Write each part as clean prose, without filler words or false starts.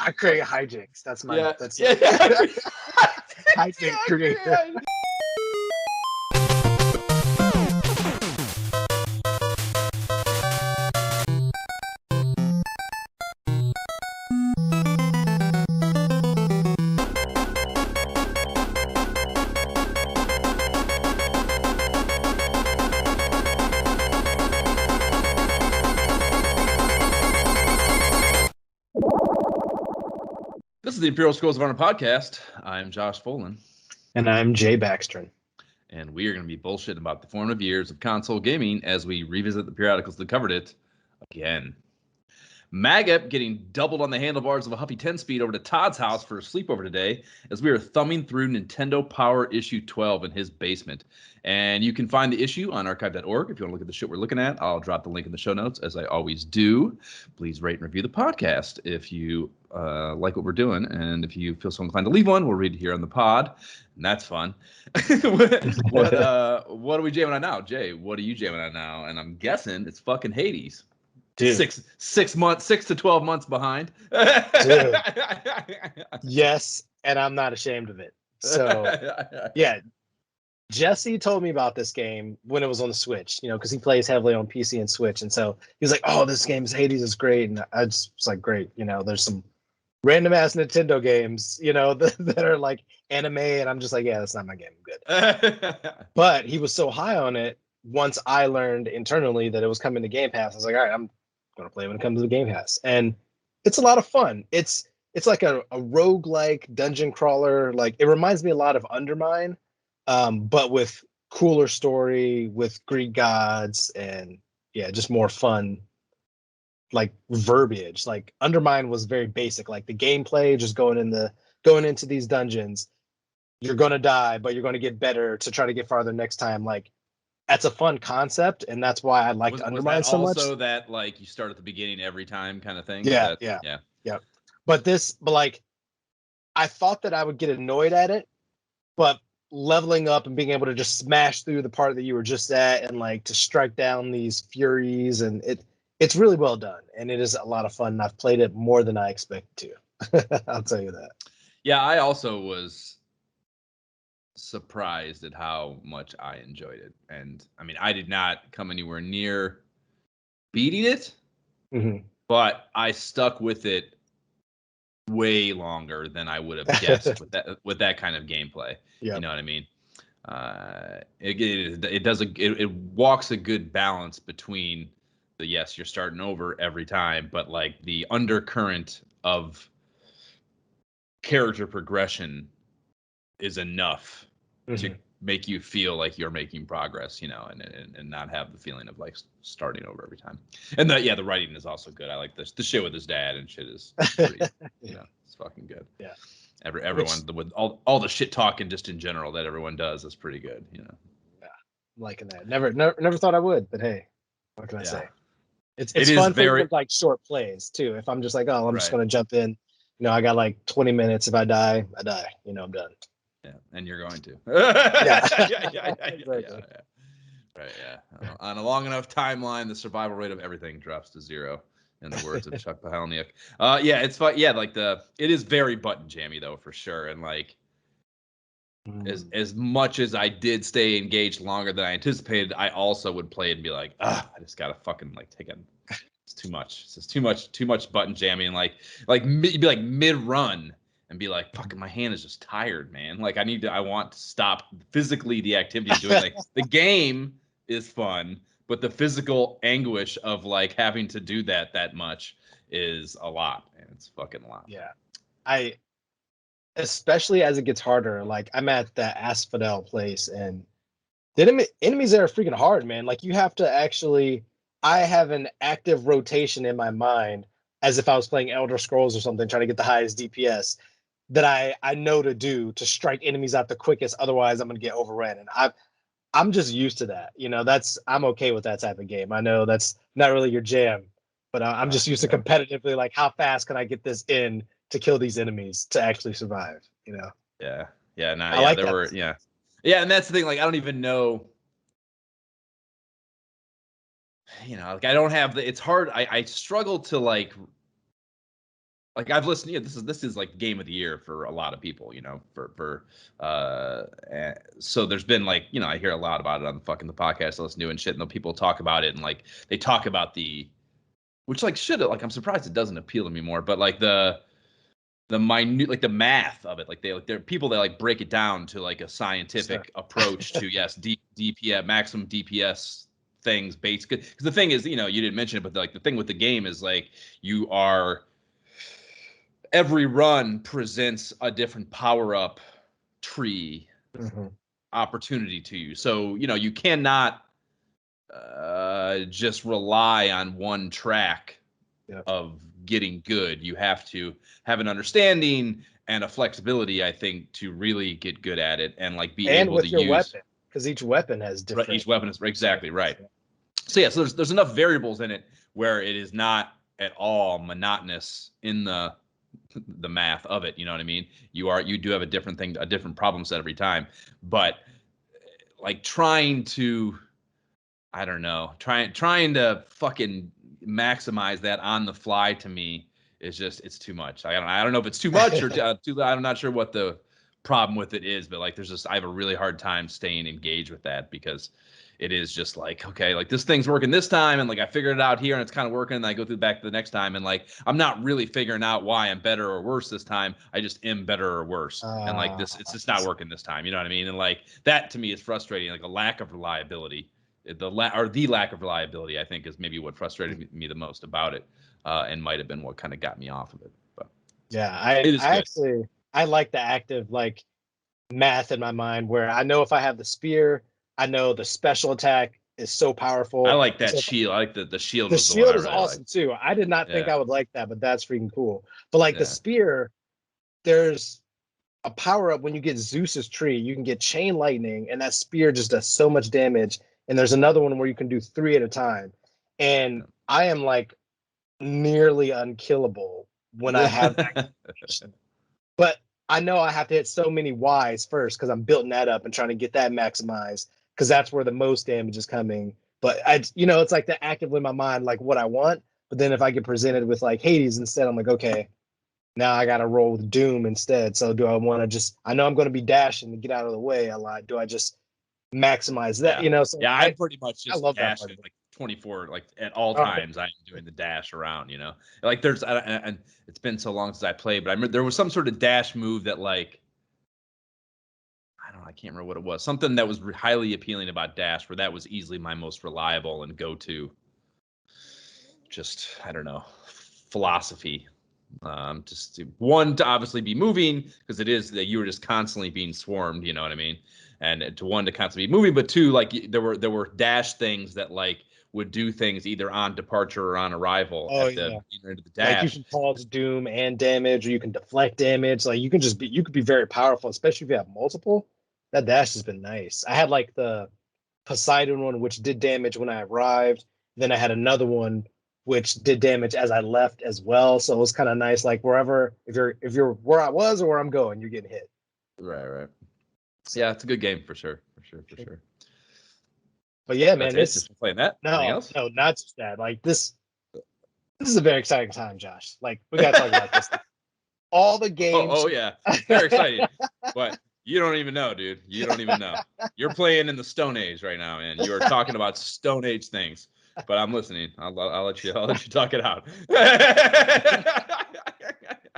I create hijinks. That's my. Yeah. That's Yeah. hijink creator. This is the Imperial Scrolls of Honor podcast. I'm Josh Folan. And I'm Jay Baxtron. And we are going to be bullshitting about the formative years of console gaming as we revisit the periodicals that covered it again. Maggot getting doubled on the handlebars of a Huffy 10-speed over to Todd's house for a sleepover today as we are thumbing through Nintendo Power Issue 12 in his basement. And you can find the issue on archive.org. If you want to look at the shit we're looking at, I'll drop the link in the show notes, as I always do. Please rate and review the podcast if you like what we're doing. And if you feel so inclined to leave one, we'll read it here on the pod. And that's fun. what are we jamming on now? Jay, what are you jamming on now? And I'm guessing it's fucking Hades. Dude. 6 to 12 months behind. Dude. Yes, and I'm not ashamed of it. So, yeah. Jesse told me about this game when it was on the Switch, because he plays heavily on PC and Switch. And so he was like, oh, this game is Hades is great. And I just was like, great. There's some random ass Nintendo games, that are like anime. And I'm just like, yeah, that's not my game. I'm good. But he was so high on it. Once I learned internally that it was coming to Game Pass, I was like, all right, I'm going to play when it comes to the Game Pass. And it's a lot of fun. It's like a roguelike dungeon crawler. Like, it reminds me a lot of Undermine. But with cooler story, with Greek gods, and just more fun, like verbiage. Like Undermine was very basic, like the gameplay, just going into these dungeons. You're gonna die, but you're gonna get better to try to get farther next time. Like, that's a fun concept, and that's why I liked Undermine so much. Also, that like you start at the beginning every time, kind of thing. Yeah. But I thought that I would get annoyed at it, but leveling up and being able to just smash through the part that you were just at and like to strike down these furies, and it's really well done, and it is a lot of fun, and I've played it more than I expected to. I'll tell you that. Yeah, I also was surprised at how much I enjoyed it. And I mean, I did not come anywhere near beating it, but I stuck with it way longer than I would have guessed with that kind of gameplay. Yep. You know what I mean? It walks a good balance between the, yes, you're starting over every time, but like the undercurrent of character progression is enough to make you feel like you're making progress, and not have the feeling of like starting over every time. And the writing is also good. I like this. The shit with his dad and shit is pretty, it's fucking good. Yeah. Everyone with all the shit talking just in general that everyone does is pretty good, Yeah. I'm liking that. Never thought I would, but hey, what can I say? It's fun for like short plays too. If I'm just like, oh, I'm just gonna jump in, I got like 20 minutes. If I die, I die. I'm done. Yeah, and you're going to. Exactly. Right, yeah. On a long enough timeline, the survival rate of everything drops to 0, in the words of Chuck Pahelniuk. It's fun. Yeah, like it is very button jammy though, for sure. And like, as much as I did stay engaged longer than I anticipated, I also would play it and be like, I just gotta fucking like take it. It's too much. It's just too much button jammy, and like you'd be like mid run and be like, fucking, my hand is just tired, man. Like, I want to stop physically the activity of doing. Like, the game is fun, but the physical anguish of like having to do that much is a lot, and it's fucking a lot. Yeah, especially as it gets harder. Like, I'm at the Asphodel place, and the enemies there are freaking hard, man. Like, you have to actually. I have an active rotation in my mind as if I was playing Elder Scrolls or something, trying to get the highest DPS. That I know to do to strike enemies out the quickest. Otherwise, I'm gonna get overran, and I'm just used to that. I'm okay with that type of game. I know that's not really your jam, but I'm just used to competitively, like, how fast can I get this in to kill these enemies to actually survive? Yeah. And that's the thing. Like, I don't even know. Like, I don't have it's hard. I struggle to like like I've listened. Yeah, this is like game of the year for a lot of people. So there's been like I hear a lot about it on the podcast I listen to and shit, and people talk about it and like they talk about which like should like I'm surprised it doesn't appeal to me more, but like the minute like the math of it, like there are people that like break it down to like a scientific approach to DPS maximum DPS things based because the thing is you didn't mention it, but like the thing with the game is like every run presents a different power up tree opportunity to you, so you cannot just rely on one track of getting good. You have to have an understanding and a flexibility, I think, to really get good at it and like be able to use weapon, because each weapon has different. Each weapon is exactly right. So so there's enough variables in it where it is not at all monotonous in the math of it. You know what I mean? You do have a different problem set every time, but like trying to fucking maximize that on the fly to me is just it's too much. I don't know if it's too much or too. I'm not sure what the problem with it is, but like I have a really hard time staying engaged with that because it is just like, okay, like this thing's working this time and like I figured it out here and it's kind of working and I go through back to the next time and like I'm not really figuring out why I'm better or worse this time. I just am better or worse. And like it's just not working this time. You know what I mean? And like that to me is frustrating, like a lack of reliability. The lack of reliability, I think, is maybe what frustrated me the most about it, and might have been what kind of got me off of it. But yeah, I like the active like math in my mind where I know if I have the spear, I know the special attack is so powerful. I like that shield. I like the shield. The shield is awesome too. I did not think I would like that, but that's freaking cool. But like the spear, there's a power up when you get Zeus's tree. You can get chain lightning, and that spear just does so much damage. And there's another one where you can do 3 at a time. And I am like nearly unkillable when I have that. But I know I have to hit so many Ys first because I'm building that up and trying to get that maximized because that's where the most damage is coming. But it's like the actively in my mind, like what I want. But then if I get presented with like Hades instead, I'm like, okay, now I got to roll with Doom instead. So do I want to I know I'm going to be dashing to get out of the way a lot. Do I just maximize that? So I'm pretty much just love dashing like 24, like at all times. I'm doing the dash around, like there's, and it's been so long since I played, but I remember there was some sort of dash move that like, I can't remember what it was. Something that was highly appealing about dash, where that was easily my most reliable and go-to. Just philosophy. Just one to obviously be moving because it is that you were just constantly being swarmed. You know what I mean? And to one to constantly be moving, but two, like there were dash things that like would do things either on departure or on arrival at the end of the dash. Like you can cause doom and damage, or you can deflect damage. Like you could be very powerful, especially if you have multiple. That dash has been nice. I had like the Poseidon one, which did damage when I arrived. Then I had another one which did damage as I left as well. So it was kind of nice. Like wherever, if you're where I was or where I'm going, you're getting hit. Right. Yeah, it's a good game for sure. But yeah, man, it's just playing that. No, not just that. Like this is a very exciting time, Josh. Like we gotta talk about this. All the games. Oh yeah, very exciting. But you don't even know, dude. You don't even know. You're playing in the Stone Age right now, and you are talking about Stone Age things. But I'm listening. I'll let you talk it out.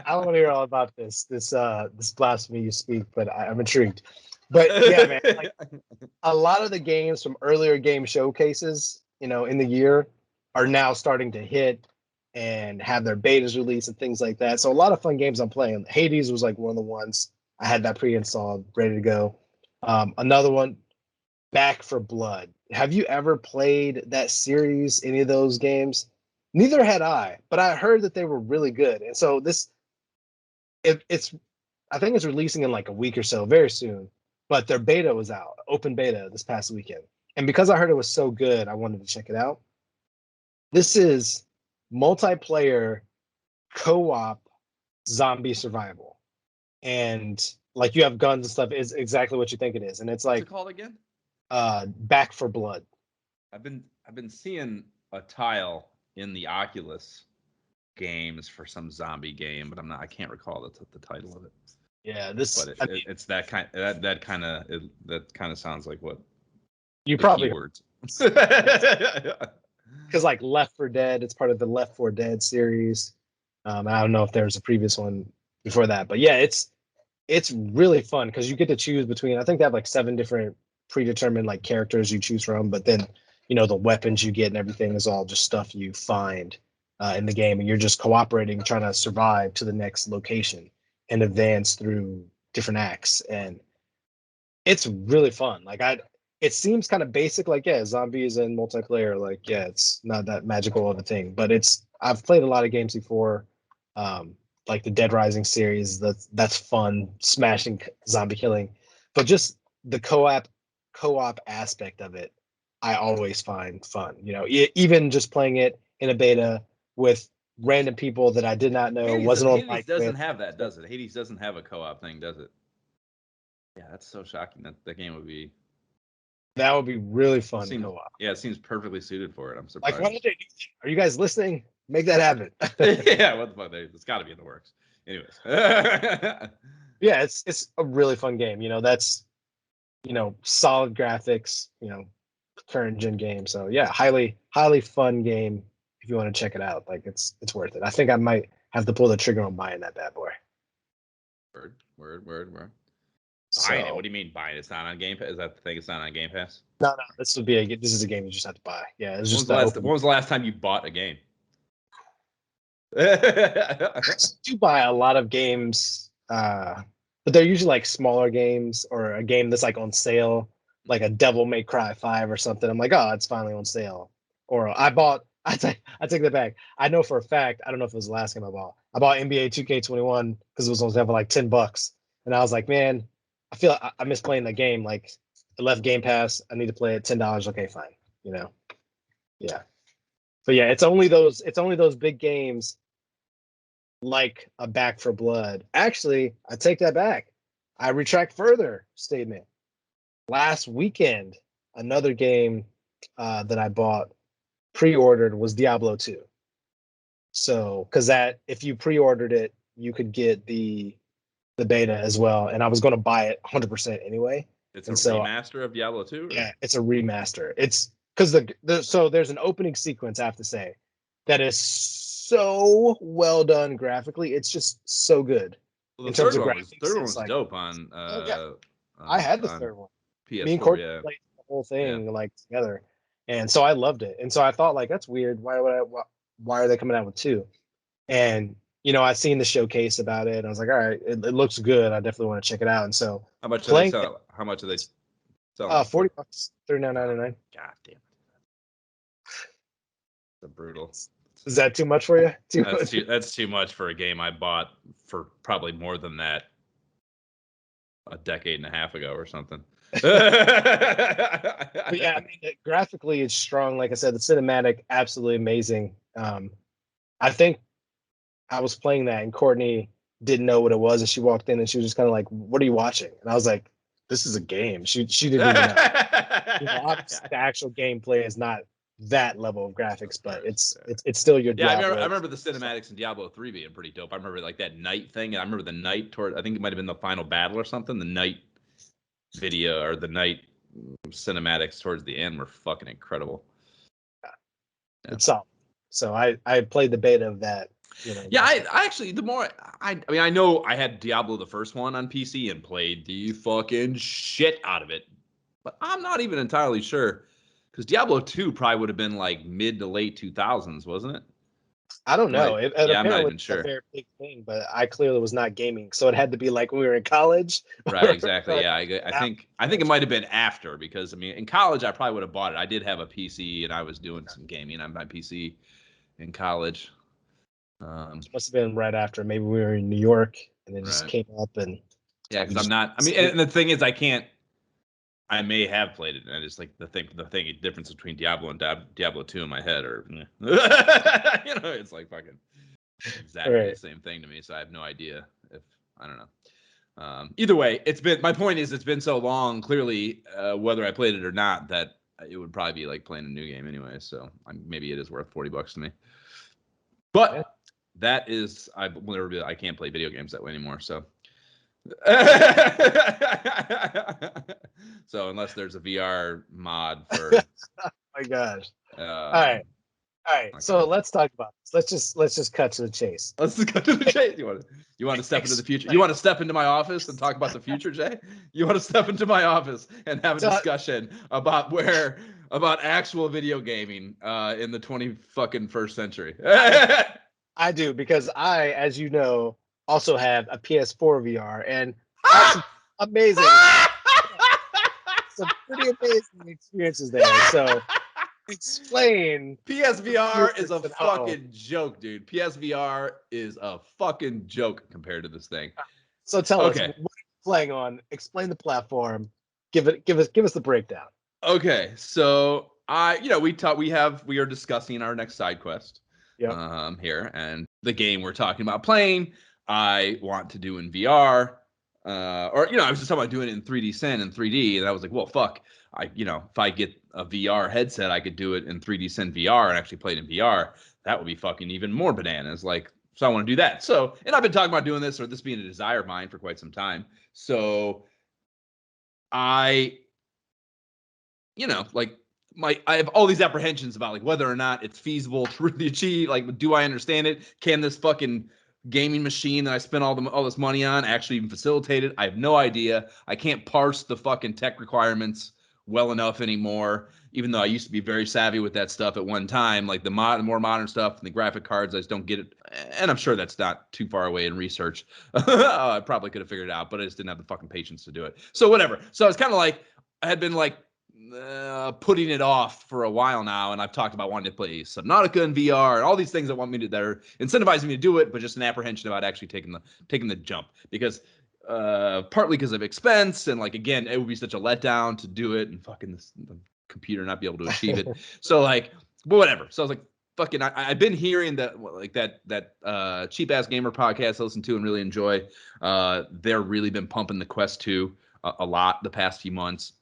I want to hear all about this blasphemy you speak, but I'm intrigued. But yeah, man, like, a lot of the games from earlier game showcases, in the year, are now starting to hit and have their betas released and things like that. So a lot of fun games I'm playing. Hades was like one of the ones I had that pre-installed, ready to go. Another one, Back for Blood. Have you ever played that series? Any of those games? Neither had I, but I heard that they were really good. And so I think it's releasing in like a week or so, very soon. But their beta was out, open beta this past weekend. And because I heard it was so good, I wanted to check it out. This is multiplayer co-op zombie survival. And like you have guns and stuff, is exactly what you think it is. And it's like, what's it called again? Back for Blood. I've been seeing a tile in the Oculus games for some zombie game, but I can't recall the title of it. Yeah, but it's that kind that kind of sounds like what you probably keywords. Because like Left 4 Dead, it's part of the Left 4 Dead series. I don't know if there was a previous one before that, but yeah, it's really fun because you get to choose between. I think they have like 7 different predetermined like characters you choose from, but then the weapons you get and everything is all just stuff you find in the game, and you're just cooperating, trying to survive to the next location and advance through different acts, and it's really fun. Like it seems kind of basic, like zombies and multiplayer, like it's not that magical of a thing, but I've played a lot of games before, like the Dead Rising series. That's fun, smashing zombie killing, but just the co-op aspect of it, I always find fun. Even just playing it in a beta with random people that I did not know. Hades doesn't have that, does it? Hades doesn't have a co-op thing, does it? Yeah, that's so shocking. That game would be. That would be really fun. Yeah, it seems perfectly suited for it. I'm surprised. Like, are you guys listening? Make that happen. Yeah, what the fuck? It's got to be in the works. Anyways. Yeah, it's a really fun game. That's solid graphics. Current gen game. So yeah, highly fun game. If you want to check it out, like it's worth it. I think I might have to pull the trigger on buying that bad boy. Word. So, buying it? What do you mean buying it? It's not on Game Pass? Is that the thing? It's not on Game Pass? No. This is a game you just have to buy. Yeah, it's just. When was the last time you bought a game? I do buy a lot of games, but they're usually like smaller games or a game that's like on sale, like a Devil May Cry 5 or something. I'm like, oh, it's finally on sale. Or I take that back. I know for a fact, I don't know if it was the last game I bought. I bought NBA 2K21 because it was on sale for like $10. And I was like, man, I feel I miss playing the game. Like it left Game Pass. I need to play it. $10. Okay, fine. Yeah. But yeah, it's only those big games like a Back for Blood. Actually, I take that back. I retract further statement. Last weekend, another game that I bought pre-ordered was Diablo 2. So, because if you pre-ordered it, you could get the beta as well, and I was going to buy it 100% anyway. It's a remaster of Diablo 2? Or? Yeah, it's a remaster. It's because so there's an opening sequence, I have to say, that is so well done graphically. It's just so good. Well, the third one was dope on. I had the third one. PS4, Me and Courtney played the whole thing like together, and so I loved it. And so I thought, like, that's weird. Why are they coming out with 2? And I seen the showcase about it, and I was like, all right, it looks good. I definitely want to check it out. And so how much do they sell? How much do they sell? $40, $39.99. God damn it. It's brutal. Is that too much for you? That's too much for a game I bought for probably more than that a decade and a half ago or something. But yeah, I mean, graphically it's strong. Like I said, the cinematic, absolutely amazing. I think I was playing that and Courtney didn't know what it was, and she walked in and she was just kind of like, "What are you watching?" And I was like, "This is a game." She didn't even know. Obviously, the actual gameplay is not that level of graphics, but it's still your Diablo. I remember the cinematics in Diablo 3 being pretty dope. I remember like that night thing. I remember the night I think it might have been the final battle or something. The night video or the night cinematics towards the end were fucking incredible. Yeah. It's solid. So I played the beta of that. Yeah, I actually, the more I mean, I know I had Diablo the first one on PC and played the fucking shit out of it, but I'm not even entirely sure because Diablo 2 probably would have been like mid to late 2000s, wasn't it? I don't know. I'm not even sure. It's a very big thing, but I clearly was not gaming, so it had to be like when we were in college. Right, exactly. Yeah, I think it might have been after because I mean, in college I probably would have bought it. I did have a PC and I was doing some gaming on my PC in college. Must have been right after. Maybe we were in New York and it just came up and. Yeah, because I'm not. I mean, and the thing is, I can't. I may have played it, and I just like the difference between Diablo and Diablo 2 in my head, or it's like fucking exactly the same thing to me. So I have no idea if I don't know. Either way, my point is it's been so long. Clearly, whether I played it or not, that it would probably be like playing a new game anyway. So maybe it is worth $40 to me. But that is, I can't play video games that way anymore. So, so unless there's a VR mod for, oh my gosh. All right. So let's talk about this. Let's just cut to the chase. Let's just cut to the chase. You want to step into the future? You want to step into my office and talk about the future, Jay? You want to step into my office and have a discussion about actual video gaming in the 21st century? I do, because I, as you know, also have a PS4 VR, and that's amazing. Some pretty amazing experiences there. So explain. PSVR is a fucking joke, dude. PSVR is a fucking joke compared to this thing. So tell us, what are you playing on? Explain the platform. Give us the breakdown. Okay, so we are discussing our next side quest. Yep. Here, and the game we're talking about playing, I want to do in VR. I was just talking about doing it in 3D Sin and 3D, and I was like, well, fuck. If I get a VR headset, I could do it in 3D Sin VR and actually play it in VR. That would be fucking even more bananas. So I want to do that. So, and I've been talking about doing this, or this being a desire of mine for quite some time. So I have all these apprehensions about whether or not it's feasible to really achieve. Do I understand it? Can this fucking gaming machine that I spent all this money on actually even facilitate it? I have no idea. I can't parse the fucking tech requirements well enough anymore, even though I used to be very savvy with that stuff at one time. The more modern stuff and the graphic cards, I just don't get it. And I'm sure that's not too far away in research. I probably could have figured it out, but I just didn't have the fucking patience to do it. So whatever. So it's kind of I had been putting it off for a while now, and I've talked about wanting to play Subnautica in VR and all these things that are incentivizing me to do it, but just an apprehension about actually taking the jump, because partly because of expense, and again, it would be such a letdown to do it and fucking the computer not be able to achieve it. So but whatever. So I was like, fucking, I've been hearing that that cheap ass gamer podcast I listen to and really enjoy. They're really been pumping the Quest 2 a lot the past few months.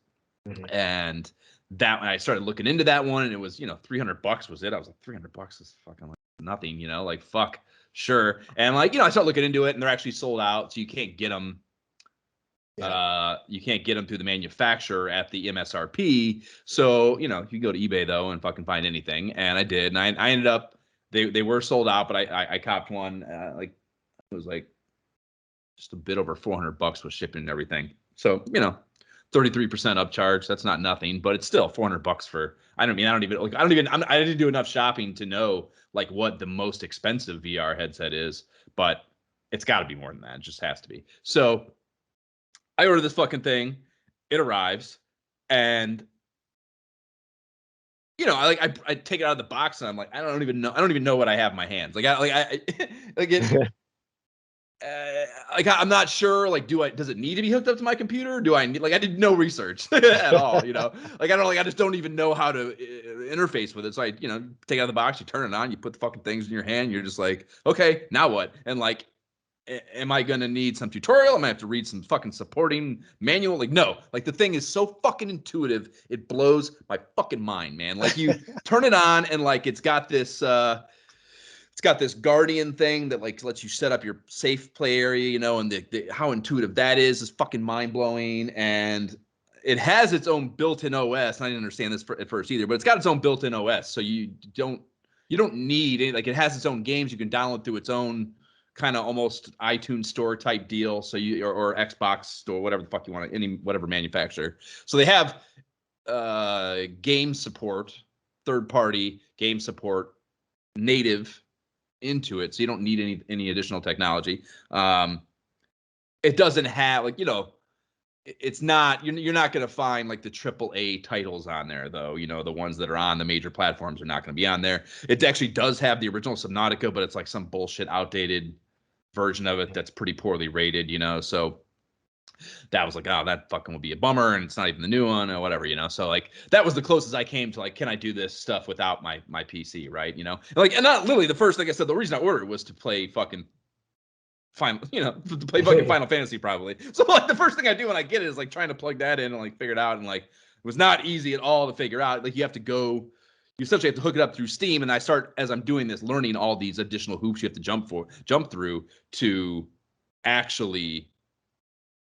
And that I started looking into that one, and it was $300 was it. I was like, $300 is fucking nothing, fuck, sure. And I started looking into it, and they're actually sold out, so you can't get them. You can't get them through the manufacturer at the MSRP. So you can go to eBay though and fucking find anything, and I did, and I ended up they were sold out, but I copped one. It was just a bit over $400 with shipping and everything. So 33% upcharge. That's not nothing, but it's still $400 for. I didn't do enough shopping to know what the most expensive VR headset is, but it's got to be more than that. It just has to be. So I order this fucking thing. It arrives, and I take it out of the box, and I'm like, I don't even know what I have in my hands. I'm not sure. Does it need to be hooked up to my computer? Do I need? I did no research at all. I just don't even know how to interface with it. So I take it out of the box, you turn it on, you put the fucking things in your hand. You're just like, okay, now what? And am I gonna need some tutorial? Am I have to read some fucking supporting manual? No. The thing is so fucking intuitive. It blows my fucking mind, man. You turn it on, and it's got this. It's got this guardian thing that lets you set up your safe play area, and how intuitive that is fucking mind blowing. And it has its own built-in OS. And I didn't understand this at first either, but it's got its own built-in OS. So you don't need it. It has its own games you can download through its own kind of almost iTunes store type deal. So or Xbox store, whatever the fuck you want, whatever manufacturer. So they have game support, third-party game support, native into it, so you don't need any additional technology. It doesn't have it's not, you're not going to find the AAA titles on there though. The ones that are on the major platforms are not going to be on there. It actually does have the original Subnautica, but it's some bullshit outdated version of it that's pretty poorly rated. So that was oh, that fucking would be a bummer, and it's not even the new one or whatever, So that was the closest I came to can I do this stuff without my PC, right? And not literally the first thing I said. The reason I ordered was to play fucking Final, to play fucking Final Fantasy probably. So the first thing I do when I get it is trying to plug that in and figure it out, and it was not easy at all to figure out. You have to go. you essentially have to hook it up through Steam. And I start, as I'm doing this, learning all these additional hoops you have to jump through to actually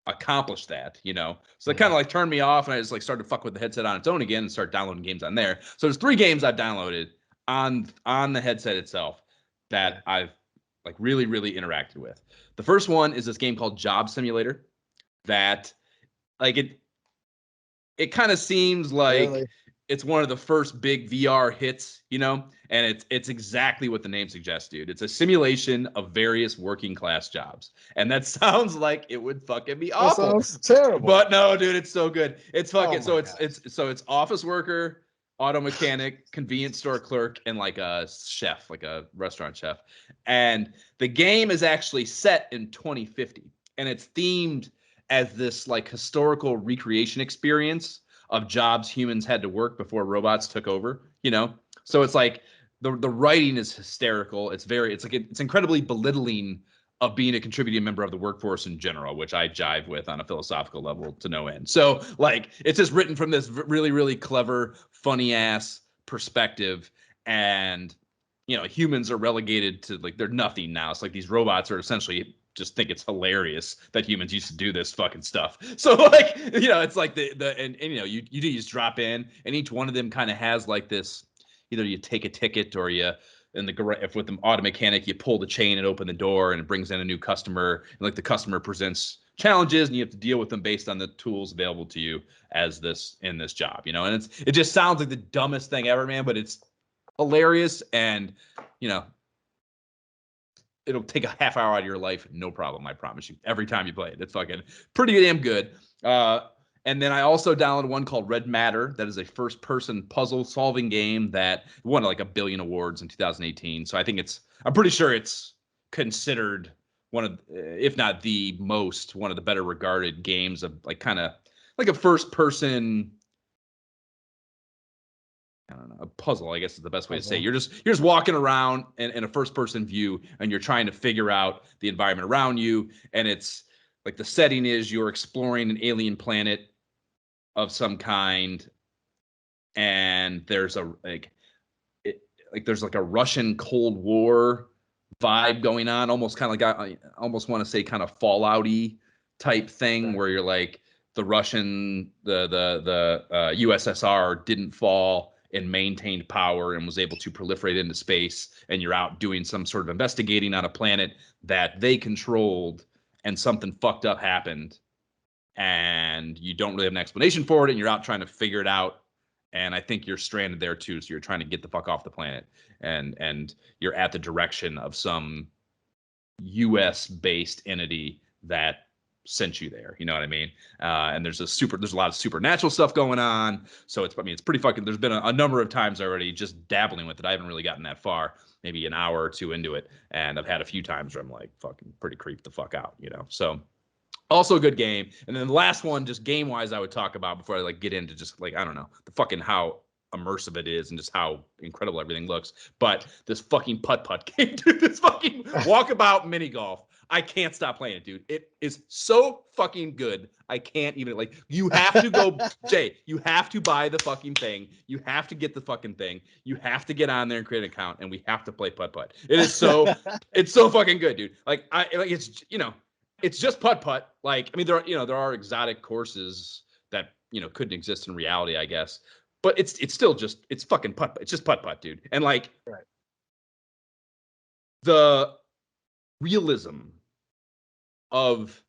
accomplish that, you know? So it kind of like turned me off, and I just like started to fuck with the headset on its own again and start downloading games on there. So there's 3 games I've downloaded on the headset itself that I've like really, really interacted with. The first one is this game called Job Simulator that like it kind of seems like it's one of the first big VR hits, you know, and it's exactly what the name suggests, dude. It's a simulation of various working class jobs, and that sounds like it would fucking be awful. That sounds terrible. But no, dude, it's so good. It's fucking it's office worker, auto mechanic, convenience store clerk, and like a chef, like a restaurant chef. And the game is actually set in 2050, and it's themed as this like historical recreation experience of jobs humans had to work before robots took over, you know? So it's like the writing is hysterical. It's incredibly belittling of being a contributing member of the workforce in general, which I jive with on a philosophical level to no end. So like it's just written from this really, really clever, funny ass perspective. And, you know, humans are relegated to like, they're nothing now. It's like these robots are essentially just think it's hilarious that humans used to do this fucking stuff. So like, you know, it's like and you know, you just drop in, and each one of them kind of has like this, either you take a ticket or if with the auto mechanic, you pull the chain and open the door and it brings in a new customer, and like the customer presents challenges and you have to deal with them based on the tools available to you in this job, you know? And it just sounds like the dumbest thing ever, man, but it's hilarious. And, you know, it'll take a half hour out of your life, no problem, I promise you. Every time you play it, it's fucking pretty damn good. And then I also downloaded one called Red Matter. That is a first-person puzzle-solving game that won like 1 billion awards in 2018. So I'm pretty sure it's considered one of, if not the most, one of the better regarded games of like kind of like a first-person, I don't know, a puzzle, I guess is the best way to say it. You're just walking around in a first-person view, and you're trying to figure out the environment around you. And it's like the setting is you're exploring an alien planet of some kind, and there's there's like a Russian Cold War vibe going on, almost kind of like I almost want to say kind of Fallout-y type thing, where you're like the USSR didn't fall and maintained power and was able to proliferate into space, and you're out doing some sort of investigating on a planet that they controlled, and something fucked up happened, and you don't really have an explanation for it, and you're out trying to figure it out. And I think you're stranded there too, so you're trying to get the fuck off the planet, and you're at the direction of some US-based entity that sent you there, you know what I mean? And there's a lot of supernatural stuff going on. So it's pretty fucking, there's been a number of times already just dabbling with it. I haven't really gotten that far, maybe an hour or two into it. And I've had a few times where I'm like fucking pretty creeped the fuck out, you know? So also a good game. And then the last one, just game wise, I would talk about before I like get into just like, I don't know, the fucking how immersive it is and just how incredible everything looks. But this fucking putt game, dude, this fucking walkabout mini golf. I can't stop playing it, dude. It is so fucking good. I can't even, like, you have to go, Jay, you have to buy the fucking thing. You have to get the fucking thing. You have to get on there and create an account, and we have to play putt. It is so, it's so fucking good, dude. Like, it's, you know, it's just putt. Like, I mean, there are exotic courses that, you know, couldn't exist in reality, I guess. But it's still just, it's fucking putt. It's just putt, dude. And like, right. The realism of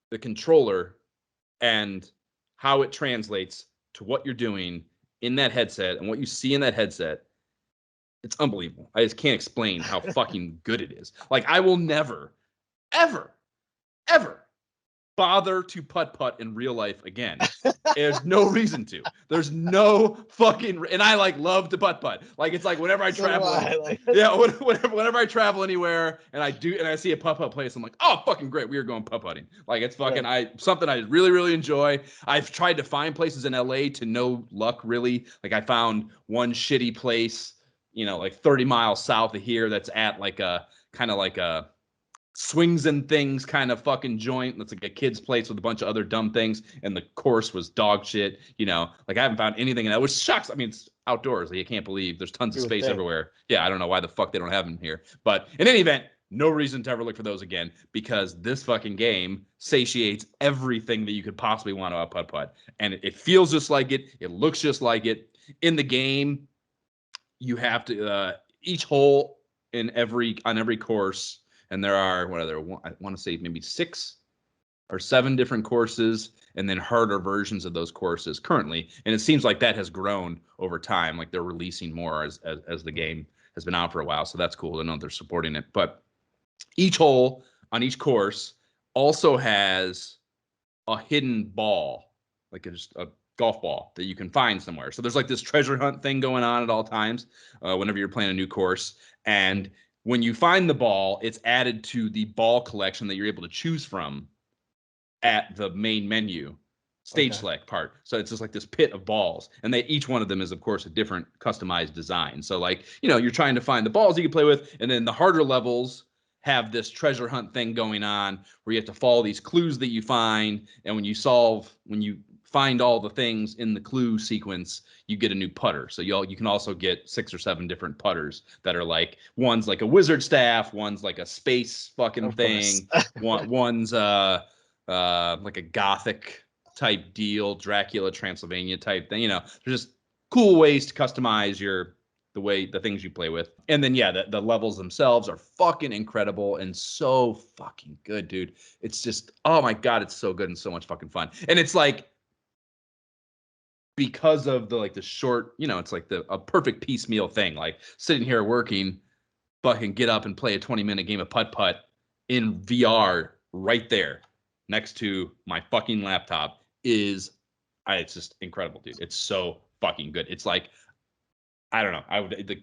the controller and how it translates to what you're doing in that headset and what you see in that headset, it's unbelievable. I just can't explain how fucking good it is. Like, I will never, ever bother to putt in real life again. There's no reason to. There's no fucking, and I like love to putt. Like, it's like whenever I travel, whenever I travel anywhere and I see a putt place, I'm like, oh, fucking great, we are going putt-putting. Like, it's fucking something I really, really enjoy. I've tried to find places in LA to no luck, really. Like, I found one shitty place, you know, like 30 miles south of here that's at like a kind of like a swings and things kind of fucking joint. That's like a kid's place with a bunch of other dumb things, and the course was dog shit, you know. Like, I haven't found anything, and that was shucks. I mean, outdoors. Like, I can't believe there's tons of You would space think. everywhere. Yeah, I don't know why the fuck they don't have them here. But in any event, no reason to ever look for those again, because this fucking game satiates everything that you could possibly want out of putt-putt. And it feels just like it. It looks just like it. In the game, you have to each hole on every course, and there are I want to say maybe 6 or 7 different courses, and then harder versions of those courses currently. And it seems like that has grown over time. Like they're releasing more as the game has been out for a while. So that's cool to know they're supporting it. But each hole on each course also has a hidden ball, like just a golf ball that you can find somewhere. So there's like this treasure hunt thing going on at all times whenever you're playing a new course. And when you find the ball, it's added to the ball collection that you're able to choose from at the main menu stage select part. So it's just like this pit of balls, and each one of them is of course a different customized design. So like, you're trying to find the balls you can play with, and then the harder levels have this treasure hunt thing going on where you have to follow these clues that you find, and when you find all the things in the clue sequence, you get a new putter. So you can also get 6 or 7 different putters that are like, one's like a wizard staff, one's like a space fucking thing, one's like a gothic type deal, Dracula, Transylvania type thing. There's just cool ways to customize the things you play with. And then the levels themselves are fucking incredible and so fucking good, dude. It's just, oh my god, it's so good and so much fucking fun. And it's like, because of the short, it's like a perfect piecemeal thing. Like sitting here working, fucking get up and play a 20-minute game of putt-putt in VR right there next to my fucking laptop it's just incredible, dude. It's so fucking good. It's like, I don't know,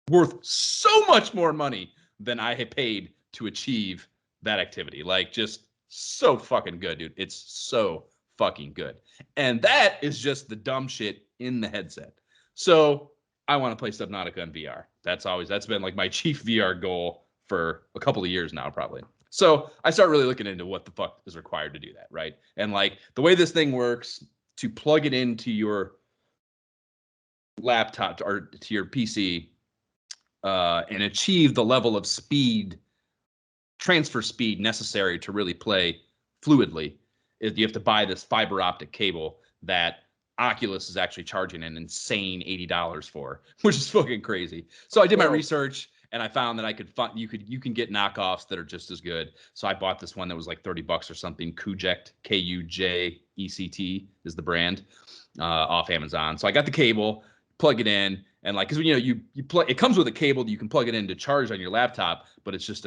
worth so much more money than I had paid to achieve that activity. Like, just so fucking good, dude. It's so fucking good. And that is just the dumb shit in the headset. So I want to play Subnautica in VR. That's been like my chief VR goal for a couple of years now, probably. So I start really looking into what the fuck is required to do that, right? And like the way this thing works, to plug it into your laptop or to your PC and achieve the level of transfer speed necessary to really play fluidly, you have to buy this fiber optic cable that Oculus is actually charging an insane $80 for, which is fucking crazy. So I did my research, and I found that you can get knockoffs that are just as good. So I bought this one that was like $30 or something. Kuject, Kuject is the brand, off Amazon. So I got the cable, plug it in, and like, because you plug, it comes with a cable that you can plug it in to charge on your laptop, but it's just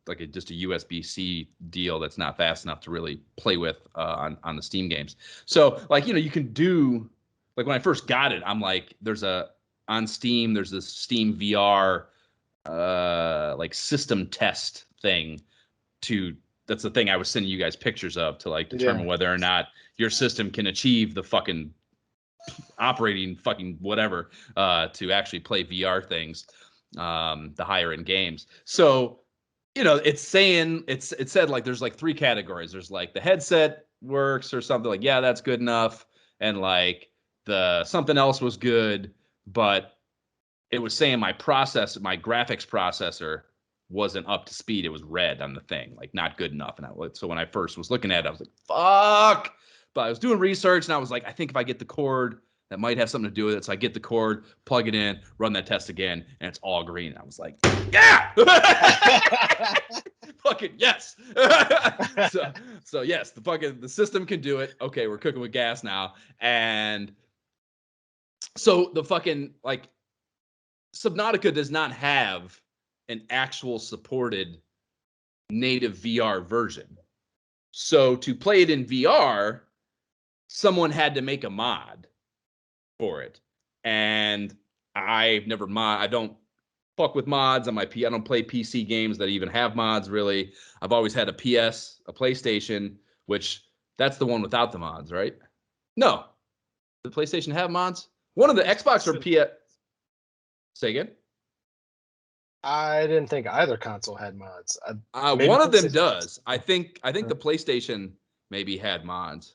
like just a USB-C deal that's not fast enough to really play with on the Steam games. So like, you can do, like when I first got it, I'm like, on Steam, there's this Steam VR like system test thing that's the thing I was sending you guys pictures of to like determine whether or not your system can achieve the fucking operating fucking whatever to actually play VR things, the higher end games. So it said like there's like 3 categories. There's like the headset works or something, like, yeah, that's good enough, and like the something else was good, but it was saying my graphics processor wasn't up to speed. It was red on the thing, like not good enough. And so when I first was looking at it, I was like, fuck. But I was doing research, and I was like, I think if I get the cord, that might have something to do with it. So I get the cord, plug it in, run that test again, and it's all green. And I was like, yeah, fucking yes. so yes, the system can do it. Okay, we're cooking with gas now. And so the fucking like Subnautica does not have an actual supported native VR version. So to play it in VR, someone had to make a mod for it. And I don't fuck with mods on my I don't play PC games that even have mods, really. I've always had a PlayStation, which that's the one without the mods, right? No. Does the PlayStation have mods? One of the Xbox or PS. Say again? I didn't think either console had mods. One of them does. I think the PlayStation maybe had mods.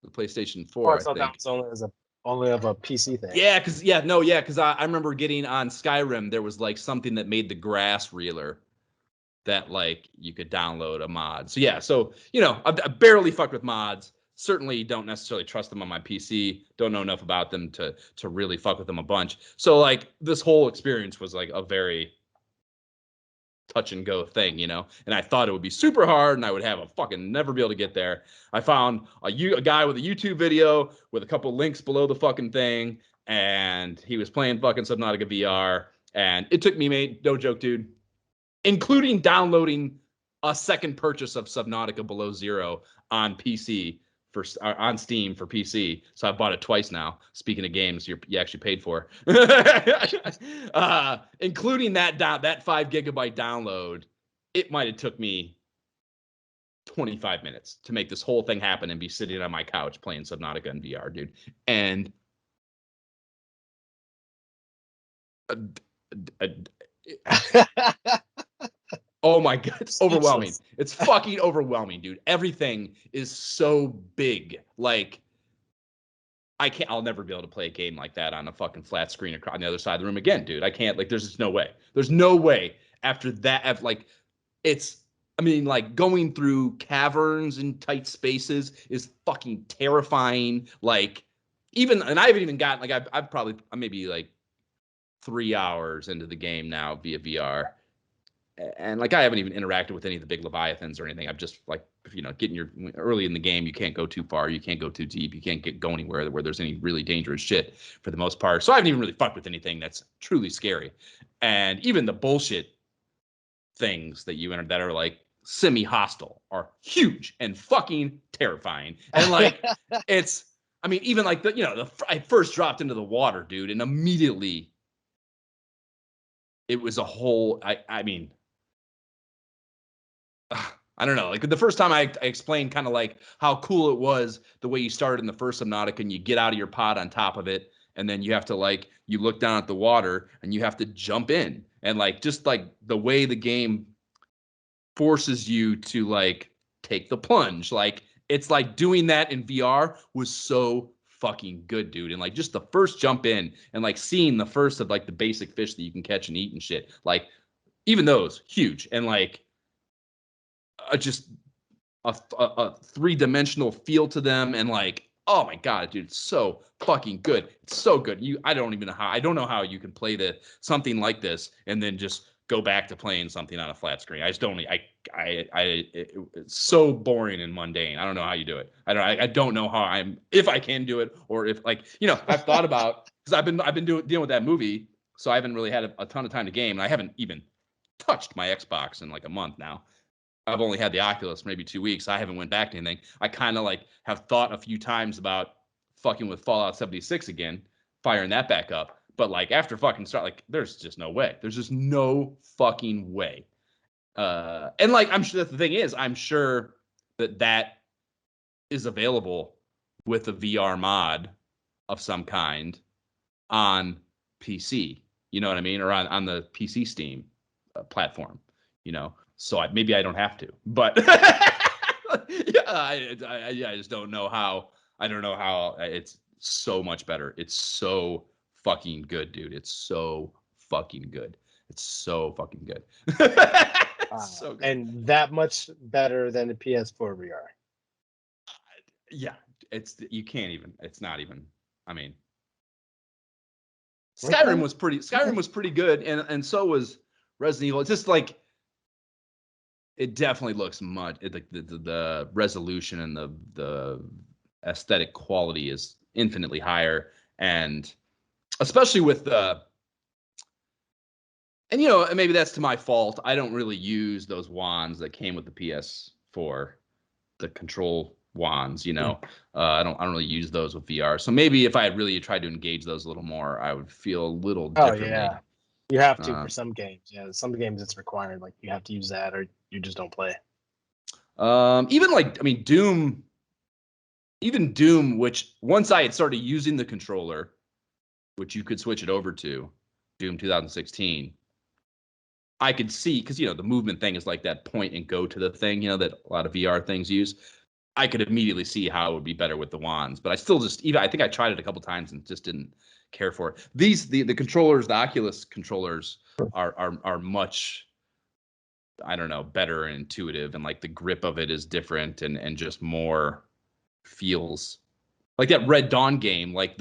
The PlayStation 4, I thought that was only as a only of a PC thing. Yeah, because I remember getting on Skyrim, there was like something that made the grass realer that like you could download a mod. So yeah, so you know, I barely fucked with mods. Certainly don't necessarily trust them on my PC. Don't know enough about them to really fuck with them a bunch. So like this whole experience was like a very touch and go thing, you know? And I thought it would be super hard and I would have a fucking never be able to get there. I found a guy with a YouTube video with a couple links below the fucking thing, and he was playing fucking Subnautica VR, and it took me, mate, no joke, dude, including downloading a second purchase of Subnautica Below Zero on PC on Steam for PC. So I bought it twice now. Speaking of games, you actually paid for, including that 5 gigabyte download. It might have took me 25 minutes to make this whole thing happen and be sitting on my couch playing Subnautica in VR, dude. And oh my God, it's overwhelming. It's fucking overwhelming, dude. Everything is so big. Like, I'll never be able to play a game like that on a fucking flat screen on the other side of the room again, dude. I can't, like, there's just no way. There's no way after that, like, like going through caverns and tight spaces is fucking terrifying. Like, and I haven't even gotten, like, I'm maybe like 3 hours into the game now via VR. And like I haven't even interacted with any of the big leviathans or anything. I'm just like, you know, early in the game, you can't go too far, you can't go too deep, you can't go anywhere where there's any really dangerous shit for the most part. So I haven't even really fucked with anything that's truly scary. And even the bullshit things that you enter that are like semi-hostile are huge and fucking terrifying. And like even like I first dropped into the water, dude, and immediately it was a whole I don't know. Like the first time I explained kind of like how cool it was the way you started in the first Subnautica and you get out of your pod on top of it. And then you have to you look down at the water and you have to jump in. And like, just like the way the game forces you to like take the plunge. Like it's like doing that in VR was so fucking good, dude. And like just the first jump in and like seeing the first of like the basic fish that you can catch and eat and shit. Like even those huge. And like, just a 3-dimensional feel to them, and like, oh my God, dude, it's so fucking good. It's so good. I don't know how you can play something like this and then just go back to playing something on a flat screen. I just don't. It's so boring and mundane. I don't know how you do it. I don't know if I can do it, or if I've thought about, because I've been dealing with that movie, so I haven't really had a ton of time to game, and I haven't even touched my Xbox in like a month now. I've only had the Oculus for maybe 2 weeks. I haven't went back to anything. I kind of like have thought a few times about fucking with Fallout 76 again, firing that back up. But like after fucking start, like there's just no way. There's just no fucking way. And like I'm sure that the thing is, I'm sure that is available with a VR mod of some kind on PC. You know what I mean? Or on the PC Steam platform. You know. So maybe I don't have to, but yeah, I just don't know how. I don't know how it's so much better. It's so fucking good, dude. It's so fucking good. It's so fucking good. So good. And that much better than the PS4 VR. Yeah, you can't even. It's not even. I mean, Skyrim was pretty good, and so was Resident Evil. It's just like. It definitely looks the resolution and the aesthetic quality is infinitely higher, and especially with and maybe that's to my fault. I don't really use those wands that came with the PS4, the control wands. I don't really use those with VR. So maybe if I had really tried to engage those a little more, I would feel a little differently. Oh yeah. You have to for some games. Yeah, some games it's required. Like you have to use that, or you just don't play. Doom. Even Doom, which once I had started using the controller, which you could switch it over to, Doom 2016, I could see, because the movement thing is like that point and go to the thing, that a lot of VR things use. I could immediately see how it would be better with the wands, but I still I think I tried it a couple times and just didn't care for it. The controllers, the Oculus controllers are much, I don't know, better and intuitive, and like the grip of it is different and just more feels like that Red Dawn game, like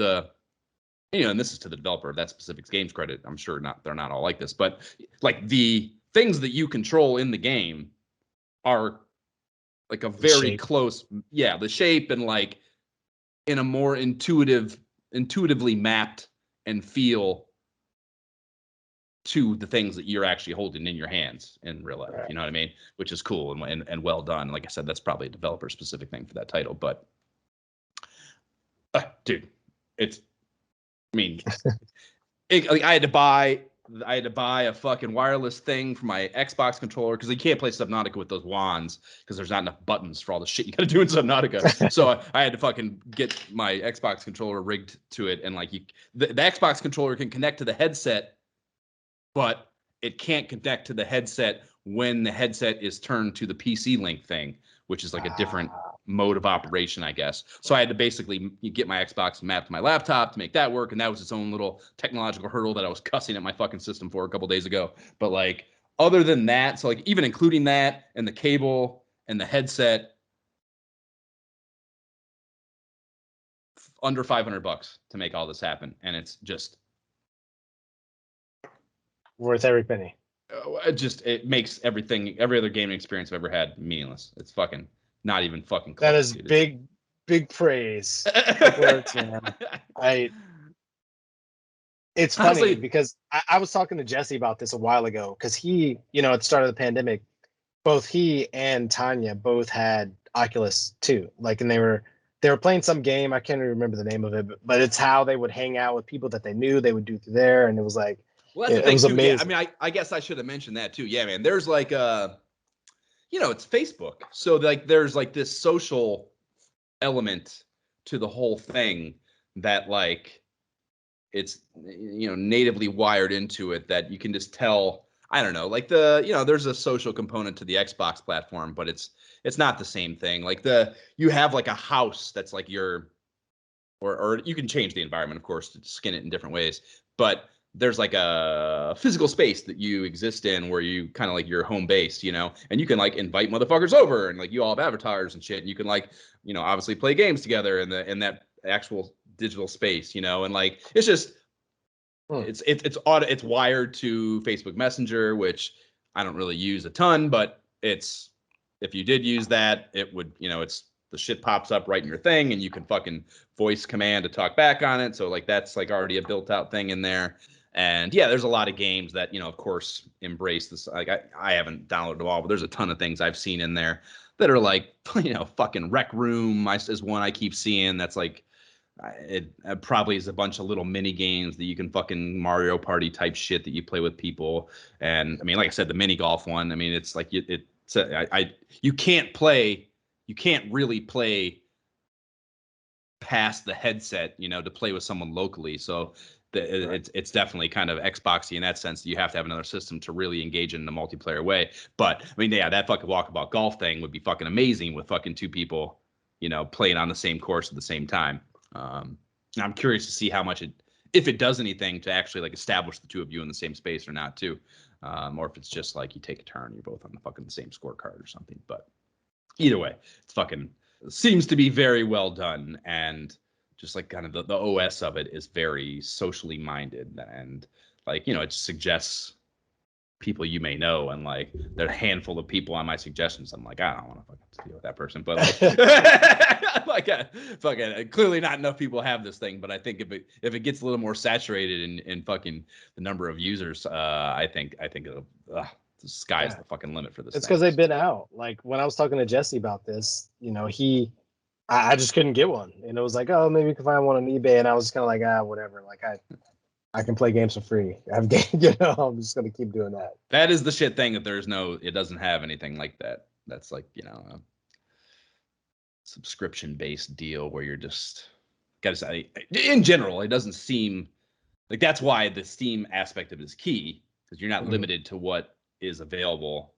and this is to the developer, that specific game's credit. I'm sure they're not all like this, but like the things that you control in the game are like a very close, the shape and like in a more intuitively mapped and feel to the things that you're actually holding in your hands in real life. Right. You know what I mean? Which is cool and well done. Like I said, that's probably a developer specific thing for that title, but dude, I had to buy a fucking wireless thing for my Xbox controller because you can't play Subnautica with those wands because there's not enough buttons for all the shit you got to do in Subnautica. So I had to fucking get my Xbox controller rigged to it, and like the Xbox controller can connect to the headset, but it can't connect to the headset when the headset is turned to the PC Link thing, which is like a different mode of operation, I guess. So I had to basically get my Xbox mapped to my laptop to make that work, and that was its own little technological hurdle that I was cussing at my fucking system for a couple days ago. But like, other than that, so like even including that and the cable and the headset, under $500 to make all this happen, and it's just worth every penny. It makes every other gaming experience I've ever had meaningless. It's fucking not even fucking close. That is dude. big praise. Words, man. It's funny honestly, because I was talking to Jesse about this a while ago because he, at the start of the pandemic, both he and Tanya both had Oculus too. Like, and they were playing some game. I can't even remember the name of it, but it's how they would hang out with people that they knew. They would do through there, and it was like, well, that's the thing, it was amazing. Yeah, I mean, I guess I should have mentioned that too. Yeah, man. There's like it's Facebook. So like there's like this social element to the whole thing that like it's natively wired into it that you can just tell. I don't know, like there's a social component to the Xbox platform, but it's not the same thing. Like you have like a house that's like your or you can change the environment, of course, to skin it in different ways, but there's like a physical space that you exist in where you kind of like your home base, and you can like invite motherfuckers over and like you all have avatars and shit. And you can like, obviously play games together in that actual digital space, and like, it's just, it's wired to Facebook Messenger, which I don't really use a ton, but if you did use that, it would, the shit pops up right in your thing and you can fucking voice command to talk back on it. So like, that's like already a built out thing in there. And yeah, there's a lot of games that, of course, embrace this. Like I haven't downloaded them all, but there's a ton of things I've seen in there that are like, fucking Rec Room is one I keep seeing. That's like, it probably is a bunch of little mini games that you can fucking Mario Party type shit that you play with people. And I mean, like I said, the mini golf one, I mean, it's like, you can't really play past the headset, to play with someone locally. So it's definitely kind of Xboxy in that sense. You have to have another system to really engage in the multiplayer way. But I mean, yeah, that fucking walkabout golf thing would be fucking amazing with fucking two people, playing on the same course at the same time. I'm curious to see how much if it does anything to actually like establish the two of you in the same space or not too. Or if it's just like you take a turn, you're both on the fucking same scorecard or something. But either way, it's fucking seems to be very well done, and just like kind of the OS of it is very socially minded, and like, it suggests people you may know, and like there are a handful of people on my suggestions I'm like, I don't want to fucking deal with that person, but like, fucking clearly not enough people have this thing. But I think if it gets a little more saturated in fucking the number of users, I think it'll the sky's the fucking limit for this. It's because they've been out. Like when I was talking to Jesse about this, I just couldn't get one, and it was like, oh, maybe you can find one on eBay, and I was just kind of like, whatever. Like I can play games for free. I'm just gonna keep doing that. That is the shit thing that it doesn't have anything like that. That's like, a subscription based deal where you're just gotta say, in general, it doesn't seem like that's why the Steam aspect of it is key, because you're not limited to what is available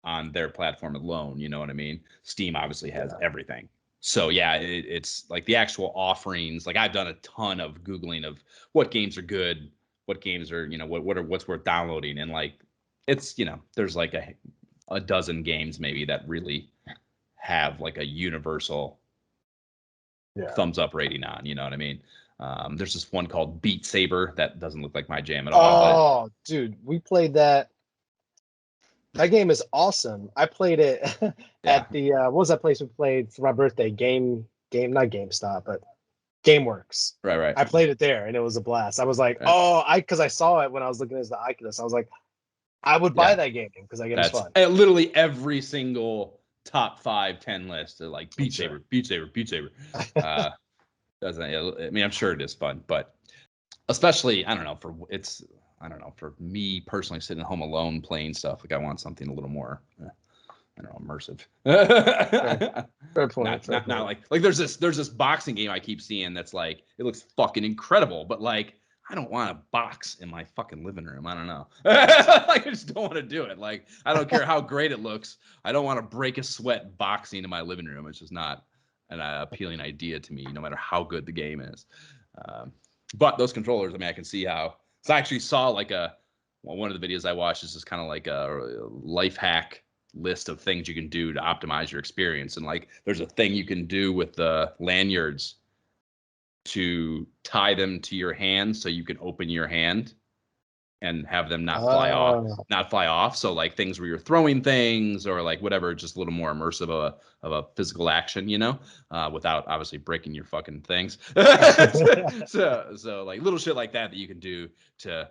on their platform alone. You know what I mean? Steam obviously has everything. So yeah, it's like the actual offerings. Like I've done a ton of Googling of what games are good, what games are, what's worth downloading. And like, it's, there's like a dozen games maybe that really have like a universal thumbs up rating on, you know what I mean? There's this one called Beat Saber that doesn't look like my jam at all. Oh, dude, we played that. That game is awesome. I played it at the what was that place we played for my birthday? Not GameStop, but GameWorks. Right. I played it there, and it was a blast. I was like, because I saw it when I was looking at the Oculus. I was like, I would buy that game because I get it's fun. Literally every single top 5-10 list are like Beat Saber. I'm sure it is fun, but especially for me personally, sitting at home alone playing stuff, like I want something a little more, immersive. Fair point. Not like there's this boxing game I keep seeing that's like, it looks fucking incredible, but like I don't want to box in my fucking living room. I don't know. Like, I just don't want to do it. Like, I don't care how great it looks. I don't want to break a sweat boxing in my living room. It's just not an appealing idea to me, no matter how good the game is. But those controllers, I can see how. So I actually saw like one of the videos I watched is just kind of like a life hack list of things you can do to optimize your experience. And like, there's a thing you can do with the lanyards to tie them to your hand so you can open your hand and have them not fly off. So like things where you're throwing things or like whatever, just a little more immersive of a physical action, without obviously breaking your fucking things. so like little shit like that you can do to,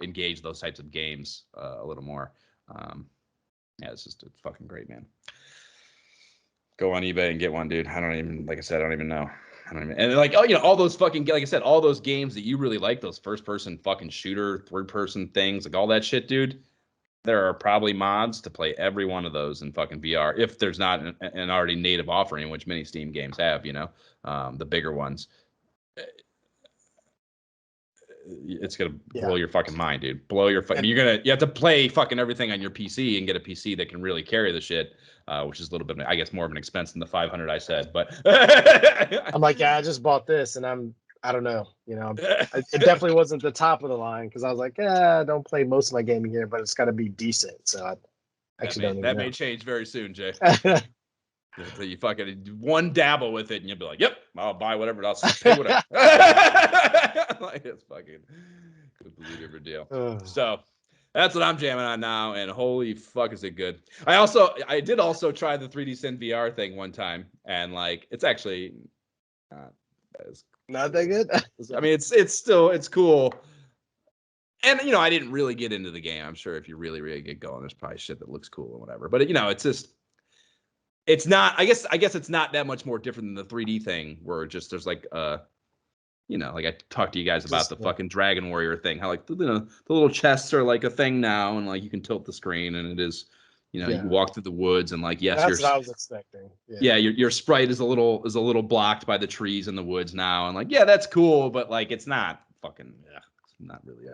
engage those types of games a little more. It's fucking great, man. Go on eBay and get one, dude. I don't even know. And like, all those fucking, like I said, all those games that you really like, those first person fucking shooter, third person things, like all that shit, dude. There are probably mods to play every one of those in fucking VR if there's not an already native offering, which many Steam games have, the bigger ones. It's gonna blow your fucking mind, dude. Blow your fucking. You have to play fucking everything on your PC and get a PC that can really carry the shit. Which is a little bit, I guess, more of an expense than the $500 I said, but I'm like, I just bought this, and I don't know, it definitely wasn't the top of the line because I was like, I don't play most of my gaming here, but it's got to be decent. So I actually don't even know. That may change very soon, Jay. So you fucking one dabble with it, and you'll be like, yep, I'll buy whatever else. Pay whatever. Like, it's fucking completely different deal. So. That's what I'm jamming on now, and holy fuck, is it good! I did also try the 3D Synth VR thing one time, and like, it's actually not that good. It's cool, and I didn't really get into the game. I'm sure if you really get going, there's probably shit that looks cool and whatever. But it's just, it's not. I guess it's not that much more different than the 3D thing, where there's like like I talked to you guys about the fucking Dragon Warrior thing, how like the little chests are like a thing now, and like you can tilt the screen, and it is, you can walk through the woods, and like that's what I was expecting. Your sprite is a little blocked by the trees in the woods now, and like that's cool, but like it's not fucking it's not really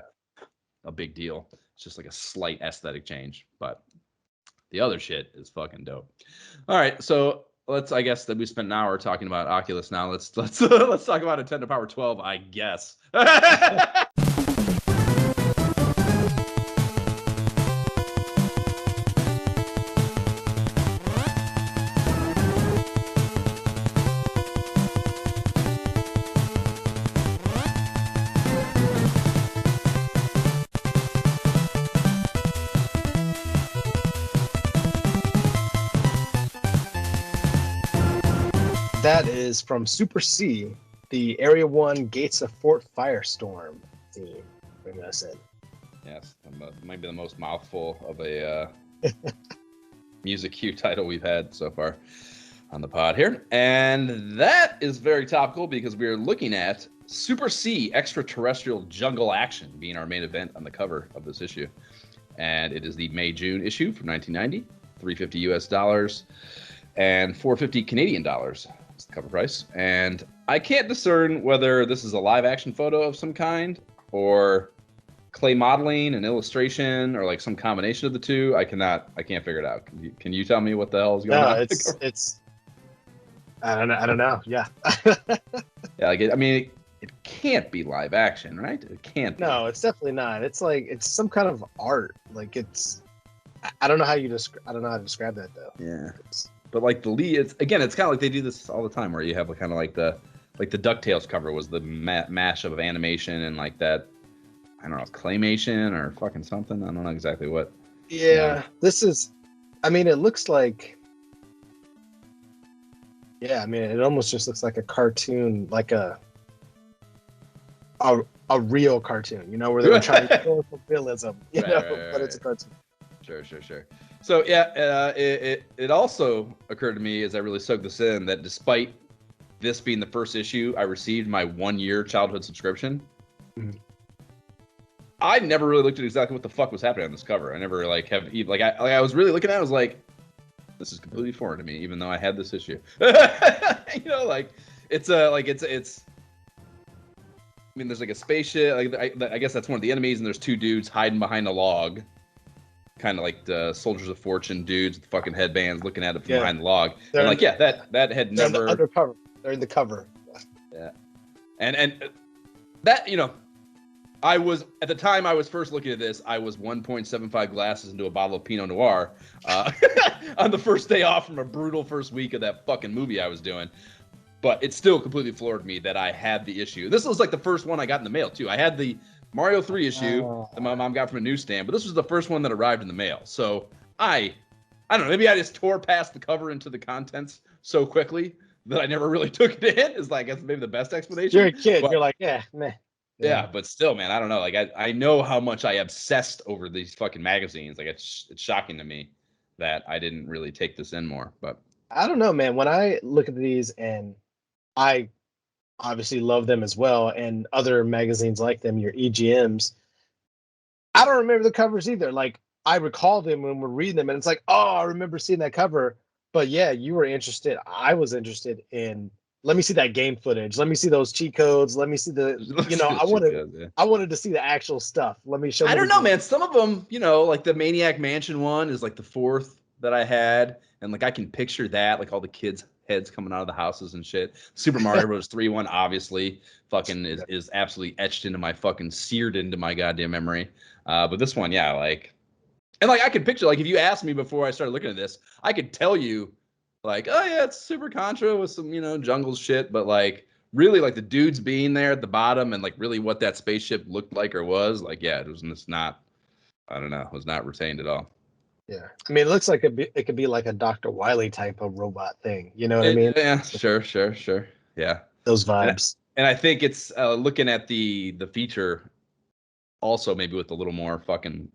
a big deal. It's just like a slight aesthetic change, but the other shit is fucking dope. All right, so. I guess that we spent an hour talking about Oculus. Now let's talk about Nintendo Power 12, I guess. That is from Super C, the Area 1 Gates of Fort Firestorm theme. Bring us in. Yes, might be the most mouthful of a music cue title we've had so far on the pod here. And that is very topical because we are looking at Super C Extraterrestrial Jungle Action being our main event on the cover of this issue. And it is the May-June issue from 1990, $350 US and $450 Canadian dollars. That's the cover price. And I can't discern whether this is a live action photo of some kind or clay modeling and illustration or like some combination of the two. I can't figure it out. Can you tell me what the hell is going on? I don't know. Yeah. Yeah, like it can't be live action, right? It can't be. No, it's definitely not. It's like it's some kind of art. Like I don't know how you I don't know how to describe that though. Yeah. But like the lead, it's kind of like they do this all the time, where you have kind of like the DuckTales cover was the mash of animation and like that, I don't know, claymation or fucking something. I don't know exactly what. Yeah, this is. I mean, it looks like. Yeah, I mean, it almost just looks like a cartoon, like a real cartoon, you know, where they were trying to go for realism, you know, but it's a cartoon. Sure. So yeah, it also occurred to me as I really soaked this in that despite this being the first issue I received my 1-year childhood subscription, I never really looked at exactly what the fuck was happening on this cover. I never I was really looking at it, I was like, this is completely foreign to me, even though I had this issue. You know, like it's I mean, there's like a spaceship. I guess that's one of the enemies, and there's two dudes hiding behind a log, kind of like the Soldiers of Fortune dudes with fucking headbands, looking at it from behind the log. They're and like, that had never undercover. They're in the cover. Yeah, and that, you know, I was at the time I was first looking at this, I was 1.75 glasses into a bottle of Pinot Noir on the first day off from a brutal first week of that fucking movie I was doing. But it still completely floored me that I had the issue. This was like the first one I got in the mail too. I had the Mario 3 issue that my mom got from a newsstand, but this was the first one that arrived in the mail. So I don't know, maybe I just tore past the cover into the contents so quickly that I never really took it in. Is like, I guess maybe the best explanation. You're a kid. But, you're like, meh. Yeah, but still, man, I don't know. Like, I know how much I obsessed over these fucking magazines. Like, it's shocking to me that I didn't really take this in more. But I don't know, man. When I look at these, and I obviously love them as well, and other magazines like them, your EGMs, I don't remember the covers either. Like, I recall them when we're reading them, and it's like, oh, I remember seeing that cover. But yeah, you were interested. I was interested in. Let me see that game footage. Let me see those cheat codes. Let me see the. You know, I wanted to see the actual stuff. Let me show. I don't know, man. Some of them, you know, like the Maniac Mansion one is like the fourth that I had, and like I can picture that, like all the kids' heads coming out of the houses and shit. Super Mario Bros. 3 one obviously fucking is absolutely etched into my fucking seared into my goddamn memory. But this one, yeah, like, and like I could picture, like if you asked me before I started looking at this, I could tell you, like, oh yeah, it's Super Contra with some, you know, jungle shit, but like really like the dudes being there at the bottom and like really what that spaceship looked like or was like, yeah, it was just not, I don't know, it was not retained at all. Yeah, I mean, it looks like it could be like a Dr. Wily type of robot thing. You know what I mean? Yeah, sure. Yeah, those vibes. And I think it's looking at the feature, also maybe with a little more fucking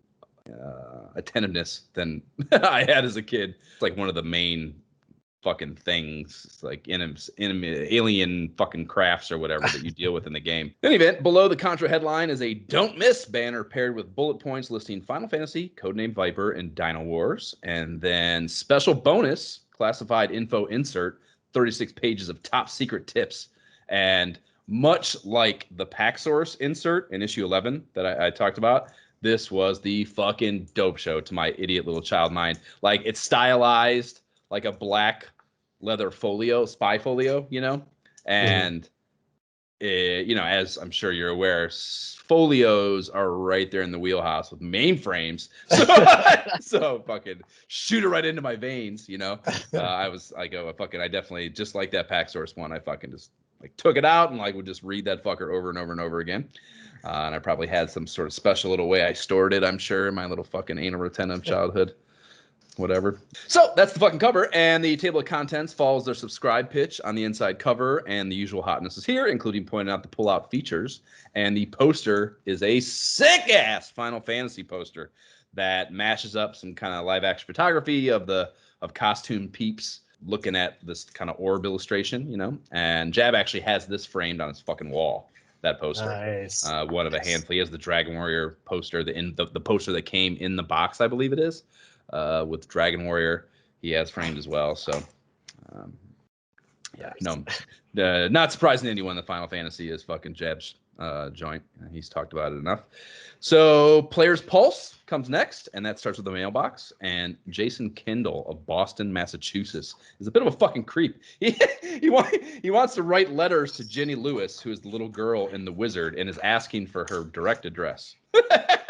attentiveness than I had as a kid. It's like one of the main fucking things, like alien fucking crafts or whatever that you deal with in the game. In any event, below the Contra headline is a "Don't Miss" banner paired with bullet points listing Final Fantasy, Codename Viper, and Dino Wars. And then special bonus, classified info insert, 36 pages of top secret tips. And much like the pack source insert in issue 11 that I talked about, this was the fucking dope show to my idiot little child mind. Like, it's stylized like a black leather folio, spy folio, you know? And, you know, as I'm sure you're aware, folios are right there in the wheelhouse with mainframes. So fucking shoot it right into my veins, you know? I definitely, just like that pack source one, I fucking just like took it out and like would just read that fucker over and over and over again. And I probably had some sort of special little way I stored it, I'm sure, in my little fucking anal retentive childhood. Whatever. So that's the fucking cover, and the table of contents follows their subscribe pitch on the inside cover, and the usual hotness is here, including pointing out the pull-out features. And the poster is a sick-ass Final Fantasy poster that mashes up some kind of live-action photography of costume peeps looking at this kind of orb illustration, you know. And Jab actually has this framed on his fucking wall. That poster, nice. One of a handful. He has the Dragon Warrior poster, the poster that came in the box, I believe it is. With Dragon Warrior, he has framed as well. So, yeah, no, not surprising to anyone that Final Fantasy is fucking Jab's joint. He's talked about it enough. So Player's Pulse comes next, and that starts with the mailbox. And Jason Kendall of Boston, Massachusetts, is a bit of a fucking creep. He wants to write letters to Jenny Lewis, who is the little girl in The Wizard, and is asking for her direct address.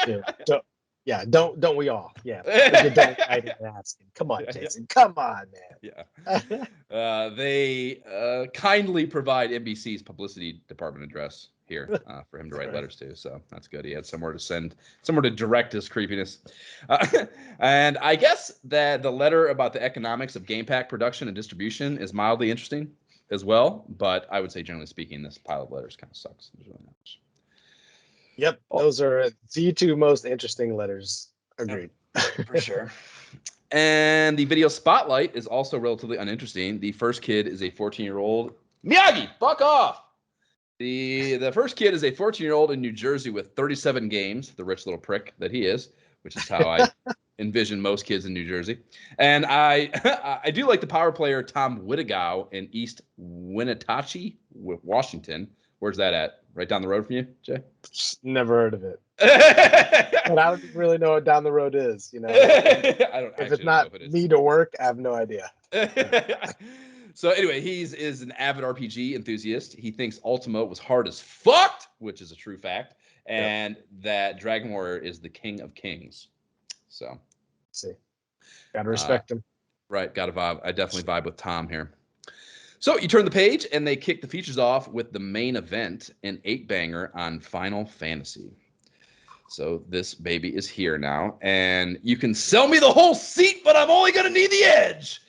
Don't we all? Yeah. Don't write it and asking. Come on, Jason. Come on, man. Yeah. They kindly provide NBC's publicity department address here for him to write letters to. So that's good. He had somewhere to direct his creepiness. And I guess that the letter about the economics of game pack production and distribution is mildly interesting as well. But I would say, generally speaking, this pile of letters kind of sucks. There's really not much. Yep, those are the two most interesting letters. Agreed. For sure. And the video spotlight is also relatively uninteresting. The first kid is a 14-year-old. Miyagi, fuck off! The first kid is a 14-year-old in New Jersey with 37 games, the rich little prick that he is, which is how I envision most kids in New Jersey. And I do like the power player Tom Whittigau in East Winnetachee, Washington. Where's that at? Right down the road from you, Jay? Never heard of it. But I don't really know what down the road is. You know, if it's not me to work, I have no idea. So anyway, is an avid RPG enthusiast. He thinks Ultima was hard as fuck, which is a true fact, and that Dragon Warrior is the king of kings. So, gotta respect him. Right, gotta vibe. I definitely vibe with Tom here. So you turn the page, and they kick the features off with the main event, an 8-banger on Final Fantasy. So this baby is here now, and you can sell me the whole seat, but I'm only going to need the edge.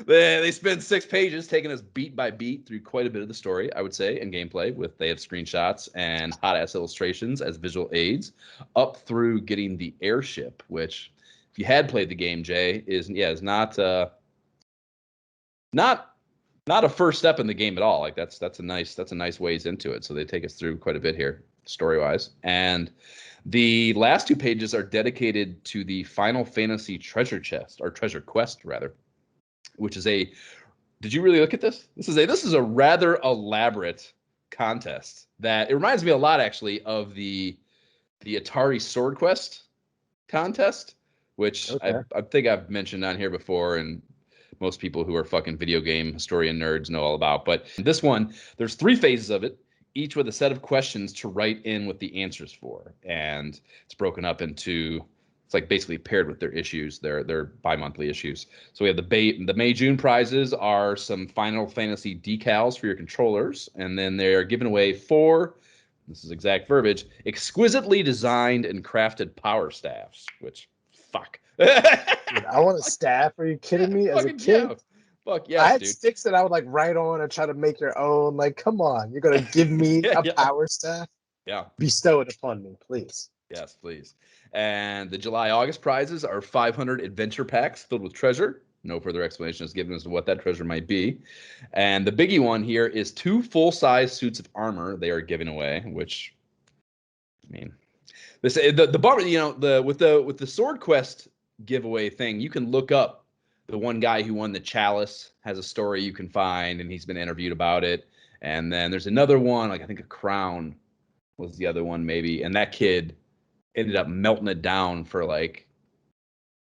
They spend 6 pages taking us beat by beat through quite a bit of the story, I would say, in gameplay. They have screenshots and hot-ass illustrations as visual aids, up through getting the airship, which, if you had played the game, Jay, is not a first step in the game at all. Like that's a nice ways into it. So they take us through quite a bit here, story-wise. And the last 2 pages are dedicated to the Final Fantasy treasure chest, or treasure quest rather, which is did you really look at this? This is a rather elaborate contest that it reminds me a lot actually of the Atari Sword Quest contest, which I think I've mentioned on here before, and most people who are fucking video game historian nerds know all about. But this one, there's 3 phases of it, each with a set of questions to write in with the answers for. And it's broken up into, it's like basically paired with their issues, their bi-monthly issues. So we have the May-June prizes are some Final Fantasy decals for your controllers. And then they're giving away 4, this is exact verbiage, exquisitely designed and crafted power staffs, which, fuck. Dude, I want a staff. Are you kidding me? As a kid, fuck yeah, I had dude. sticks that I would like write on and try to make your own. Like, come on, you're gonna give me a power staff? Yeah, bestow it upon me, please. Yes, please. And the July-August prizes are 500 adventure packs filled with treasure. No further explanation is given as to what that treasure might be. And the biggie one here is 2 full-size suits of armor they are giving away, which, I mean, the bummer, with the Sword Quest giveaway thing, you can look up the one guy who won the Chalice, has a story you can find, and he's been interviewed about it. And then there's another one, like I think a crown was the other one maybe, and that kid ended up melting it down for like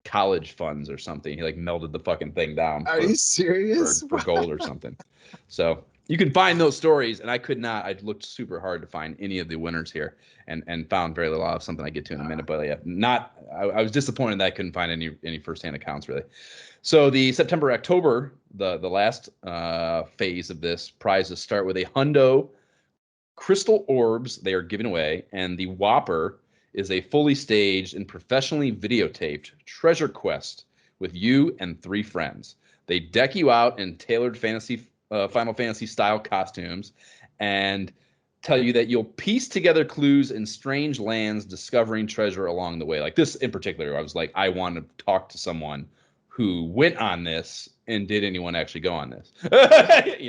college funds or something. He like melted the fucking thing down. Are you serious? For gold or something. So you can find those stories, and I could not. I looked super hard to find any of the winners here, and found very little of something I get to in a minute. But yeah, I was disappointed that I couldn't find any firsthand accounts really. So the September-October, the last phase of this prizes start with a hundo crystal orbs they are giving away, and the Whopper is a fully staged and professionally videotaped treasure quest with you and 3 friends. They deck you out in tailored Final Fantasy style costumes and tell you that you'll piece together clues in strange lands, discovering treasure along the way. Like this in particular, I was like, I want to talk to someone who went on this, and did anyone actually go on this? That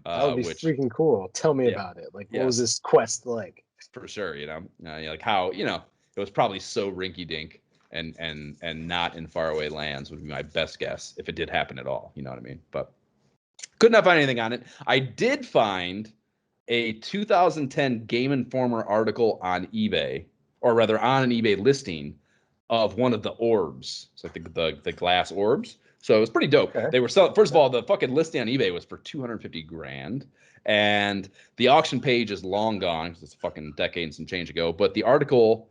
would be freaking cool. Tell me about it. Like, what was this quest like? For sure, like how, it was probably so rinky-dink and not in faraway lands would be my best guess if it did happen at all. You know what I mean? But could not find anything on it. I did find a 2010 Game Informer article on eBay, or rather on an eBay listing of one of the orbs. It's like the glass orbs. So it was pretty dope. Okay. They were selling, first of all, the fucking listing on eBay was for 250 grand. And the auction page is long gone because it's a fucking decade and some change ago. But the article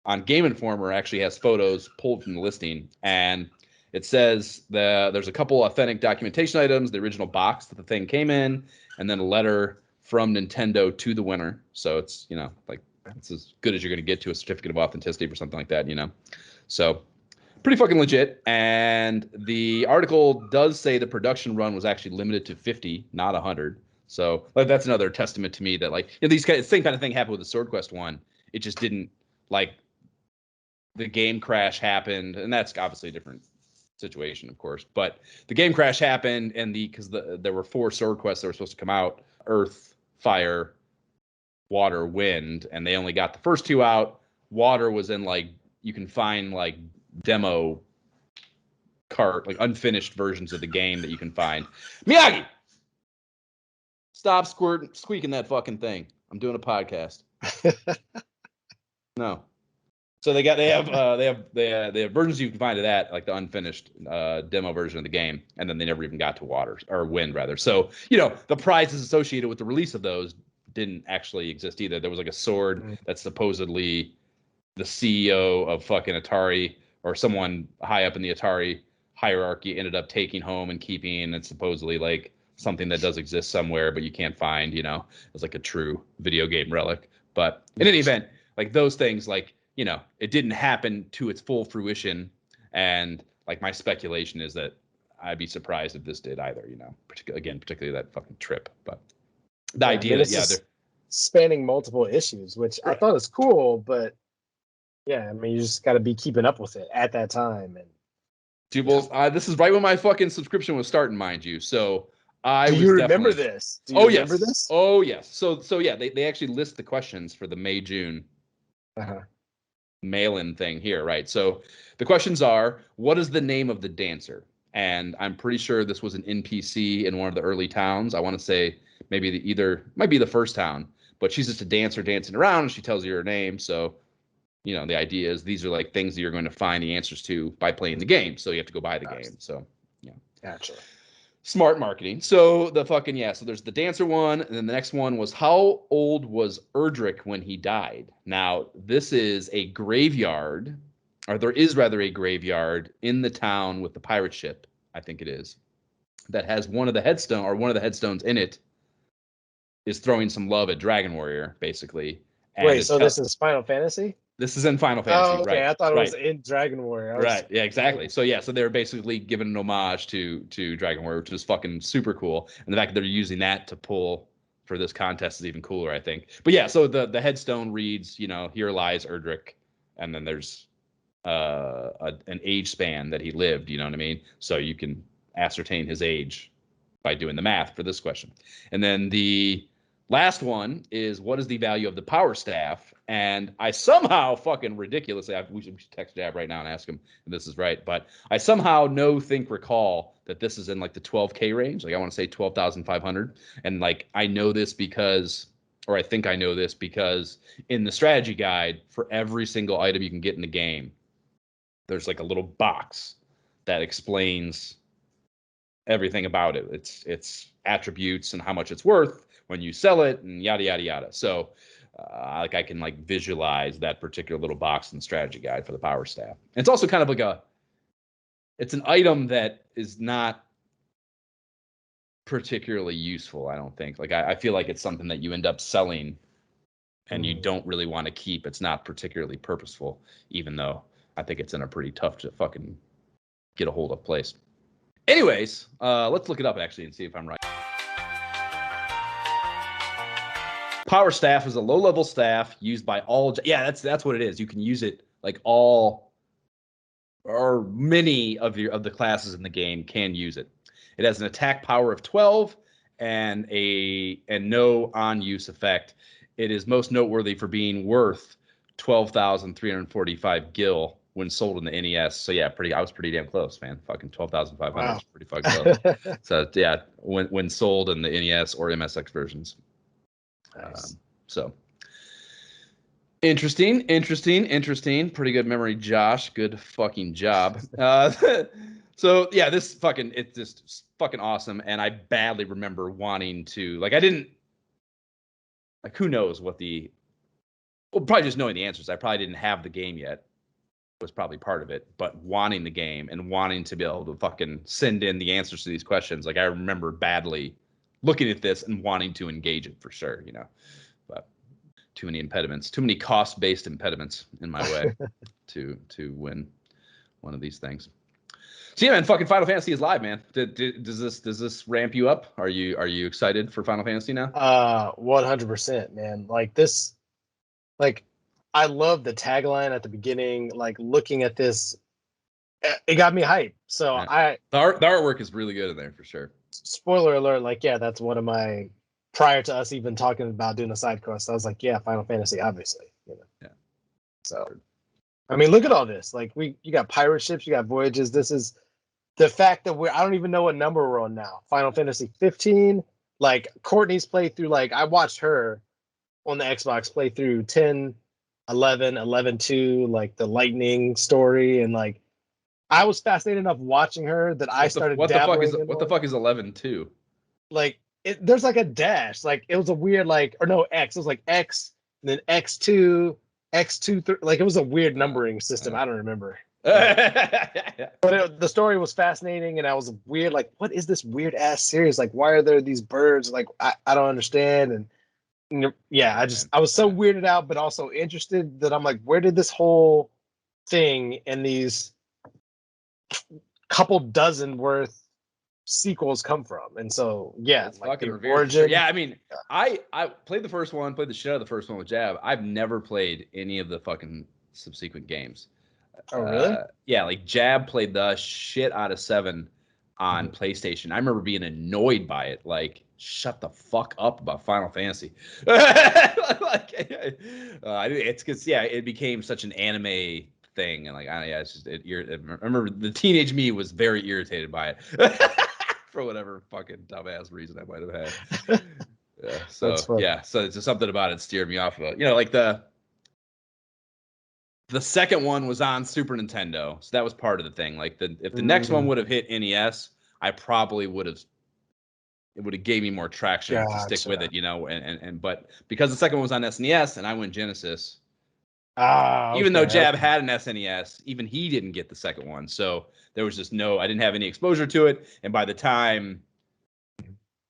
on Game Informer actually has photos pulled from the listing. And it says there's a couple authentic documentation items, the original box that the thing came in, and then a letter from Nintendo to the winner. So it's, like, it's as good as you're going to get to a certificate of authenticity for something like that, So pretty fucking legit. And the article does say the production run was actually limited to 50, not 100. So like, that's another testament to me that, like, same kind of thing happened with the Sword Quest one. It just didn't, like, the game crash happened, and that's obviously a different situation, of course. But the game crash happened, and because there were 4 Sword Quests that were supposed to come out: Earth, Fire, Water, Wind, and they only got the first 2 out. Water was in, like, you can find, like, demo cart, like unfinished versions of the game that you can find. Miyagi, stop squeaking that fucking thing. I'm doing a podcast. No. So they have versions you can find of that, like the unfinished demo version of the game, and then they never even got to Water, or Wind rather. So the prizes associated with the release of those didn't actually exist either. There was like a sword that supposedly the CEO of fucking Atari, or someone high up in the Atari hierarchy, ended up taking home and keeping, and it's supposedly like something that does exist somewhere, but you can't find. It's like a true video game relic. But in any event, like those things, like, it didn't happen to its full fruition. And like my speculation is that I'd be surprised if this did either, particularly that fucking trip. But the idea that, they're spanning multiple issues, which I thought is cool, but yeah, I mean, you just got to be keeping up with it at that time. And this is right when my fucking subscription was starting, mind you. So do you remember this? Remember this? Oh yes. So yeah, they actually list the questions for the May-June mail-in thing here, right? So the questions are: what is the name of the dancer? And I'm pretty sure this was an NPC in one of the early towns. I want to say maybe might be the first town, but she's just a dancer dancing around, and she tells you her name. So the idea is these are like things that you're going to find the answers to by playing the game. So you have to go buy the game. So gotcha. Smart marketing. So so there's the dancer one, and then the next one was: how old was Erdrick when he died? Now, this is a graveyard, or there is rather a graveyard in the town with the pirate ship, I think it is, that has one of the headstones in it is throwing some love at Dragon Warrior, basically. And wait, so this is Final Fantasy? This is in Final Fantasy, right? Okay, I thought it was right. in Dragon Warrior. Right, yeah, exactly. So they're basically giving an homage to Dragon Warrior, which is fucking super cool. And the fact that they're using that to pull for this contest is even cooler, I think. But yeah, so the headstone reads, here lies Erdrick, and then there's an age span that he lived, you know what I mean? So you can ascertain his age by doing the math for this question. And then the last one is: what is the value of the power staff? And I somehow fucking ridiculously, we should text Jab right now and ask him if this is right, but I somehow recall that this is in like the 12K range. Like I want to say 12,500. And like I know this because, or I think I know this because in the strategy guide for every single item you can get in the game, there's like a little box that explains everything about it. Its attributes and how much it's worth when you sell it, and yada yada yada. So I can like visualize that particular little box in the strategy guide for the power staff. And it's also kind of like it's an item that is not particularly useful, I don't think. Like I feel like it's something that you end up selling and you don't really want to keep. It's not particularly purposeful, even though I think it's in a pretty tough to fucking get a hold of place. Anyways, let's look it up actually and see if I'm right. Power staff is a low-level staff used by all. Yeah, that's what it is. You can use it like all or many of the classes in the game can use it. It has an attack power of 12 and no on-use effect. It is most noteworthy for being worth 12,345 gil when sold in the NES. So yeah, I was pretty damn close, man. Fucking 12,500 is pretty fucking close. So yeah, when sold in the NES or MSX versions. Nice. So interesting. Pretty good memory, Josh. Good fucking job. So yeah, it's just fucking awesome. And I badly remember wanting to, like, I didn't, like, who knows what probably just knowing the answers. I probably didn't have the game yet, was probably part of it, but wanting the game and wanting to be able to fucking send in the answers to these questions. Like, I remember badly looking at this and wanting to engage it for sure, but too many impediments, too many cost-based impediments in my way to win one of these things. So yeah, man, fucking Final Fantasy is live, man. Does this ramp you up? Are you excited for Final Fantasy now? 100%, man. Like this, like I love the tagline at the beginning. Like looking at this, it got me hyped. So yeah. The artwork is really good in there for sure. Spoiler alert! Like, yeah, that's one of my, prior to us even talking about doing a side quest, I was like, yeah, Final Fantasy, obviously. Yeah. So, I mean, look at all this. Like, you got pirate ships, you got voyages. This is the fact that I don't even know what number we're on now. Final Fantasy 15. Like, Courtney's played through, like, I watched her on the Xbox play through 10, 11, 11-2, like the lightning story. And, like, I was fascinated enough watching her that I started dabbling. What the fuck is 11-2? Like, there's like a dash. Like, it was a weird, like, or no, X. It was like X, and then X2, X2, like, it was a weird numbering system. I don't remember. But the story was fascinating, and I was weird. Like, what is this weird ass series? Like, why are there these birds? Like, I don't understand. And yeah, I was so weirded out, but also interested that I'm like, where did this whole thing and these couple dozen worth sequels come from? And so yeah, it's like fucking the revered. origin. Sure. Yeah, I mean, I played the first one, played the shit out of the first one with Jab. I've never played any of the fucking subsequent games. Oh really? Yeah, like Jab played the shit out of 7 on PlayStation. I remember being annoyed by it. Like, shut the fuck up about Final Fantasy. Like, it's because it became such an anime thing, and like, it's just I remember the teenage me was very irritated by it for whatever fucking dumbass reason I might have had. Yeah, so so it's just something about it steered me off of it. Like the second one was on Super Nintendo, so that was part of the thing. Like if the next one would have hit NES, I probably would have. It would have gave me more traction to stick with it, And but because the second one was on SNES and I went Genesis, even though Jab had an SNES, even he didn't get the second one. So there was just I didn't have any exposure to it. And by the time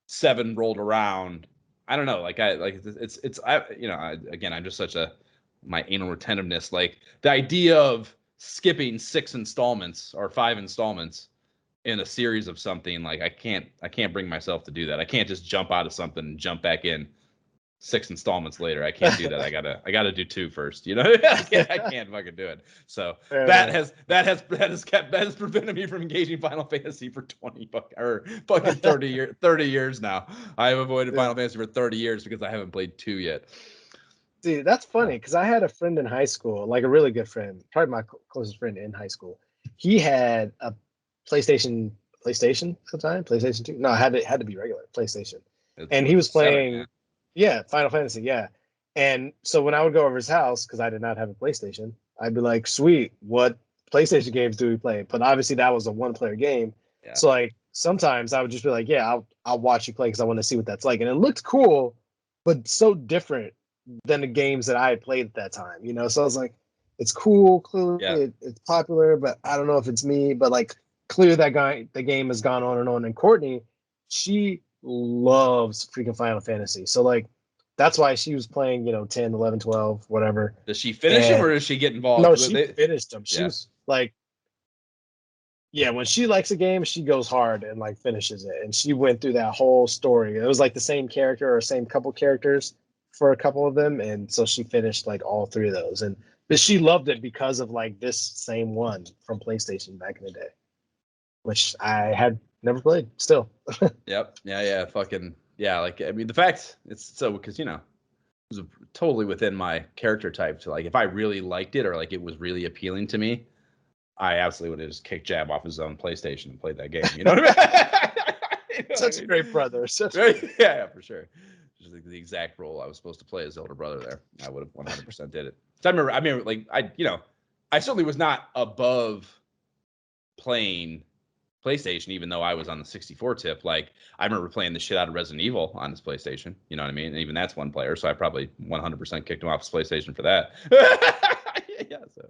7 rolled around, I don't know, I'm just such my anal retentiveness, like the idea of skipping 6 installments or 5 installments in a series of something, like I can't bring myself to do that. I can't just jump out of something and jump back in 6 installments later. I can't do that. I gotta do 2 first. I can't fucking do it. So that has prevented me from engaging Final Fantasy for 30 years now. I have avoided Final Fantasy for 30 years because I haven't played 2 yet. See, that's funny because I had a friend in high school, like a really good friend, probably my closest friend in high school. He had a PlayStation at the time, PlayStation 2. No, it had to be regular PlayStation. And he was playing, Final Fantasy, yeah. And so when I would go over his house, because I did not have a PlayStation, I'd be like, sweet, what PlayStation games do we play? But obviously that was a 1-player game. Yeah. So like sometimes I would just be like, yeah, I'll watch you play because I want to see what that's like. And it looked cool, but so different than the games that I had played at that time, So I was like, it's cool, clearly it's popular, but I don't know if it's me. But like, clearly the game has gone on and on. And Courtney, she loves freaking Final Fantasy. So like, that's why she was playing, 10, 11, 12, whatever. Does she finish them or does she get involved? No, she finished them. She was like, when she likes a game, she goes hard and like finishes it. And she went through that whole story. It was like the same character or same couple characters for a couple of them. And so she finished like all 3 of those. But she loved it because of like this same one from PlayStation back in the day, which I had never played still. Yep. Yeah. Fucking yeah. Like, I mean, the fact it's so, because, it was totally within my character type to like, if I really liked it or like it was really appealing to me, I absolutely would have just kicked Jab off his own PlayStation and played that game. You know what I mean? Such a great brother. Yeah, for sure. is the exact role I was supposed to play as elder brother there. I would have 100% did it. So I remember, like, I certainly was not above playing PlayStation, even though I was on the 64 tip. Like, I remember playing the shit out of Resident Evil on this PlayStation. You know what I mean? And even that's one player, so I probably 100% kicked him off his PlayStation for that. Yeah, so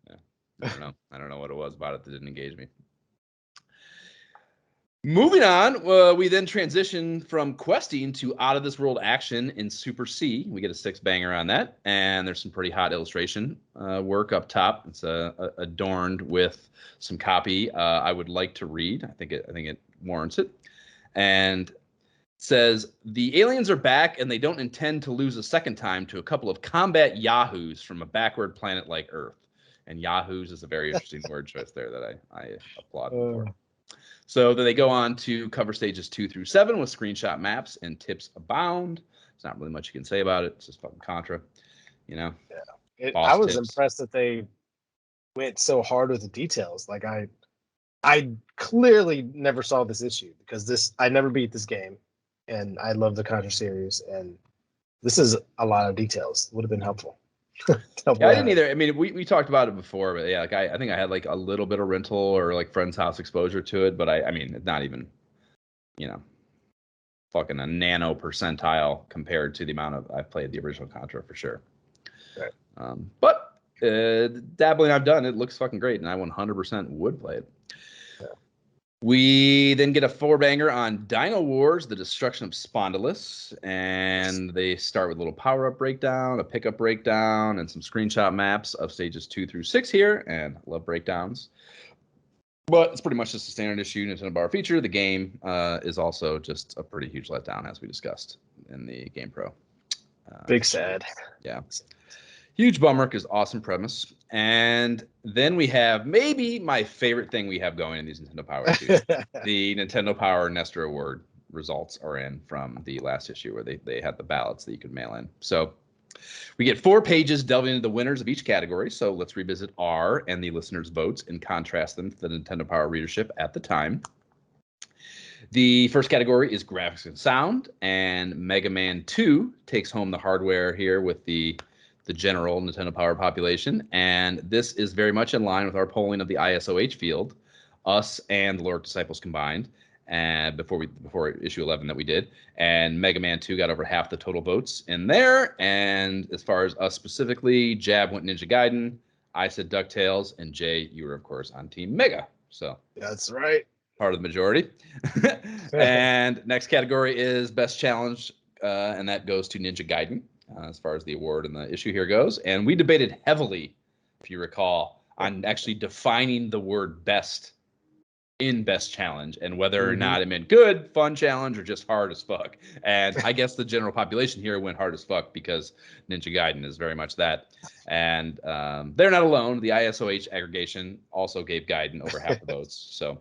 yeah, I don't know what it was about it that didn't engage me. Moving on, we then transition from questing to out of this world action in Super C. We get a 6-banger on that, and there's some pretty hot illustration work up top. It's adorned with some copy I would like to read. I think it warrants it. And it says, the aliens are back, and they don't intend to lose a second time to a couple of combat yahoos from a backward planet like Earth. And yahoos is a very interesting word choice there that I applaud them for. So then they go on to cover stages 2 through 7 with screenshot maps and tips abound. There's not really much you can say about it. It's just fucking Contra, Yeah. I was impressed that they went so hard with the details. Like I clearly never saw this issue because I never beat this game, and I love the Contra series, and this is a lot of details. Would have been helpful. I didn't either. I mean, we talked about it before, but yeah, like I think I had like a little bit of rental or like friend's house exposure to it, but I mean, it's not even, fucking a nano percentile compared to the amount of I've played the original Contra for sure. Right. But dabbling I've done, it looks fucking great, and I 100% would play it. We then get a 4-banger on Dino Wars, the destruction of Spondylus, and they start with a little power-up breakdown, a pickup breakdown, and some screenshot maps of stages 2 through 6 here, and I love breakdowns. But it's pretty much just a standard issue Nintendo Power feature. The game is also just a pretty huge letdown, as we discussed in the Game Pro. Big sad. Yeah. Huge bummer because awesome premise. And then we have maybe my favorite thing we have going in these Nintendo Power issues. The Nintendo Power Nestor Award results are in from the last issue where they had the ballots that you could mail in. So we get 4 pages delving into the winners of each category. So let's revisit R and the listeners' votes and contrast them to the Nintendo Power readership at the time. The first category is graphics and sound, and Mega Man 2 takes home the hardware here with the general Nintendo Power population, and this is very much in line with our polling of the ISOH field, us and the Lord Disciples combined, and before issue 11 that we did, and Mega Man 2 got over half the total votes in there. And as far as us specifically, Jab went Ninja Gaiden, I said DuckTales, and Jay, you were of course on Team Mega. So that's right, part of the majority. And next category is Best Challenge, and that goes to Ninja Gaiden. As far as the award and the issue here goes. And we debated heavily, if you recall, on actually defining the word best in Best Challenge and whether or not it meant good, fun challenge, or just hard as fuck. And I guess the general population here went hard as fuck because Ninja Gaiden is very much that. And they're not alone. The ISOH aggregation also gave Gaiden over half the votes. So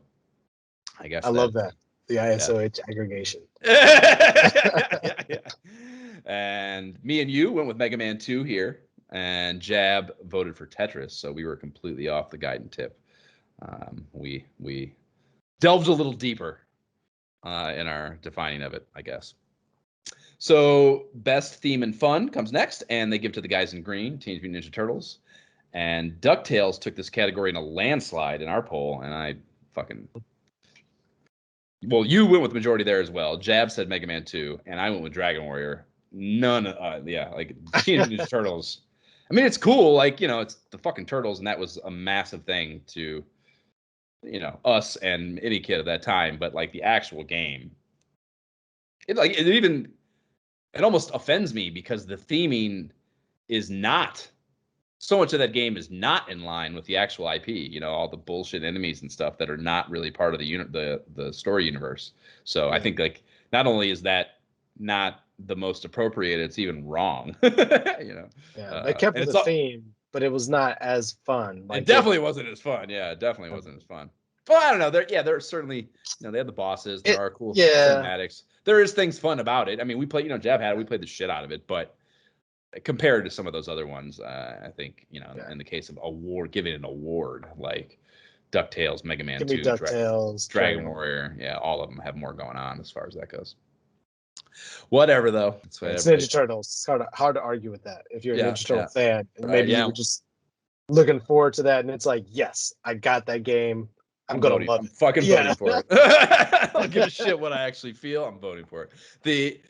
I guess I love that. The ISOH aggregation. Yeah. And me and you went with Mega Man 2 here, and Jab voted for Tetris, so we were completely off the Gaiden tip. We delved a little deeper in our defining of it, I guess. So Best Theme and Fun comes next, and they give to the guys in green, Teenage Mutant Ninja Turtles. And DuckTales took this category in a landslide in our poll, and I fucking... Well, you went with majority there as well. Jab said Mega Man 2, and I went with Dragon Warrior. Teenage Ninja Turtles. I mean, it's cool, like, it's the fucking Turtles, and that was a massive thing to, us and any kid at that time. But like the actual game, it almost offends me because the theming is not. So much of that game is not in line with the actual IP. All the bullshit enemies and stuff that are not really part of the story universe. So I think like not only is that not the most appropriate, it's even wrong. Yeah, they kept the theme, but it was not as fun. Like, it definitely wasn't as fun. Yeah, it definitely wasn't as fun. Well, I don't know. There's certainly, they have the bosses. There are cool cinematics. There is things fun about it. I mean, we played, Jab had it. We played the shit out of it, but compared to some of those other ones, I think, in the case of giving an award, like DuckTales, Mega Man 2, DuckTales, Dragon Warrior, all of them have more going on as far as that goes. Whatever though. It's Ninja Turtles. It's hard to argue with that. If you're a Ninja Turtle fan, and maybe you were just looking forward to that, and it's like, yes, I got that game. I'm gonna love it. I'm fucking voting for it. I don't give a shit what I actually feel. I'm voting for it.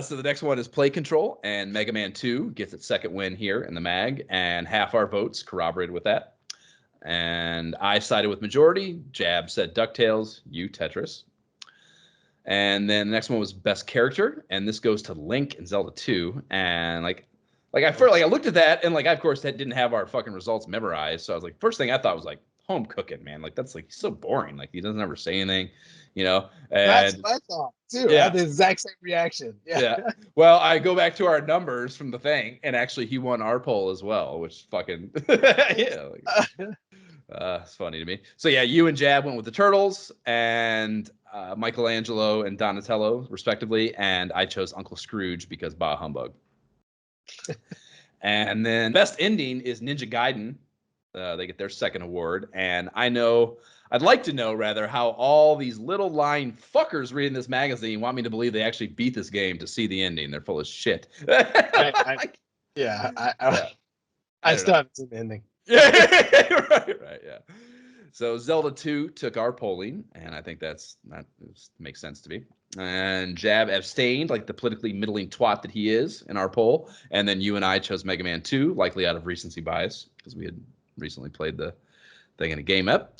So the next one is Play Control, and Mega Man 2 gets its second win here in the mag, and half our votes corroborated with that. And I sided with majority. Jab said DuckTales, you Tetris. And then the next one was Best Character, and this goes to Link and Zelda 2. And like I looked at that, and like of course that didn't have our fucking results memorized. So I was like, first thing I thought was like home cooking, man. Like that's like he's so boring. Like he doesn't ever say anything, you know. And that's what I thought too. Yeah. I had the exact same reaction. Yeah. Well, I go back to our numbers from the thing, and actually he won our poll as well, which fucking yeah. It's funny to me. So yeah, you and Jab went with the Turtles, and Michelangelo and Donatello, respectively, and I chose Uncle Scrooge because bah humbug. And then best ending is Ninja Gaiden. They get their second award, and I'd like to know rather how all these little lying fuckers reading this magazine want me to believe they actually beat this game to see the ending. They're full of shit. I still haven't seen the ending. right, yeah. So Zelda 2 took our polling, and I think that makes sense to me. And Jab abstained, like the politically middling twat that he is in our poll. And then you and I chose Mega Man 2, likely out of recency bias, because we had recently played the thing in a game up.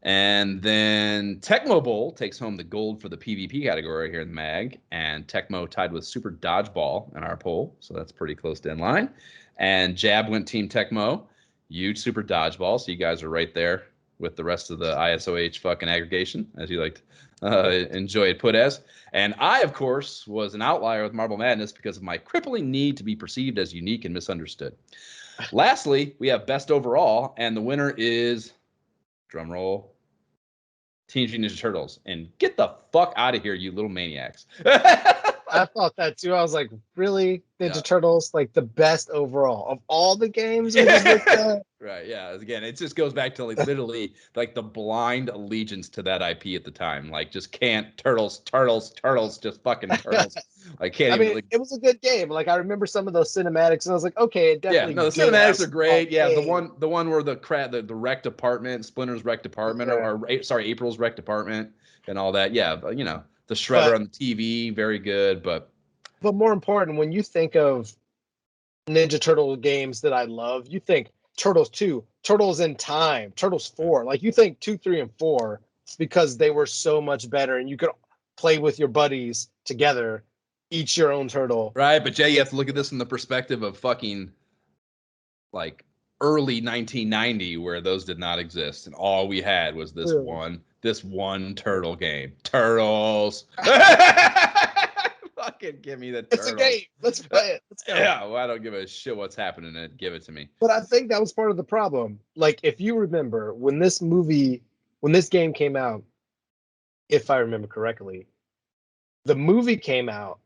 And then Tecmo Bowl takes home the gold for the PvP category here in the mag, and Tecmo tied with Super Dodgeball in our poll, so that's pretty close to in line. And Jab went Team Tecmo, huge Super Dodgeball, so you guys are right there with the rest of the ISOH fucking aggregation, as you like to enjoy it put as. And I, of course, was an outlier with Marble Madness because of my crippling need to be perceived as unique and misunderstood. Lastly, we have best overall, and the winner is, drumroll, Teenage Mutant Ninja Turtles. And get the fuck out of here, you little maniacs. I thought that too. I was like, really? Ninja Turtles, like the best overall of all the games we just looked at? Right, yeah. Again, it just goes back to like literally like the blind allegiance to that IP at the time. Like just can't turtles, just fucking turtles. Like can't even it was a good game. Like I remember some of those cinematics and I was like, okay, it definitely. Yeah, no, the cinematics are great. Yeah, the one where the wrecked apartment, Splinter's wrecked apartment, or April's wrecked apartment and all that. Yeah, you know. The shredder on the TV, very good, but more important, when you think of Ninja Turtle games that I love, you think Turtles 2, Turtles in Time, Turtles 4. Like you think 2, 3, and 4 because they were so much better, and you could play with your buddies together, each your own turtle. Right, but Jay, you have to look at this from the perspective of fucking like early 1990, where those did not exist, and all we had was this one turtle game. Turtles. Fucking give me the turtles. It's a game. Let's play it. Let's go. Yeah, well, I don't give a shit what's happening in it. Give it to me. But I think that was part of the problem. Like, if you remember, when this game came out, if I remember correctly, the movie came out,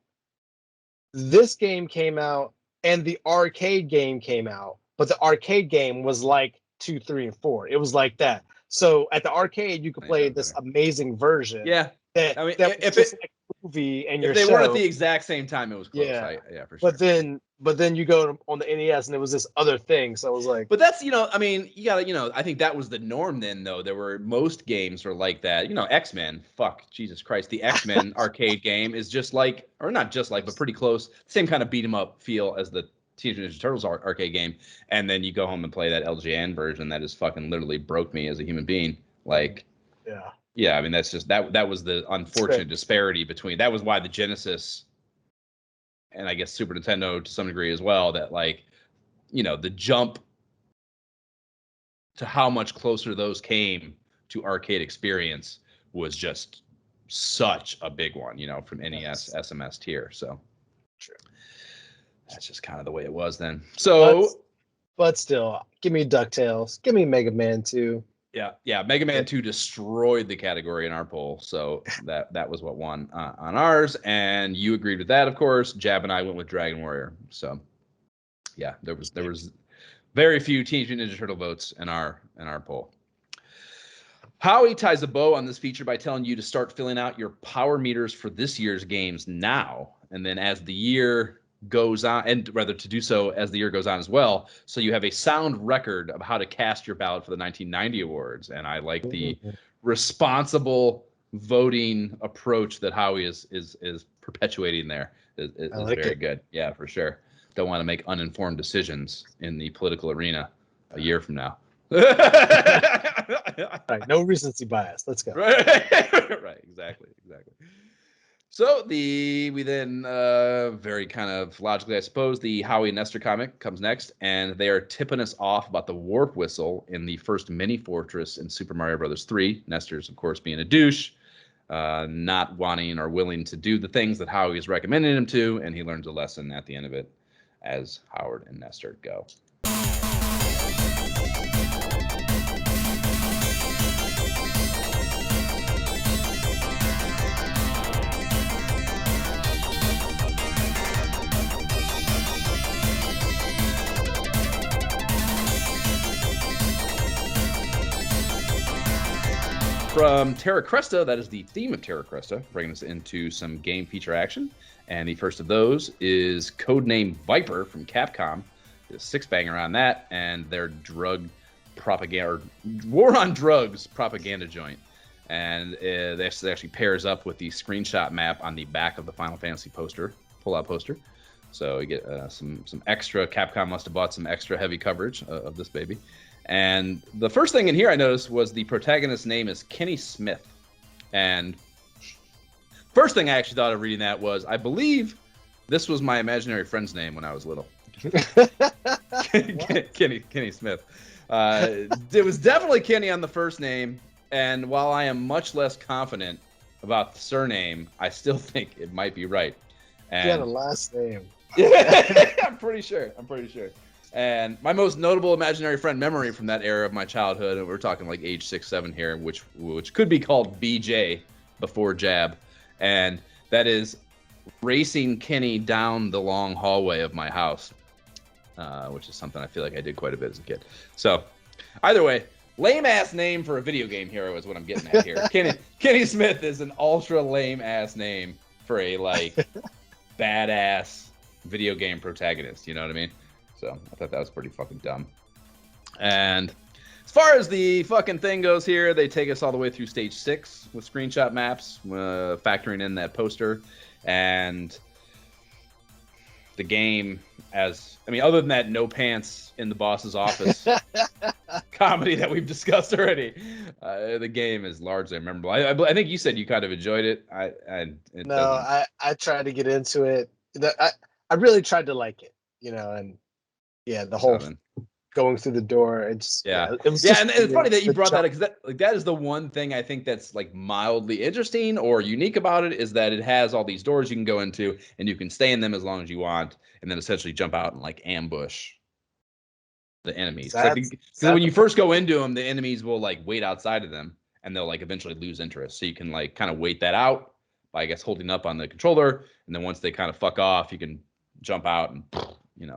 this game came out, and the arcade game came out. But the arcade game was like 2, 3, and 4. It was like that. So at the arcade, you could play this amazing version. Yeah. That if it's like a movie and if they weren't at the exact same time, it was close. Yeah, for sure. But then you go on the NES and it was this other thing. So I was like, but that's, you gotta, I think that was the norm then, though. There were most games were like that. X-Men. Fuck, Jesus Christ. The X-Men arcade game is just like, or not just like, but pretty close. Same kind of beat 'em up feel as the Teenage Mutant Ninja Turtles arcade game, and then you go home and play that LJN version that just fucking literally broke me as a human being. Like, yeah. I mean, that's just that was the unfortunate disparity between. That was why the Genesis, and I guess Super Nintendo to some degree as well, that like, the jump to how much closer those came to arcade experience was just such a big one. From NES, SMS tier. So. True. That's just kind of the way it was then. So, but still, give me DuckTales. Give me Mega Man 2. Yeah. Mega Man 2 destroyed the category in our poll. So that was what won on ours. And you agreed with that, of course. Jab and I went with Dragon Warrior. So, yeah, there was very few Teenage Mutant Ninja Turtle votes in our poll. Howie ties a bow on this feature by telling you to start filling out your power meters for this year's games now. And then as the year goes on, and rather to do so as the year goes on as well, so you have a sound record of how to cast your ballot for the 1990 awards. And I like the responsible voting approach that Howie is perpetuating there. Is like very good. Yeah, for sure. Don't want to make uninformed decisions in the political arena a year from now. Right, no recency bias. Let's go. Right, right, exactly. So we then very kind of logically, I suppose, the Howie and Nestor comic comes next, and they are tipping us off about the warp whistle in the first mini fortress in Super Mario Brothers 3. Nestor's, of course, being a douche, not wanting or willing to do the things that Howie is recommending him to, and he learns a lesson at the end of it, as Howard and Nestor go. From Terra Cresta, that is the theme of Terra Cresta, bringing us into some game feature action. And the first of those is Codename Viper from Capcom. There's a six-banger on that, and their drug propaganda, or war on drugs propaganda joint. And this actually pairs up with the screenshot map on the back of the Final Fantasy poster, pull-out poster. So you get some extra, Capcom must have bought some extra heavy coverage of this baby. And the first thing in here I noticed was the protagonist's name is Kenny Smith. And first thing I actually thought of reading that was, I believe this was my imaginary friend's name when I was little. Kenny Smith. It was definitely Kenny on the first name. And while I am much less confident about the surname, I still think it might be right. And he had a last name. I'm pretty sure. And my most notable imaginary friend memory from that era of my childhood, and we're talking like age 6, 7 here, which could be called BJ before Jab, and that is racing Kenny down the long hallway of my house, which is something I feel like I did quite a bit as a kid. So, either way, lame ass name for a video game hero is what I'm getting at here. Kenny Smith is an ultra lame ass name for a like badass video game protagonist. You know what I mean? So I thought that was pretty fucking dumb. And as far as the fucking thing goes here, they take us all the way through stage 6 with screenshot maps, factoring in that poster. And the game, other than that no pants in the boss's office comedy that we've discussed already, the game is largely memorable. I think you said you kind of enjoyed it. I tried to get into it. I really tried to like it, and yeah, the whole going through the door. It's it was and it's funny that you brought that, because that is the one thing I think that's like mildly interesting or unique about it, is that it has all these doors you can go into, and you can stay in them as long as you want, and then essentially jump out and like ambush the enemies. Because when you first go into them, the enemies will like wait outside of them, and they'll like eventually lose interest. So you can like kind of wait that out by, I guess, holding up on the controller, and then once they kind of fuck off, you can jump out and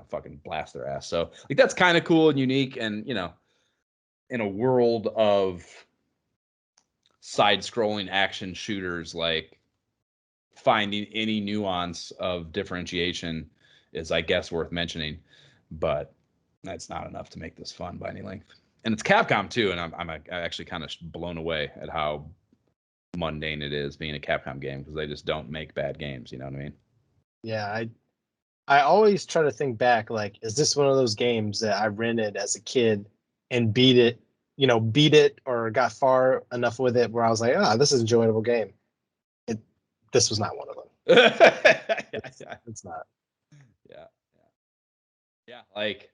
fucking blast their ass. So like that's kind of cool and unique, and in a world of side-scrolling action shooters, like finding any nuance of differentiation is, I guess, worth mentioning. But that's not enough to make this fun by any length. And it's Capcom too, and I'm actually kind of blown away at how mundane it is being a Capcom game, because they just don't make bad games. You know what I mean? Yeah, I always try to think back, like, is this one of those games that I rented as a kid and beat it or got far enough with it where I was like, this is an enjoyable game. This was not one of them. It's not. Yeah. Like,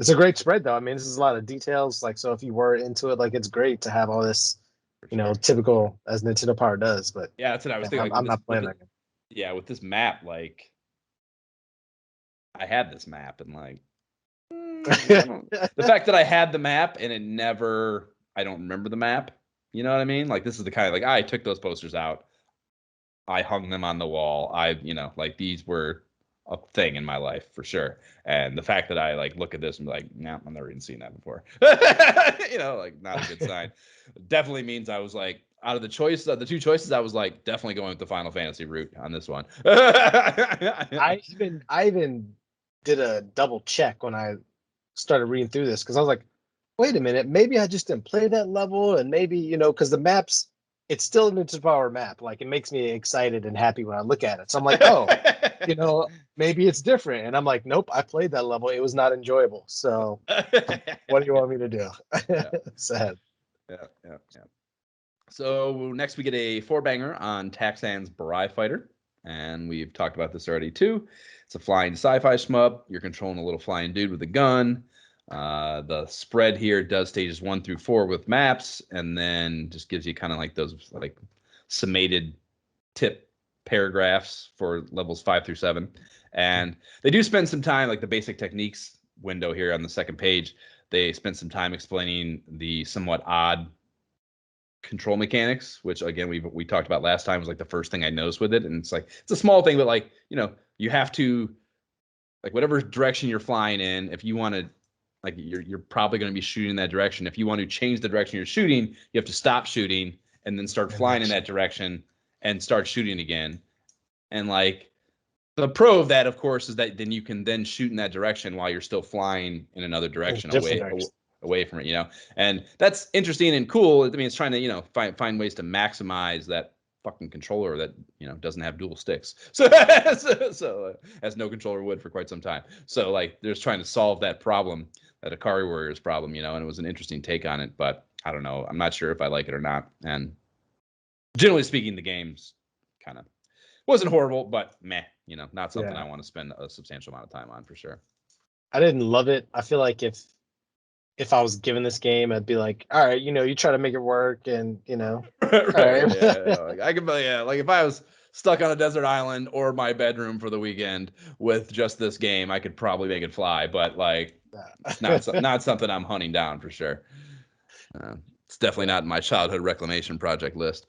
it's a great spread though. I mean, this is a lot of details. Like, so if you were into it, like, it's great to have all this, typical as Nintendo Power does. But yeah, that's what I was thinking. I'm not playing that game. Yeah, with this map, like, I had this map, and like the fact that I had the map and I don't remember the map. You know what I mean? Like, this is the kind of, like, I took those posters out, I hung them on the wall. Like, these were a thing in my life for sure. And the fact that I like look at this and be like, nah, I've never even seen that before. Like not a good sign. Definitely means I was like, out of the two choices, I was like definitely going with the Final Fantasy route on this one. I even did a double check when I started reading through this, because I was like, wait a minute, maybe I just didn't play that level, and maybe, because the maps, it's still an Interpower map. Like, it makes me excited and happy when I look at it. So I'm like, oh, maybe it's different. And I'm like, nope, I played that level. It was not enjoyable. So what do you want me to do? Yeah. Sad. Yeah. So next we get a 4-banger on Taxan's Bry Fighter. And we've talked about this already too. It's a flying sci-fi shmup. You're controlling a little flying dude with a gun. The spread here does stages 1 through 4 with maps, and then just gives you kind of like those like summated tip paragraphs for levels 5 through 7. And they do spend some time, like the basic techniques window here on the second page. They spent some time explaining the somewhat odd control mechanics, which again we talked about last time, was like the first thing I noticed with it. And it's like, it's a small thing, but like, you have to, like, whatever direction you're flying in, if you want to, like, you're probably going to be shooting in that direction. If you want to change the direction you're shooting, you have to stop shooting and then start flying in that direction and start shooting again. And like, the pro of that, of course, is that then you can then shoot in that direction while you're still flying in another direction, away from it, and that's interesting and cool. I mean, it's trying to, find ways to maximize that fucking controller that, doesn't have dual sticks. So as no controller would for quite some time. So like, they're just trying to solve that problem, that Akari Warriors problem, and it was an interesting take on it, but I don't know. I'm not sure if I like it or not. And generally speaking, the game's kind of wasn't horrible, but meh, not something I want to spend a substantial amount of time on for sure. I didn't love it. I feel like if I was given this game, I'd be like, all right, you try to make it work, and right, all right. Yeah, like, I could, like if I was stuck on a desert island or my bedroom for the weekend with just this game, I could probably make it fly, but like, not something I'm hunting down for sure. It's definitely not in my childhood reclamation project list.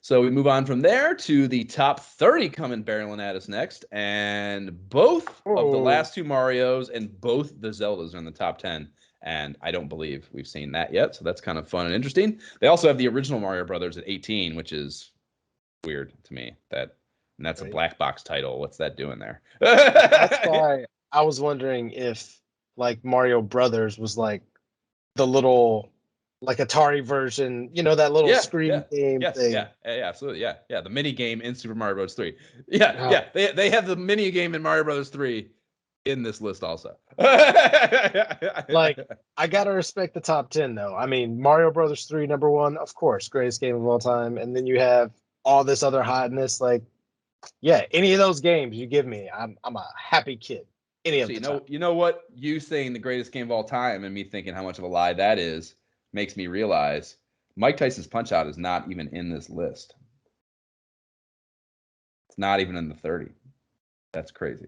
So we move on from there to the top 30 coming barreling at us next. And both of the last 2 Marios and both the Zeldas are in the top 10. And I don't believe we've seen that yet. So that's kind of fun and interesting. They also have the original Mario Brothers at 18, which is weird to me. And that's a black box title. What's that doing there? That's why I was wondering if like Mario Brothers was like the little, like, Atari version, that little screen game thing. Yeah, absolutely. Yeah. The mini game in Super Mario Bros. 3. Yeah. They have the mini game in Mario Bros. 3 in this list also. Like, I gotta respect the top 10 though. I mean, Mario Bros. 3, number 1, of course, greatest game of all time. And then you have all this other hotness. Like, yeah, any of those games you give me, I'm a happy kid. Any of them. You know what? You saying the greatest game of all time and me thinking how much of a lie that is makes me realize Mike Tyson's Punch-Out is not even in this list. It's not even in the 30. That's crazy.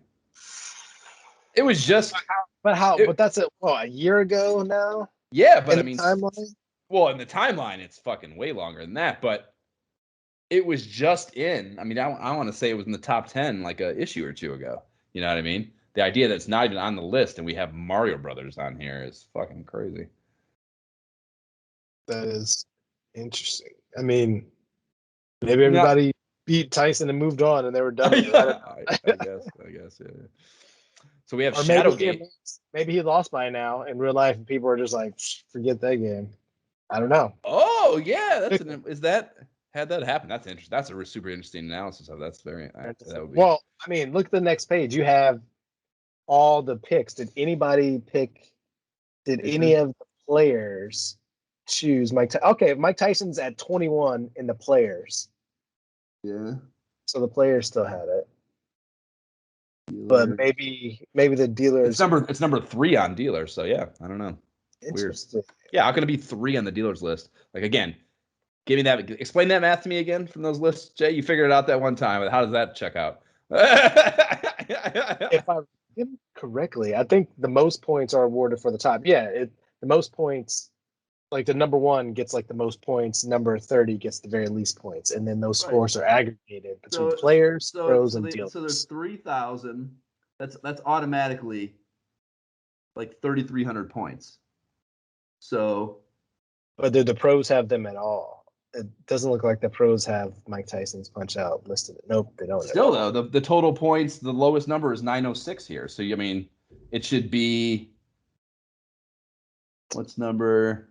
It was just... But that's a year ago now? Yeah, but in the timeline? Well, in the timeline, it's fucking way longer than that, but it was just in... I mean, I want to say it was in the top 10 like a issue or 2 ago. You know what I mean? The idea that it's not even on the list and we have Mario Brothers on here is fucking crazy. That is interesting. I mean, maybe everybody beat Tyson and moved on and they were done. I guess, yeah. So we have Shadowgate. Maybe he lost by now in real life and people are just like, forget that game. I don't know. Oh, yeah. Had that happen? That's interesting. That's a super interesting analysis of that's very. Well, I mean, look at the next page. You have all the picks. Did any of the players choose Mike Tyson? Okay, Mike Tyson's at 21 in the players. Yeah. So the players still had it. But maybe the dealers. It's number 3 on dealer. So yeah, I don't know. Interesting. Weird. Yeah, how can it be 3 on the dealers list? Like, again, explain that math to me again from those lists, Jay. You figured it out that one time. How does that check out? If I remember correctly, I think the most points are awarded for the top. Yeah, the most points like the number 1 gets like the most points, number 30 gets the very least points, and then those scores are aggregated between players, pros, and dealers. So there's 3,000. That's automatically like 3,300 points. So, but do the pros have them at all? It doesn't look like the pros have Mike Tyson's Punch Out listed. Nope, they don't. Still though, the total points, the lowest number is 906 here. So I mean, it should be what's number?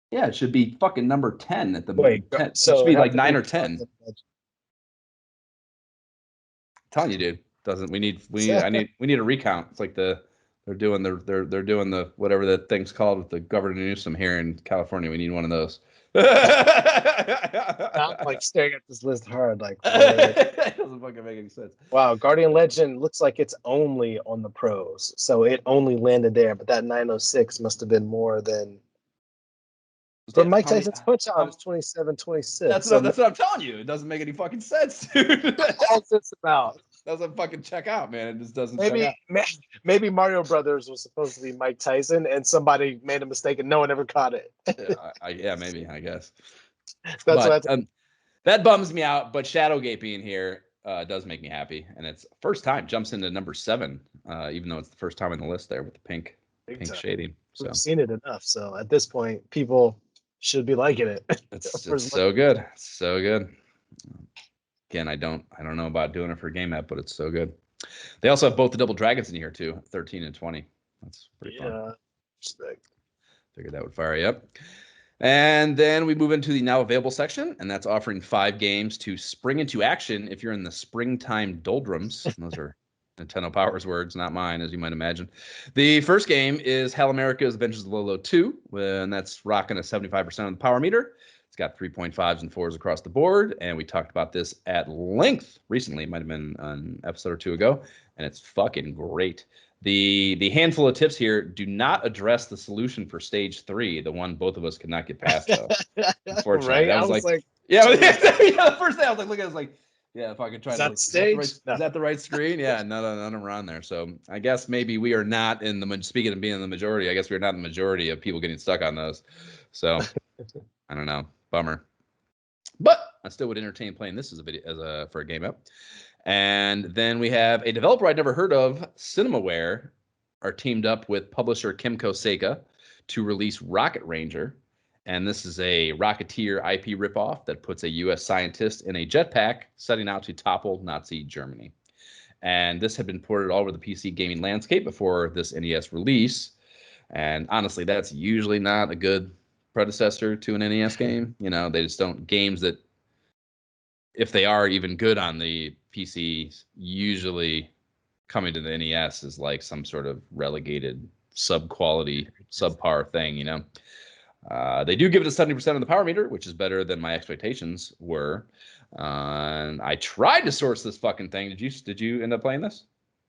Yeah, it should be fucking number 10 at the Wait. 10. So it should be like 9 or 10. I'm telling you, dude. We need a recount. It's like they're doing the whatever the thing's called with the Governor Newsom here in California. We need one of those. I'm like staring at this list hard, like it doesn't fucking make any sense. Wow, Guardian Legend looks like it's only on the pros, so it only landed there. But that 906 must have been more than. But Mike Tyson's Punch Out is 27-26. That's what I'm telling you. It doesn't make any fucking sense, dude. What's this about? Doesn't fucking check out, man. It just doesn't. Maybe Mario Brothers was supposed to be Mike Tyson, and somebody made a mistake, and no one ever caught it. Yeah, maybe, I guess. That bums me out, but Shadowgate being here does make me happy, and it's first time jumps into number 7, even though it's the first time on the list there with the pink shading. So we've seen it enough. So at this point, people should be liking it. It's so good, so good. Again, I don't know about doing it for game app, but it's so good. They also have both the double dragons in here too, 13 and 20. That's pretty fun. Respect. Figured that would fire you up. And then we move into the now available section, and that's offering 5 games to spring into action if you're in the springtime doldrums. Those are Nintendo Power's words, not mine, as you might imagine. The first game is Hell America's Adventures of Lolo 2, and that's rocking a 75% on the power meter. It's got 3.5s and 4s across the board, and we talked about this at length recently. It might have been an episode or 2 ago, and it's fucking great. The handful of tips here do not address the solution for stage 3, the one both of us could not get past, though. Unfortunately, right? I was like, yeah, the first day I was like, looking at it, I was like, yeah, if I could try to. Is that the right screen? Yeah, none are on there. So I guess maybe we are not in the, speaking of being in the majority, I guess we're not in the majority of people getting stuck on those. So I don't know. Bummer. But I still would entertain playing this for a game app. And then we have a developer I'd never heard of, Cinemaware, are teamed up with publisher Kimco Seika to release Rocket Ranger. And this is a Rocketeer IP ripoff that puts a U.S. scientist in a jetpack setting out to topple Nazi Germany. And this had been ported all over the PC gaming landscape before this NES release. And honestly, that's usually not a good predecessor to an NES game. You know, they just don't, games that, if they are even good on the PC, usually coming to the NES is like some sort of relegated sub-quality, subpar thing, you know. They do give it a 70% on the power meter, which is better than my expectations were. And I tried to source this fucking thing. Did you end up playing this?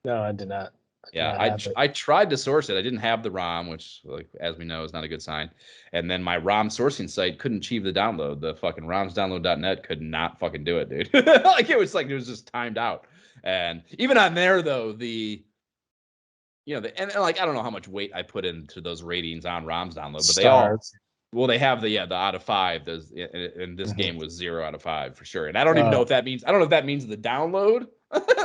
No, I did not. I tried to source it. I didn't have the ROM, which, like, as we know, is not a good sign. And then my ROM sourcing site couldn't achieve the download. The fucking romsdownload.net could not fucking do it, dude. It was just timed out. And even on there, though, and I don't know how much weight I put into those ratings on ROMs download, but they have the out of 5. And this game was 0 out of 5 for sure. And I don't even know if that means, the download,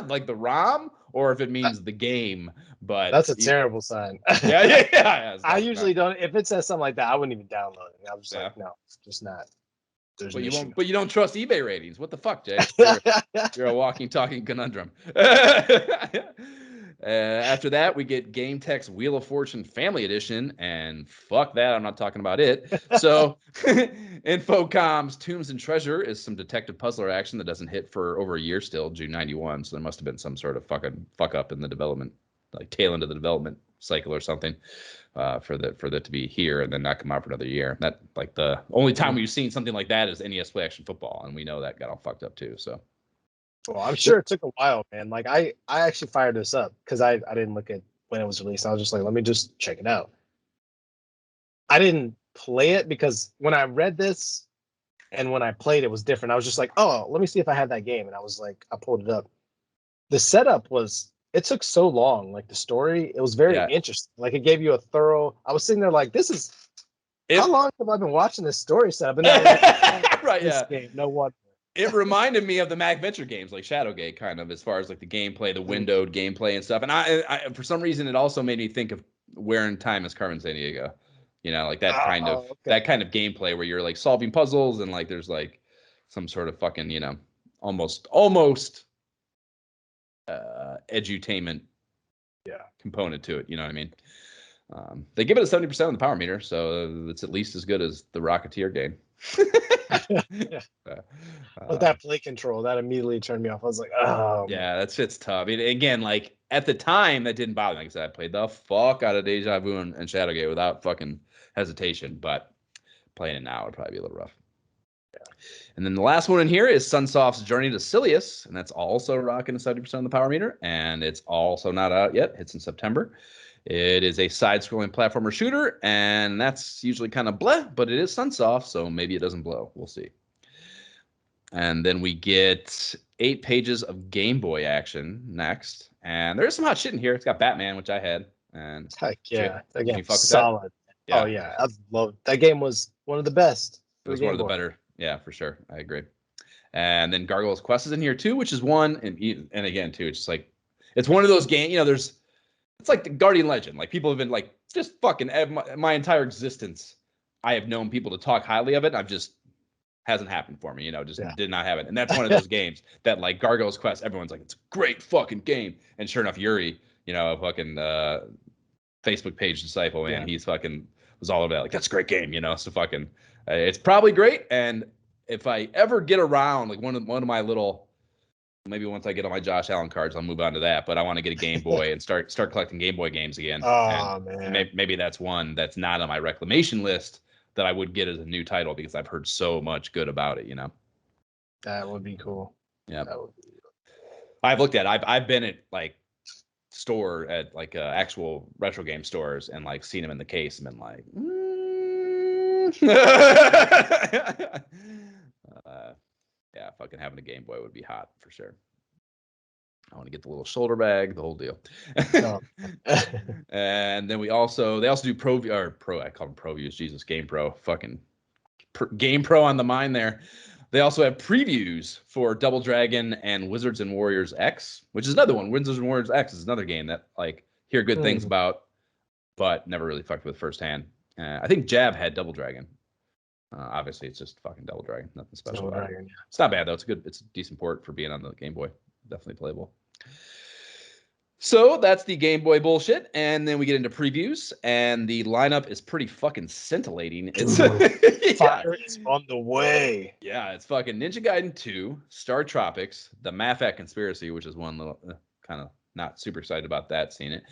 like the ROM, or if it means the game. But that's a terrible sign. Yeah. I usually don't. If it says something like that, I wouldn't even download it. I'm just like, no, just not. But you don't trust eBay ratings. What the fuck, Jay? You're a walking, talking conundrum. After that, we get Game Tech's Wheel of Fortune Family Edition, and fuck that, I'm not talking about it. So, Infocom's Tombs and Treasure is some detective puzzler action that doesn't hit for over a year still, June 91. So there must have been some sort of fuck up in the development, like tail end of the development cycle or something, for that to be here and then not come out for another year. That, like, the only time we've seen something like that is NES Play Action Football, and we know that got all fucked up too. So. Well, I'm sure it took a while, man. Like, I actually fired this up because I didn't look at when it was released. I was just like, let me just check it out. I didn't play it because when I read this and when I played it was different. I was just like, oh, let me see if I have that game. And I was like, I pulled it up. The setup it took so long. Like the story, it was very interesting. Like it gave you a thorough. I was sitting there like, how long have I been watching this story setup? And right, this game, no wonder. It reminded me of the Mac Venture games, like Shadowgate, kind of, as far as like the gameplay, the windowed gameplay and stuff. And I for some reason, it also made me think of Where in Time is Carmen Sandiego. You know, like that kind of gameplay where you're like solving puzzles and like there's like some sort of fucking, you know, almost edutainment component to it. You know what I mean? They give it a 70% on the power meter, so it's at least as good as the Rocketeer game. But that play control, that immediately turned me off. I was like, oh. Yeah, that shit's tough. I mean, again, like at the time, that didn't bother me. Like I said, I played the fuck out of Deja Vu and Shadowgate without fucking hesitation, but playing it now would probably be a little rough. Yeah. And then the last one in here is Sunsoft's Journey to Silvius, and that's also rocking a 70% on the power meter, and it's also not out yet. It's in September. It is a side-scrolling platformer shooter, and that's usually kind of bleh, but it is Sunsoft, so maybe it doesn't blow. We'll see. And then we get 8 pages of Game Boy action next, and there's some hot shit in here. It's got Batman, which I had, and heck yeah, that game was solid. Yeah. Oh yeah, I love that game. Was one of the best. It was one of the better. Yeah, for sure. I agree. And then Gargoyle's Quest is in here too, which is one, and again too, it's just like it's one of those games. You know, it's like the Guardian Legend. Like people have been like just fucking my entire existence. I have known people to talk highly of it. I've just hasn't happened for me, you know, just did not have it. And that's one of those games that like Gargoyle's Quest, everyone's like, it's a great fucking game. And sure enough, Yuri, you know, a fucking Facebook page disciple, man, he's fucking was all over that. Like, that's a great game, you know, so fucking, it's probably great. And if I ever get around, like one of my little, maybe once I get on my Josh Allen cards, I'll move on to that. But I want to get a Game Boy and start collecting Game Boy games again. Oh, man. And maybe that's one that's not on my reclamation list that I would get as a new title because I've heard so much good about it, you know. That would be cool. Yeah. That would be cool. I've been at like actual retro game stores and like seen them in the case and been like, yeah, fucking having a Game Boy would be hot for sure. I want to get the little shoulder bag, the whole deal. And then they also do Pro. I call them Pro Views. Jesus, Game Pro. Fucking Game Pro on the mind there. They also have previews for Double Dragon and Wizards and Warriors X, which is another one. Wizards and Warriors X is another game that like hear good things about, but never really fucked with firsthand. I think Jab had Double Dragon. Obviously, it's just fucking Double Dragon. Nothing special about it. It's not bad though. It's a decent port for being on the Game Boy. Definitely playable. So that's the Game Boy bullshit, and then we get into previews, and the lineup is pretty fucking scintillating. It's Fire is on the way. Yeah, it's fucking Ninja Gaiden 2, Star Tropics, the Mafat Conspiracy, which is one little kind of not super excited about that, seeing it,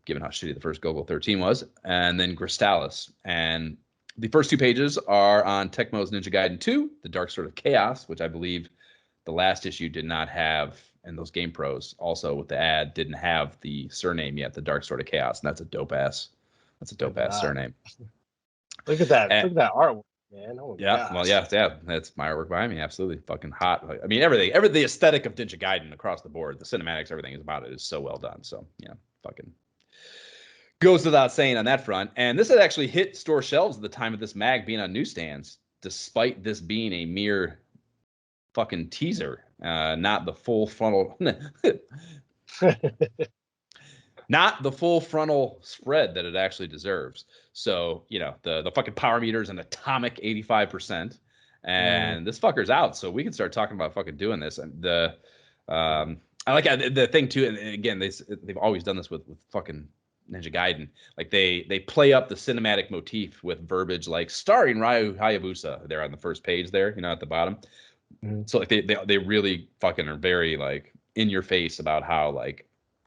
given how shitty the first Gogol 13 was, and then Gristalis. And the first 2 pages are on Tecmo's Ninja Gaiden 2, the Dark Sword of Chaos, which I believe the last issue did not have, and those Game Pros also with the ad didn't have the surname yet, the Dark Sword of Chaos, and that's a dope ass surname. Look at that! Look at that artwork, man. Oh, yeah, gosh. Well, yeah, that's my artwork behind me. Absolutely, fucking hot. I mean, everything, the aesthetic of Ninja Gaiden across the board, the cinematics, everything is about it is so well done. So yeah, fucking goes without saying on that front. And this had actually hit store shelves at the time of this mag being on newsstands, despite this being a mere fucking teaser, not the full frontal not the full frontal spread that it actually deserves. So, you know, the fucking power meter is an atomic 85%, and this fucker's out, so we can start talking about fucking doing this. And I like the thing too, and again, they've always done this with fucking Ninja Gaiden. Like they play up the cinematic motif with verbiage like starring Ryu Hayabusa there on the first page there, you know, at the bottom. So like they really fucking are very like in your face about how like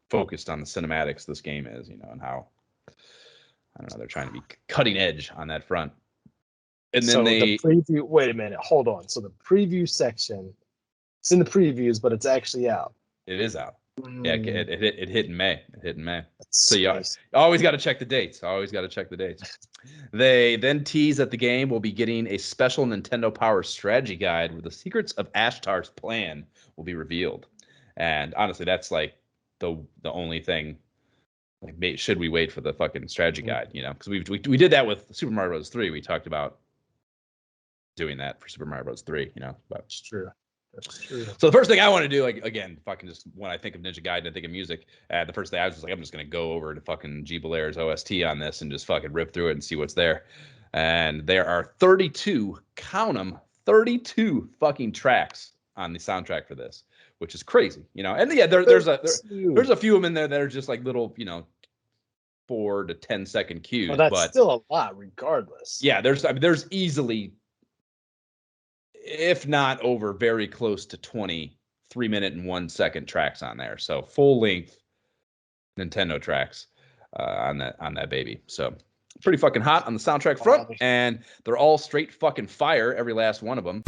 focused on the cinematics this game is, you know, and how I don't know, they're trying to be cutting edge on that front. And then the preview. Wait a minute, hold on. So the preview section, it's in the previews, but it's actually out. It is out. Yeah, it hit in May. So you always got to check the dates. They then tease that the game will be getting a special Nintendo Power strategy guide where the secrets of Ashtar's plan will be revealed. And honestly, that's like the only thing. Like, should we wait for the fucking strategy guide? You know, because we did that with Super Mario Bros. 3. We talked about doing that for Super Mario Bros. 3. You know, but It's true. That's true. So the first thing I want to do, like, again, fucking just when I think of Ninja Gaiden, I think of music. The first thing I was just like, I'm just gonna go over to fucking G. Belair's OST on this and just fucking rip through it and see what's there. And there are 32, count them, 32 fucking tracks on the soundtrack for this, which is crazy, you know. And yeah, there's a few of them in there that are just like little, you know, 4 to 10 second cues. Well, that's still a lot, regardless. Yeah, there's easily, if not over, very close to 20 3-minute and 1 second tracks on there. So full length Nintendo tracks on that baby. So pretty fucking hot on the soundtrack front, and they're all straight fucking fire, every last one of them.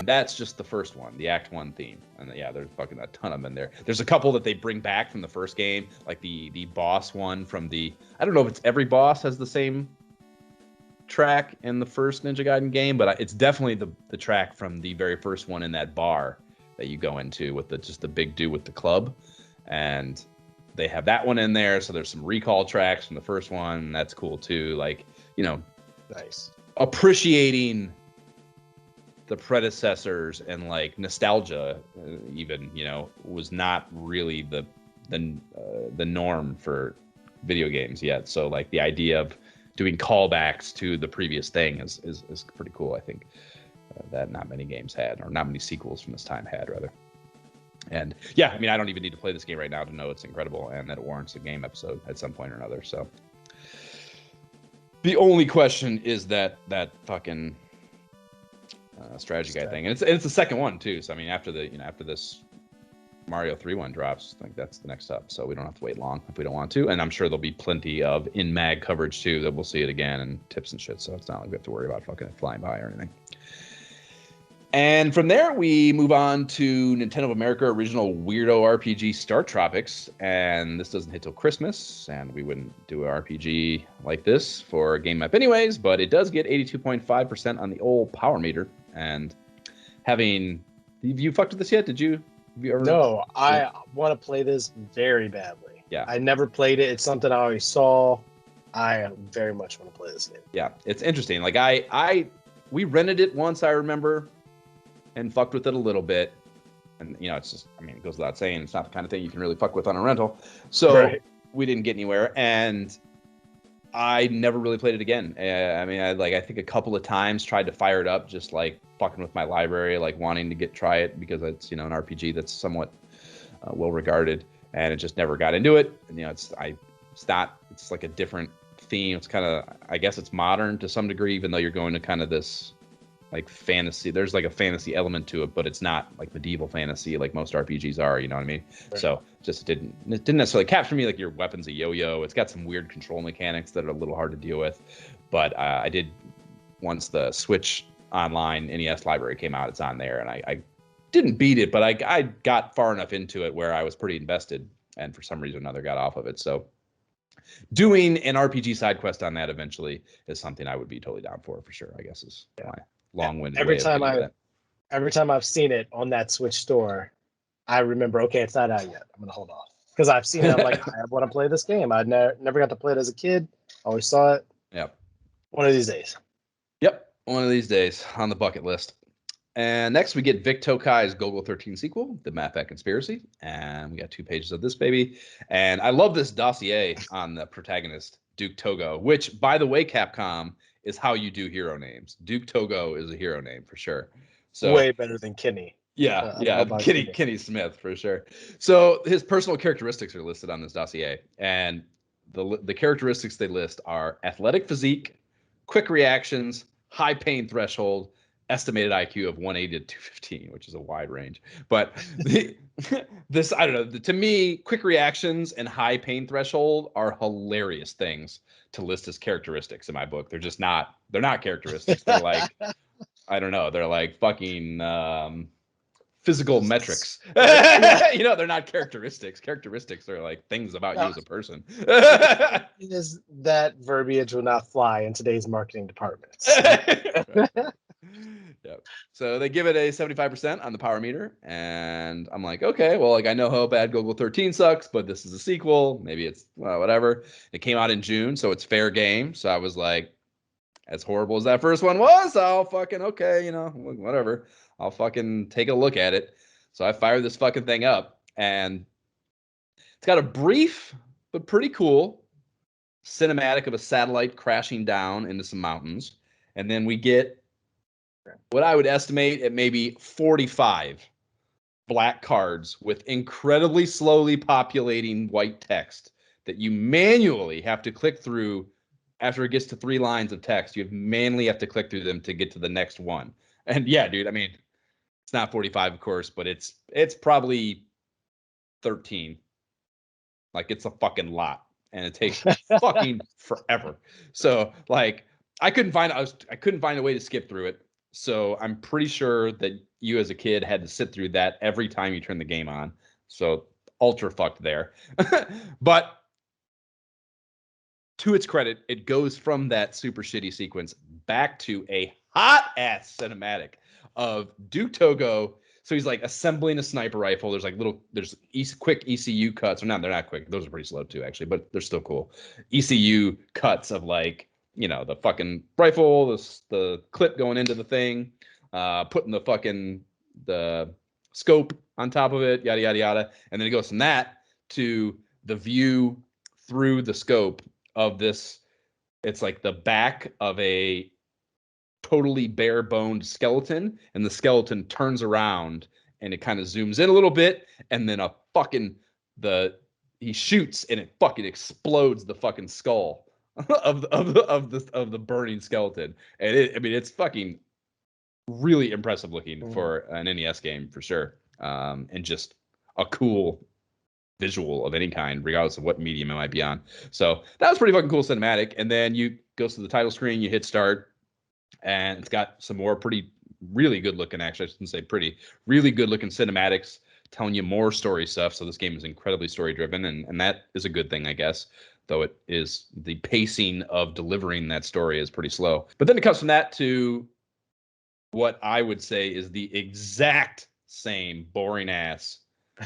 That's just the first one, the Act 1 theme. And yeah, there's fucking a ton of them in there. There's a couple that they bring back from the first game, like the boss one from the, I don't know if it's every boss has the same track in the first Ninja Gaiden game, but it's definitely the track from the very first one in that bar that you go into with just the big dude with the club. And they have that one in there. So there's some recall tracks from the first one. That's cool too. Like, you know, nice. Appreciating the predecessors and like nostalgia, even, you know, was not really the norm for video games yet. So like the idea of doing callbacks to the previous thing is pretty cool. I think that not many games had, or not many sequels from this time had, rather. And yeah, I mean, I don't even need to play this game right now to know it's incredible and that it warrants a game episode at some point or another. So the only question is that fucking strategy guide thing, and it's the second one too. So I mean, after this Mario 3 one drops, I think that's the next up. So we don't have to wait long if we don't want to. And I'm sure there'll be plenty of in-mag coverage too that we'll see it again and tips and shit. So it's not like we have to worry about fucking it flying by or anything. And from there, we move on to Nintendo of America Original Weirdo RPG Star Tropics. And this doesn't hit till Christmas, and we wouldn't do an RPG like this for a game map anyways, but it does get 82.5% on the old power meter. And have you fucked with this yet? Have you ever? No, I want to play this very badly. Yeah. I never played it. It's something I always saw. I very much want to play this game. Yeah, it's interesting. Like we rented it once, I remember, and fucked with it a little bit. And, you know, it's just, I mean, it goes without saying, it's not the kind of thing you can really fuck with on a rental. So we didn't get anywhere. And I never really played it again. I mean, I think a couple of times tried to fire it up, just like fucking with my library, like wanting to try it because it's, you know, an RPG that's somewhat well regarded, and it just never got into it. And, you know, it's like a different theme. It's kind of, I guess it's modern to some degree, even though you're going to kind of this like fantasy. There's like a fantasy element to it, but it's not like medieval fantasy like most RPGs are, you know what I mean? Right. So just it didn't necessarily capture me. Like, your weapon's a yo-yo. It's got some weird control mechanics that are a little hard to deal with. But I did, once the Switch Online NES library came out, it's on there, and I didn't beat it, but I got far enough into it where I was pretty invested, and for some reason or another got off of it. So doing an RPG side quest on that eventually is something I would be totally down for sure, I guess is my long-winded every time I've seen it on that Switch store, I remember, okay, it's not out yet, I'm gonna hold off, because I've seen it. I'm like, I want to play this game. I never got to play it as a kid. Always saw it. Yep. One of these days. Yep, one of these days on the bucket list. And next we get Vic Tokai's Golgo 13 sequel, The Mapback Conspiracy, and we got 2 pages of this baby. And I love this dossier on the protagonist, Duke Togo, which, by the way, Capcom, is how you do hero names. Duke Togo is a hero name for sure. So way better than Kenny. Kenny Smith for sure. So his personal characteristics are listed on this dossier, and the characteristics they list are athletic physique, quick reactions, high pain threshold, estimated IQ of 180 to 215, which is a wide range. But this, I don't know, to me, quick reactions and high pain threshold are hilarious things to list as characteristics in my book. They're not characteristics. They're like, I don't know. They're like fucking physical metrics. You know, they're not characteristics. Characteristics are like things about you as a person. Is that verbiage will not fly in today's marketing departments. Yep. So they give it a 75% on the power meter, and I'm like, okay, well, like I know how bad Gargoyle 13 sucks, but this is a sequel. Maybe it's whatever. It came out in June, so it's fair game. So I was like, as horrible as that first one was, I'll fucking okay, you know, whatever. I'll fucking take a look at it. So I fired this fucking thing up, and it's got a brief but pretty cool cinematic of a satellite crashing down into some mountains, and then we get what I would estimate at maybe 45 black cards with incredibly slowly populating white text that you manually have to click through. After it gets to 3 lines of text, you manually have to click through them to get to the next one. And yeah, dude, I mean, it's not 45, of course, but it's probably 13. Like, it's a fucking lot, and it takes fucking forever. So, like, I couldn't find a way to skip through it. So I'm pretty sure that you as a kid had to sit through that every time you turn the game on. So ultra fucked there. But to its credit, it goes from that super shitty sequence back to a hot ass cinematic of Duke Togo. So he's like assembling a sniper rifle. There's quick ECU cuts. Or no, they're not quick. Those are pretty slow too, actually, but they're still cool. ECU cuts of like, you know, the fucking rifle, the clip going into the thing, putting the scope on top of it, yada, yada, yada. And then it goes from that to the view through the scope of this. It's like the back of a totally bare-boned skeleton, and the skeleton turns around and it kind of zooms in a little bit, and then he shoots and it fucking explodes the fucking skull of the burning skeleton. And it's fucking really impressive looking for an NES game for sure. And just a cool visual of any kind, regardless of what medium it might be on. So that was pretty fucking cool cinematic. And then you goes to the title screen, you hit start, and it's got some more really good looking, actually, I shouldn't say pretty, really good looking cinematics telling you more story stuff. So this game is incredibly story driven, and that is a good thing, I guess. Though it is, the pacing of delivering that story is pretty slow. But then it comes from that to what I would say is the exact same boring ass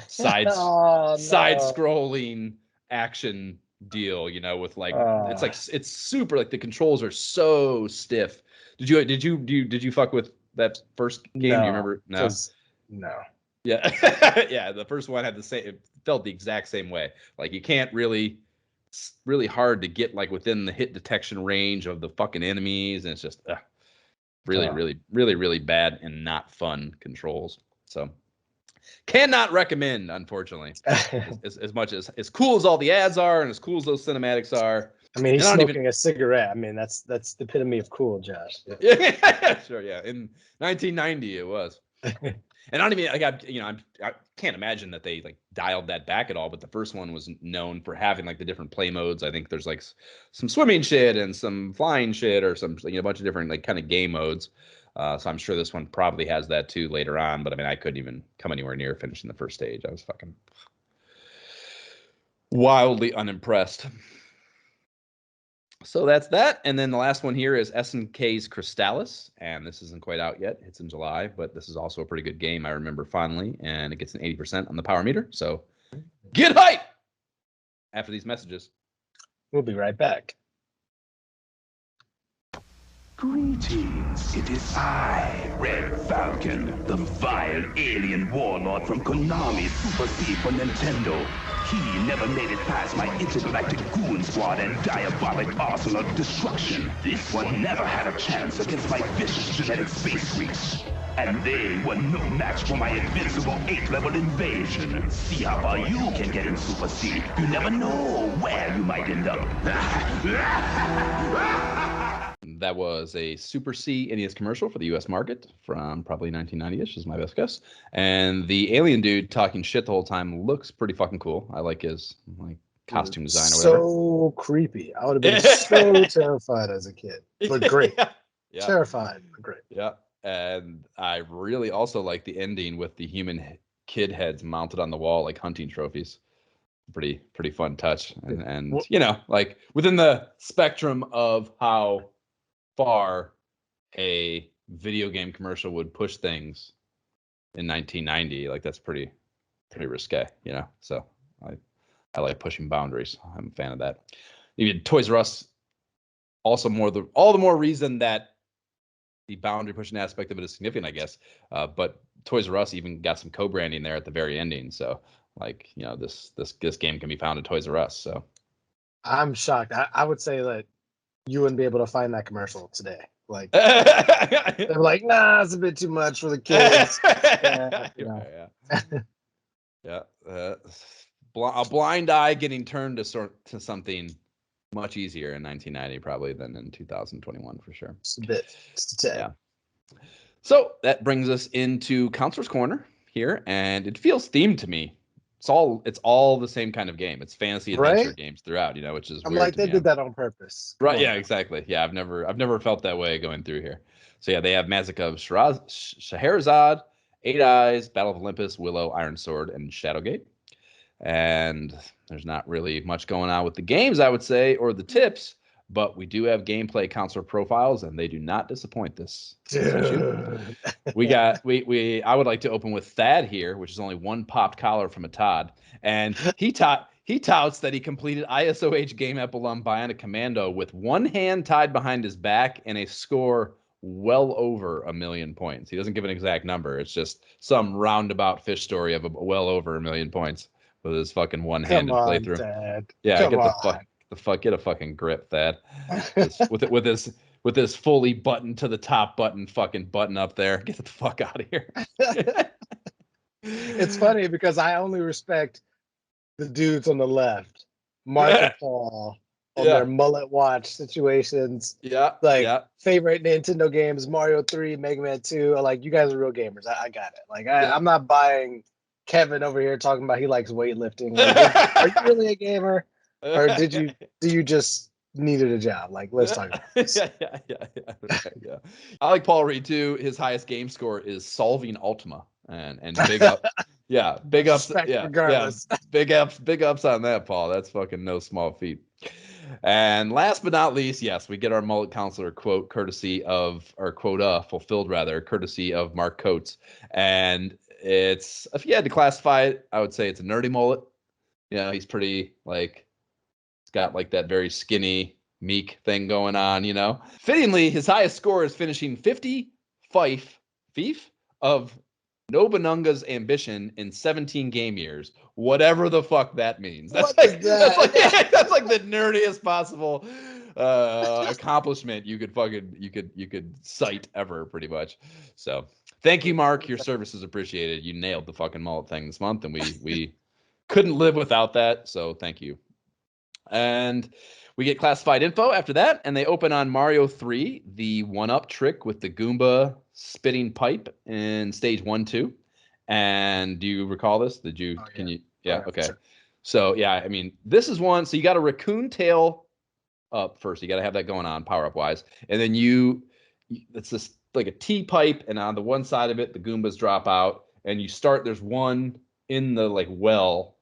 side-scrolling action deal, you know, with like it's super, like the controls are so stiff. Did you fuck with that first game? No, do you remember? No. Yeah. Yeah, the first one had it felt the exact same way. Like you can't it's really hard to get like within the hit detection range of the fucking enemies, and it's just really bad and not fun controls. So cannot recommend, unfortunately. as much as cool as all the ads are and as cool as those cinematics are. I mean, he's smoking a cigarette. I mean, that's the epitome of cool, Josh. Yeah, sure, yeah. In 1990, it was. And I don't even, I can't imagine that they like dialed that back at all. But the first one was known for having like the different play modes. I think there's like some swimming shit and some flying shit, or some, a bunch of different like kind of game modes. So I'm sure this one probably has that too later on. But I mean, I couldn't even come anywhere near finishing the first stage. I was fucking wildly unimpressed. So that's that. And then the last one here is SNK's Crystallis. And this isn't quite out yet. It's in July, but this is also a pretty good game I remember fondly. And it gets an 80% on the power meter. So get hype after these messages. We'll be right back. Greetings, it is I, Red Falcon, the vile alien warlord from Konami Super C for Nintendo. He never made it past my intergalactic goon squad and diabolic arsenal of destruction. This one never had a chance against my vicious genetic space freaks. And they were no match for my invincible 8th-level invasion. See how far you can get in Super C. You never know where you might end up. That was a Super C NES commercial for the U.S. market from probably 1990-ish, is my best guess. And the alien dude talking shit the whole time looks pretty fucking cool. I like his costume design or whatever. So creepy. I would have been so terrified as a kid. But great. Yeah. Terrified, but great. Yeah. And I really also like the ending with the human kid heads mounted on the wall like hunting trophies. Pretty fun touch. And you know, like within the spectrum of how far a video game commercial would push things in 1990, like that's pretty risque, you know. So I like pushing boundaries. I'm a fan of that. Even Toys R Us, also all the more reason that the boundary pushing aspect of it is significant, I guess. But Toys R Us even got some co-branding there at the very ending. So like, you know, this game can be found at Toys R Us. So I'm shocked. I would say that you wouldn't be able to find that commercial today. Like they're like, nah, it's a bit too much for the kids. A blind eye getting turned to something much easier in 1990 probably than in 2021 for sure. Just a bit. Yeah. So that brings us into Counselor's Corner here, and it feels themed to me. It's all the same kind of game. It's fantasy adventure games throughout, you know, which is I'm weird like, they did that on purpose. Right? Yeah, exactly. Yeah, I've never felt that way going through here. So yeah, they have Magic of Scheherazade, Eight Eyes, Battle of Olympus, Willow, Iron Sword, and Shadowgate. And there's not really much going on with the games, I would say, or the tips, but we do have gameplay counselor profiles, and they do not disappoint this issue. I would like to open with Thad here, which is only one popped collar from a Todd, and he touts that he completed ISOH Game App alum Bionic Commando with one hand tied behind his back and a score well over 1 million points. He doesn't give an exact number. It's just some roundabout fish story of with well over 1 million points with his fucking one-handed playthrough. Dad. Yeah, get a fucking grip, Thad. with his fully buttoned to the top fucking button up there. Get the fuck out of here. It's funny because I only respect the dudes on the left, Mark and Paul, on their mullet watch situations. Favorite Nintendo games, Mario 3, Mega Man 2. Like, you guys are real gamers. I got it. Like, I'm not buying Kevin over here talking about he likes weightlifting. Like, are you really a gamer? Or do you just needed a job? Like, let's talk about this. Yeah. I like Paul Reed too. His highest game score is solving Ultima, and big up. Yeah, big ups. Regardless. Big ups on that, Paul. That's fucking no small feat. And last but not least, yes, we get our mullet counselor quote courtesy of, or quota fulfilled rather, courtesy of Mark Coates. And it's, if you had to classify it, I would say it's a nerdy mullet. You know, he's pretty like, he's got like that very skinny, meek thing going on, you know. Fittingly, his highest score is finishing 50 fief of Nobunaga's ambition in 17 game years, whatever the fuck that means. That's like the nerdiest possible accomplishment you could cite ever, pretty much. So thank you, Mark. Your service is appreciated. You nailed the fucking mullet thing this month, and we couldn't live without that. So thank you. And we get classified info after that, and they open on Mario 3, the one-up trick with the Goomba spitting pipe in stage 1-2. And do you recall this? Did you? Oh, yeah. Can you? Yeah. Okay. Sure. So yeah, I mean, this is one. So you got a raccoon tail up first. You got to have that going on power up wise, and then it's this like a T pipe, and on the one side of it, the Goombas drop out, and you start. There's one in the like well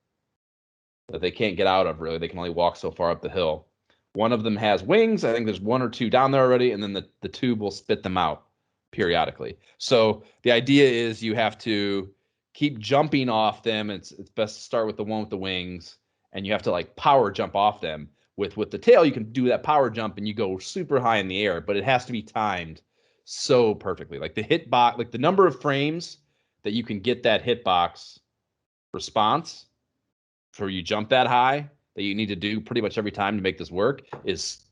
that they can't get out of. Really, they can only walk so far up the hill. One of them has wings. I think there's 1 or 2 down there already, and then the tube will spit them out periodically. So the idea is you have to keep jumping off them. It's best to start with the one with the wings, and you have to like power jump off them. With the tail, you can do that power jump and you go super high in the air, but it has to be timed so perfectly. Like the hitbox, like the number of frames that you can get that hitbox response for you jump that high that you need to do pretty much every time to make this work is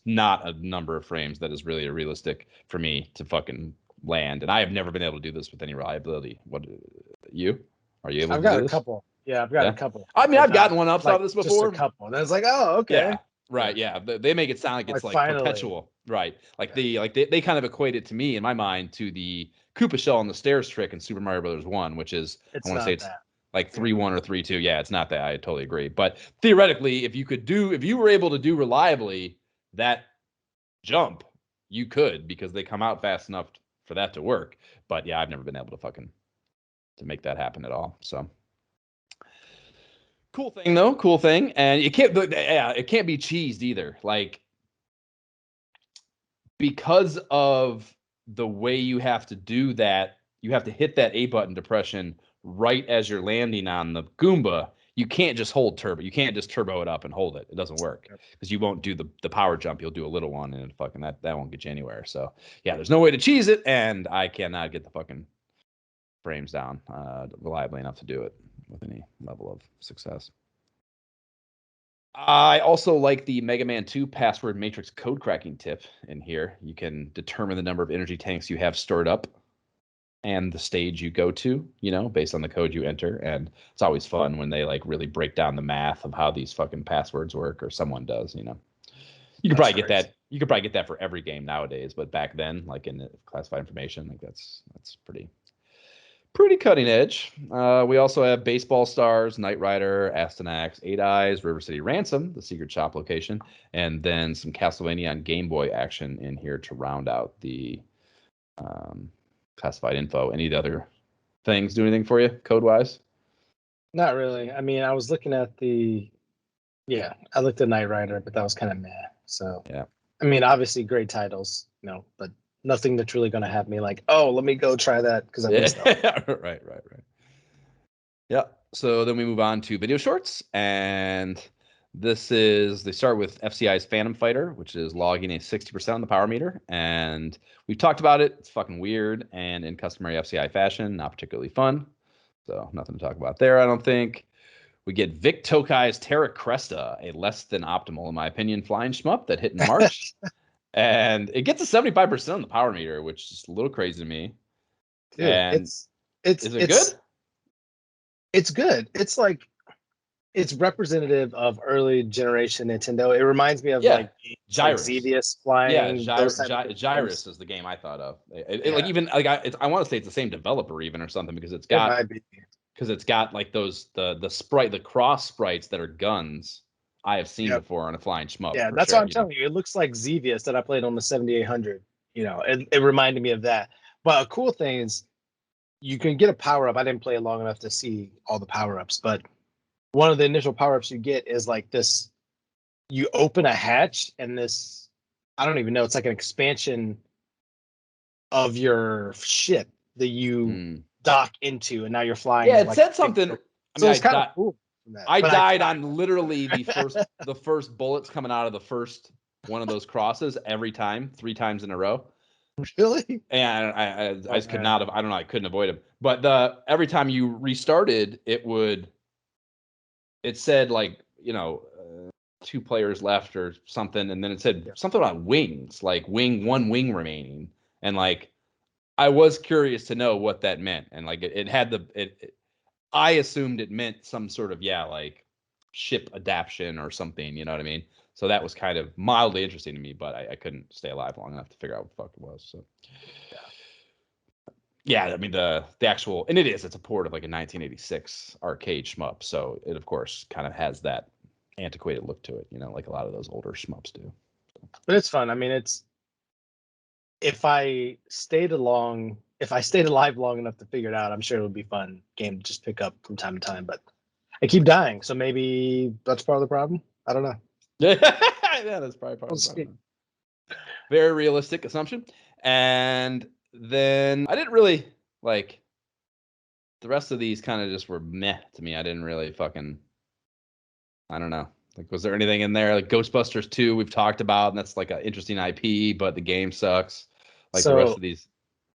not a number of frames that is really realistic for me to fucking land. And I have never been able to do this with any reliability. What are you able to do this? I've got a couple. Yeah, I've got a couple. I mean, I've gotten one up out of this before. Just a couple. And I was like, oh, okay. Yeah, right. Yeah. They make it sound like it's like perpetual. Right. Like they kind of equate it to me in my mind to the Koopa shell on the stairs trick in Super Mario Brothers 1, which is, I want to say it's like 3-1 or 3-2. Yeah, it's not that. I totally agree. But theoretically, if you were able to do reliably that jump, you could, because they come out fast enough for that to work. But yeah, I've never been able to make that happen at all. So cool thing though, cool thing. And it can't be cheesed either. Like, because of the way you have to do that, you have to hit that A button depression right as you're landing on the Goomba. You can't just hold turbo. You can't just turbo it up and hold it. It doesn't work because you won't do the power jump. You'll do a little one, and fucking that won't get you anywhere. So yeah, there's no way to cheese it, and I cannot get the fucking frames down reliably enough to do it with any level of success. I also like the Mega Man 2 password matrix code cracking tip in here. You can determine the number of energy tanks you have stored up and the stage you go to, based on the code you enter. And it's always fun when they like really break down the math of how these fucking passwords work, or someone does, You could probably get that. You could probably get that for every game nowadays, but back then, like in the classified information, like that's pretty cutting edge. We also have Baseball Stars, Knight Rider, Astyanax, Eight Eyes, River City Ransom, the secret shop location, and then some Castlevania on Game Boy action in here to round out the classified info. Any other things do anything for you code-wise? Not really. I mean, I was looking at I looked at Knight Rider, but that was kind of meh. So yeah. I mean, obviously great titles, but nothing that's really going to have me like, oh, let me go try that because I missed out. Right. Yeah. So then we move on to video shorts, and they start with FCI's Phantom Fighter, which is logging a 60% on the power meter, and we've talked about it. It's fucking weird, and in customary FCI fashion, not particularly fun. So nothing to talk about there, I don't think. We get Vic Tokai's Terra Cresta, a less than optimal, in my opinion, flying shmup that hit in March. And it gets a 75% on the power meter, which is a little crazy to me. Dude, and is it good? It's good. It's like, it's representative of early generation Nintendo. It reminds me of like Gyrus. Like Silvius flying. Yeah, Gyrus is the game I thought of. Like even like I want to say it's the same developer even or something, because it's got like the cross sprites that are guns I have seen before on a flying shmup. Yeah, that's what I'm telling you. It looks like Xevious that I played on the 7800. It reminded me of that. But a cool thing is you can get a power up. I didn't play it long enough to see all the power ups, but one of the initial power ups you get is like this. You open a hatch, and this, I don't even know. It's like an expansion of your ship that you dock into, and now you're flying. Yeah, it said something. So it's kind of cool. I died on literally the first bullets coming out of the first one of those crosses every time, 3 times in a row. Really? And I just could not have. I don't know. I couldn't avoid him. But every time you restarted, it said like 2 players left or something, and then it said something about wings, like one wing remaining, and like I was curious to know what that meant, and like it had I assumed it meant some sort of like ship adaptation or something, you know what I mean? So that was kind of mildly interesting to me, but I couldn't stay alive long enough to figure out what the fuck it was. So yeah, I mean the actual, and it's a port of like a 1986 arcade shmup, so it of course kind of has that antiquated look to it, like a lot of those older shmups do. But it's fun. I mean, if I stayed alive long enough to figure it out, I'm sure it would be fun game to just pick up from time to time. But I keep dying, so maybe that's part of the problem. I don't know. Yeah, that's probably part of the problem. Very realistic assumption. And then I didn't really like the rest of these. Kind of just were meh to me. I didn't really I don't know. Like, was there anything in there? Like Ghostbusters 2, we've talked about, and that's like an interesting IP, but the game sucks. Like the rest of these.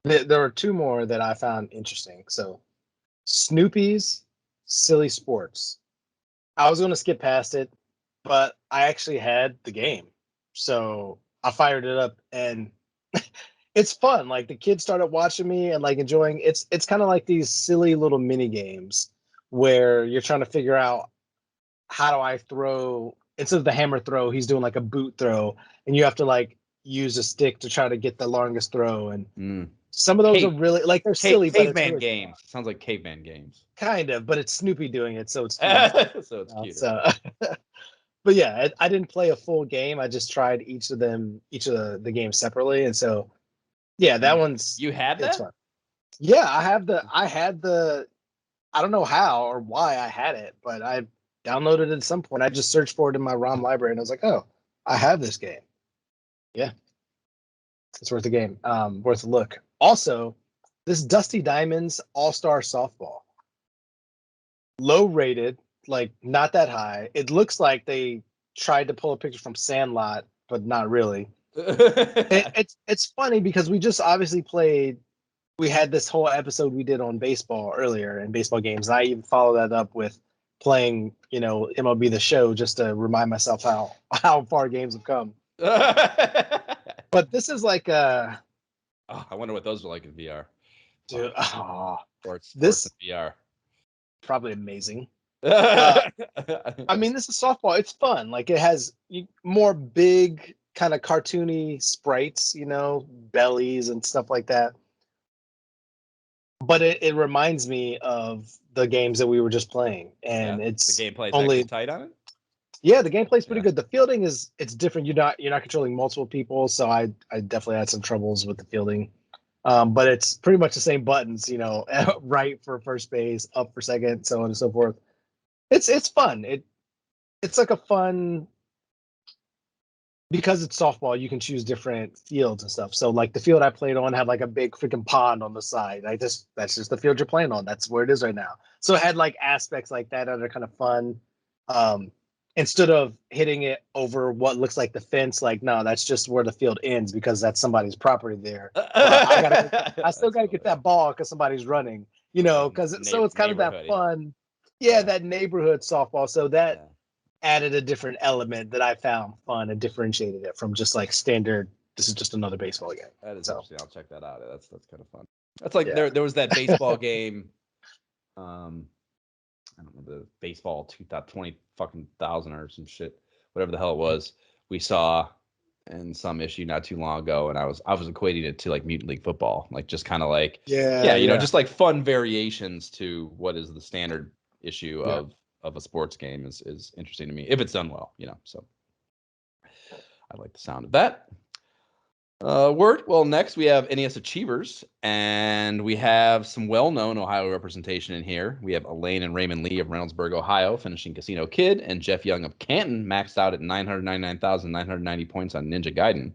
There were 2 more that I found interesting. So Snoopy's Silly Sports. I was going to skip past it, but I actually had the game. So I fired it up, and it's fun. Like the kids started watching me and like enjoying. It's kind of like these silly little mini games where you're trying to figure out, how do I throw, instead of the hammer throw, he's doing like a boot throw, and you have to like use a stick to try to get the longest throw. And some of those are really like, they're silly, but caveman really games. Sounds like caveman games. Kind of, but it's Snoopy doing it, so it's so it's cute. But yeah, I didn't play a full game. I just tried each of the games separately, and so Yeah, that one's. You had It's that? fun. Yeah, I had the. I don't know how or why I had it, but I downloaded it at some point. I just searched for it in my ROM library, and I was like, oh, I have this game. Yeah, it's worth a game. Worth a look. Also, this Dusty Diamonds All-Star Softball. Low rated, like not that high. It looks like they tried to pull a picture from Sandlot, but not really. It's funny because we just obviously played. We had this whole episode we did on baseball earlier and baseball games. And I even followed that up with playing, MLB The Show just to remind myself how far games have come. But this is like I wonder what those are like in VR. Dude, Sports this in VR. Probably amazing. I mean, this is softball. It's fun. Like it has more big kind of cartoony sprites, bellies and stuff like that. But it reminds me of the games that we were just playing, and it's the gameplay's only actually tight on it. Yeah, the gameplay's pretty good. The fielding it's different. You're not controlling multiple people, so I definitely had some troubles with the fielding. But it's pretty much the same buttons, right for first base, up for second, so on and so forth. It's fun. It's like a fun, because it's softball, you can choose different fields and stuff. So like the field I played on had like a big freaking pond on the side. That's just the field you're playing on. That's where it is right now. So it had like aspects like that are kind of fun. Instead of hitting it over what looks like the fence, like, no, that's just where the field ends because that's somebody's property there. I still got to get that ball because somebody's running, so it's kind of that fun. Yeah, that neighborhood softball. So that added a different element that I found fun and differentiated it from just like standard, this is just another baseball game. That is interesting. I'll check that out. That's kind of fun. That's like there was that baseball game. I don't know, the baseball 20 fucking thousand or some shit, whatever the hell it was. We saw in some issue not too long ago, and I was equating it to like Mutant League Football, like just kind of like just like fun variations to what is the standard issue of a sports game is interesting to me if it's done well, So I like the sound of that. Well, next we have NES Achievers, and we have some well-known Ohio representation in here. We have Elaine and Raymond Lee of Reynoldsburg, Ohio, finishing Casino Kid, and Jeff Young of Canton, maxed out at 999,990 points on Ninja Gaiden.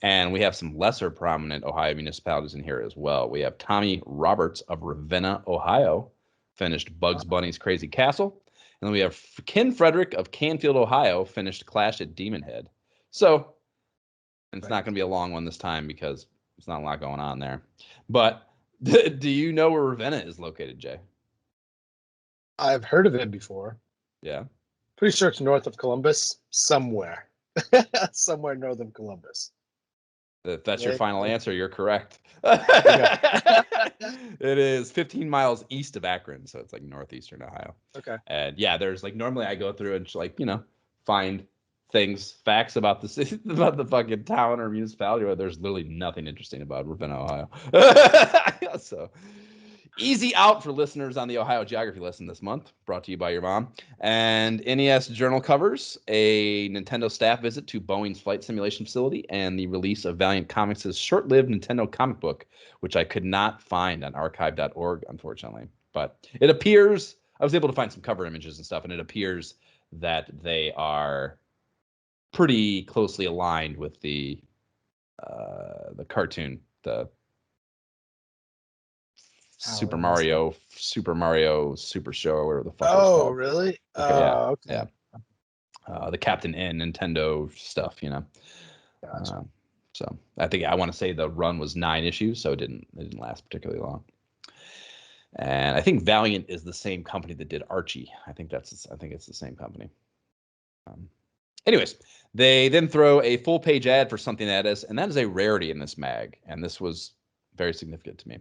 And we have some lesser prominent Ohio municipalities in here as well. We have Tommy Roberts of Ravenna, Ohio, finished Bugs Bunny's Crazy Castle. And then we have Ken Frederick of Canfield, Ohio, finished Clash at Demon Head. So it's not going to be a long one this time because there's not a lot going on there. But do you know where Ravenna is located, Jay? I've heard of it before. Yeah. Pretty sure it's north of Columbus, somewhere. Somewhere north of Columbus. If that's your final answer, you're correct. It is 15 miles east of Akron, so it's like northeastern Ohio. Okay. And there's like normally I go through and like, find facts about the city, about the fucking town or municipality where there's literally nothing interesting about Ravenna, Ohio. So easy out for listeners on the Ohio geography lesson this month, brought to you by your mom. And NES Journal covers a Nintendo staff visit to Boeing's flight simulation facility and the release of Valiant Comics' short-lived Nintendo comic book, which I could not find on archive.org, unfortunately. But it appears, I was able to find some cover images and stuff, and it appears that they are pretty closely aligned with the cartoon, the Super Mario Super Show, or whatever the fuck. Oh, really? Okay. The Captain N Nintendo stuff, Gotcha. So I think I want to say the run was 9 issues, so it didn't last particularly long. And I think Valiant is the same company that did Archie. I think it's the same company. Anyways, they then throw a full-page ad for something that is a rarity in this mag, and this was very significant to me.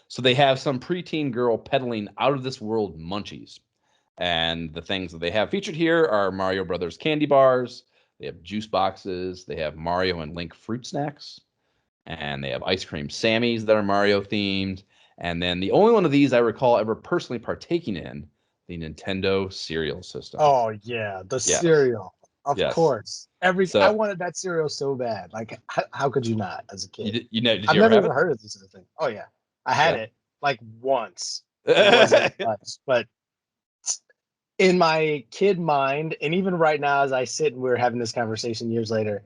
So they have some preteen girl peddling out-of-this-world munchies, and the things that they have featured here are Mario Brothers candy bars, they have juice boxes, they have Mario and Link fruit snacks, and they have ice cream Sammies that are Mario-themed, and then the only one of these I recall ever personally partaking in, the Nintendo cereal system. Oh, yeah, cereal. Of Yes. course. I wanted that cereal so bad. Like, how could you not as a kid? Did you I've ever never have even it? heard of this other thing. Oh yeah, I had Yeah. it like once. It wasn't much, but in my kid mind, and even right now, as I sit and we're having this conversation years later,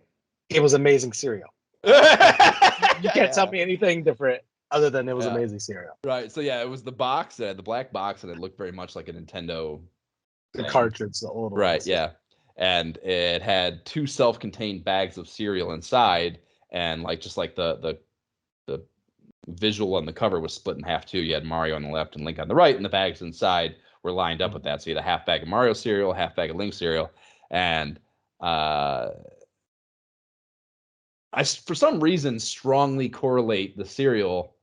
it was amazing cereal. You can't tell me anything different other than it was amazing cereal. Right. So yeah, it was the box that had the black box, and it looked very much like a Nintendo. The cartridge, the old Right. ones. Yeah. And it had 2 self-contained bags of cereal inside, and like just like the visual on the cover was split in half too. You had Mario on the left and Link on the right, and the bags inside were lined up with that. So you had a half bag of Mario cereal, a half bag of Link cereal, and I for some reason strongly correlate the cereal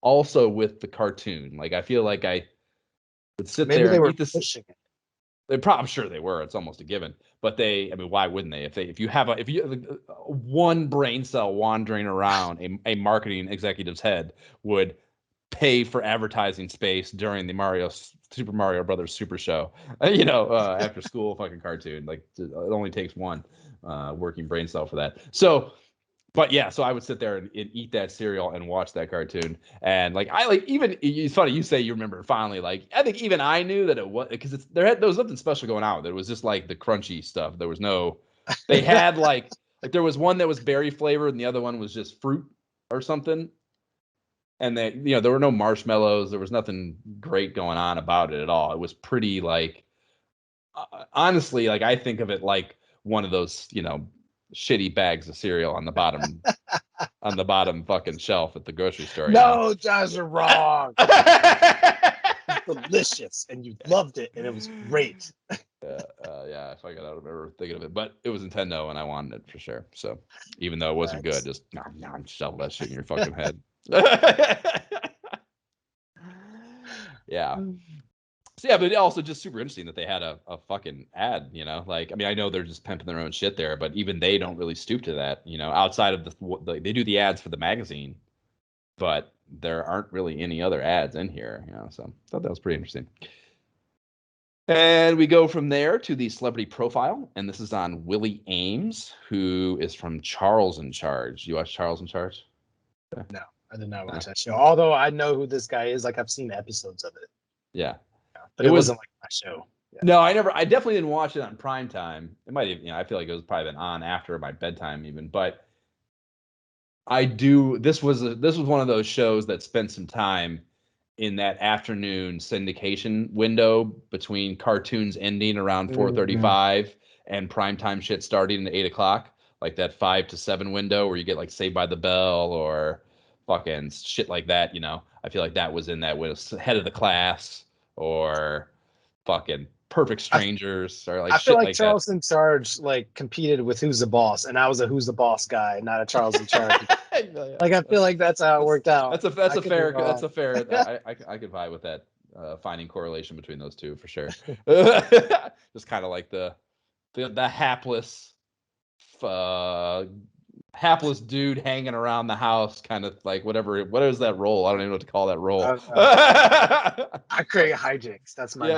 also with the cartoon. Like I feel like I would sit Maybe there they and were eat this. pushing it. I'm sure they were. It's almost a given. But I mean, why wouldn't they? If you have one brain cell wandering around a marketing executive's head would pay for advertising space during the Super Mario Brothers Super Show, after school fucking cartoon. Like it only takes one working brain cell for that. So. But yeah, so I would sit there and eat that cereal and watch that cartoon. And like, it's funny you say you remember it fondly. Like, I think even I knew that it was, because there was nothing special going on. There was just like the crunchy stuff. There was they had like there was one that was berry flavored and the other one was just fruit or something. And there were no marshmallows. There was nothing great going on about it at all. It was pretty like, honestly, like I think of it like one of those, shitty bags of cereal on the bottom fucking shelf at the grocery store. No, Josh, you're wrong. Delicious, and you loved it, and it was great. Yeah, if I remember thinking of it, but it was Nintendo, and I wanted it for sure. So even though it wasn't good, just shovel that shit in your fucking head. Yeah. So yeah, but also just super interesting that they had a fucking ad, like, I mean, I know they're just pimping their own shit there, but even they don't really stoop to that, outside of they do the ads for the magazine, but there aren't really any other ads in here, so I thought that was pretty interesting. And we go from there to the celebrity profile, and this is on Willie Ames, who is from Charles in Charge. You watch Charles in Charge? No, I did not watch that show, although I know who this guy is. Like, I've seen episodes of it. Yeah. But it wasn't like my show. Yeah. No, I definitely didn't watch it on prime time. It might have, I feel like it was probably been on after my bedtime even, but this was one of those shows that spent some time in that afternoon syndication window between cartoons ending around 4:35 and primetime shit starting at 8:00, like that 5 to 7 window where you get like Saved by the Bell or fucking shit like that. I feel like that was in that window. Head of the Class or fucking Perfect Strangers or like I shit feel like like Charles in Charge like competed with Who's the Boss, and I was a Who's the Boss guy, not a Charles in Charge. Like, I feel like that's how it worked out. That's a fair. I could vibe with that. Finding correlation between those two for sure. Just kind of like the hapless dude hanging around the house, kind of like what is that role? I don't even know what to call that role. I create hijinks. That's my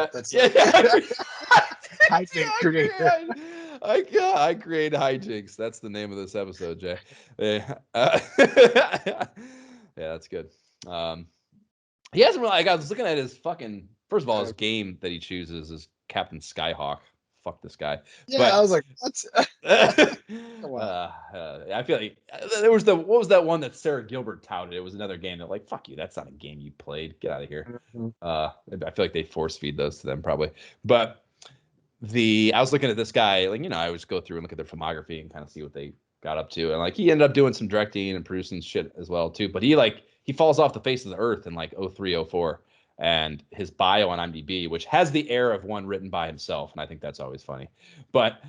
hijink creator. I create hijinks. That's the name of this episode, Jay. Yeah, that's good. He hasn't really. I was looking at his fucking. First of all, his game that he chooses is Captain Skyhawk. Fuck this guy. Yeah, but, I was like, what? I feel like there was what was that one that Sarah Gilbert touted? It was another game that, like, fuck you, that's not a game you played. Get out of here. I feel like they force feed those to them probably. But I was looking at this guy, like, I always go through and look at their filmography and kind of see what they got up to, and like he ended up doing some directing and producing shit as well too. But he falls off the face of the earth in like 03, 04. And his bio on IMDb, which has the air of one written by himself, and I think that's always funny. But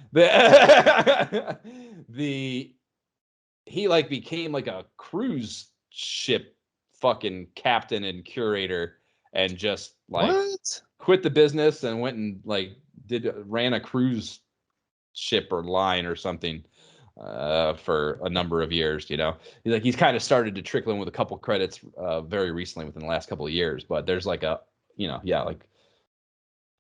he like became like a cruise ship fucking captain and curator, and just like quit the business and went and like ran a cruise ship or line or something for a number of years. He's kind of started to trickle in with a couple credits very recently within the last couple of years, but there's like like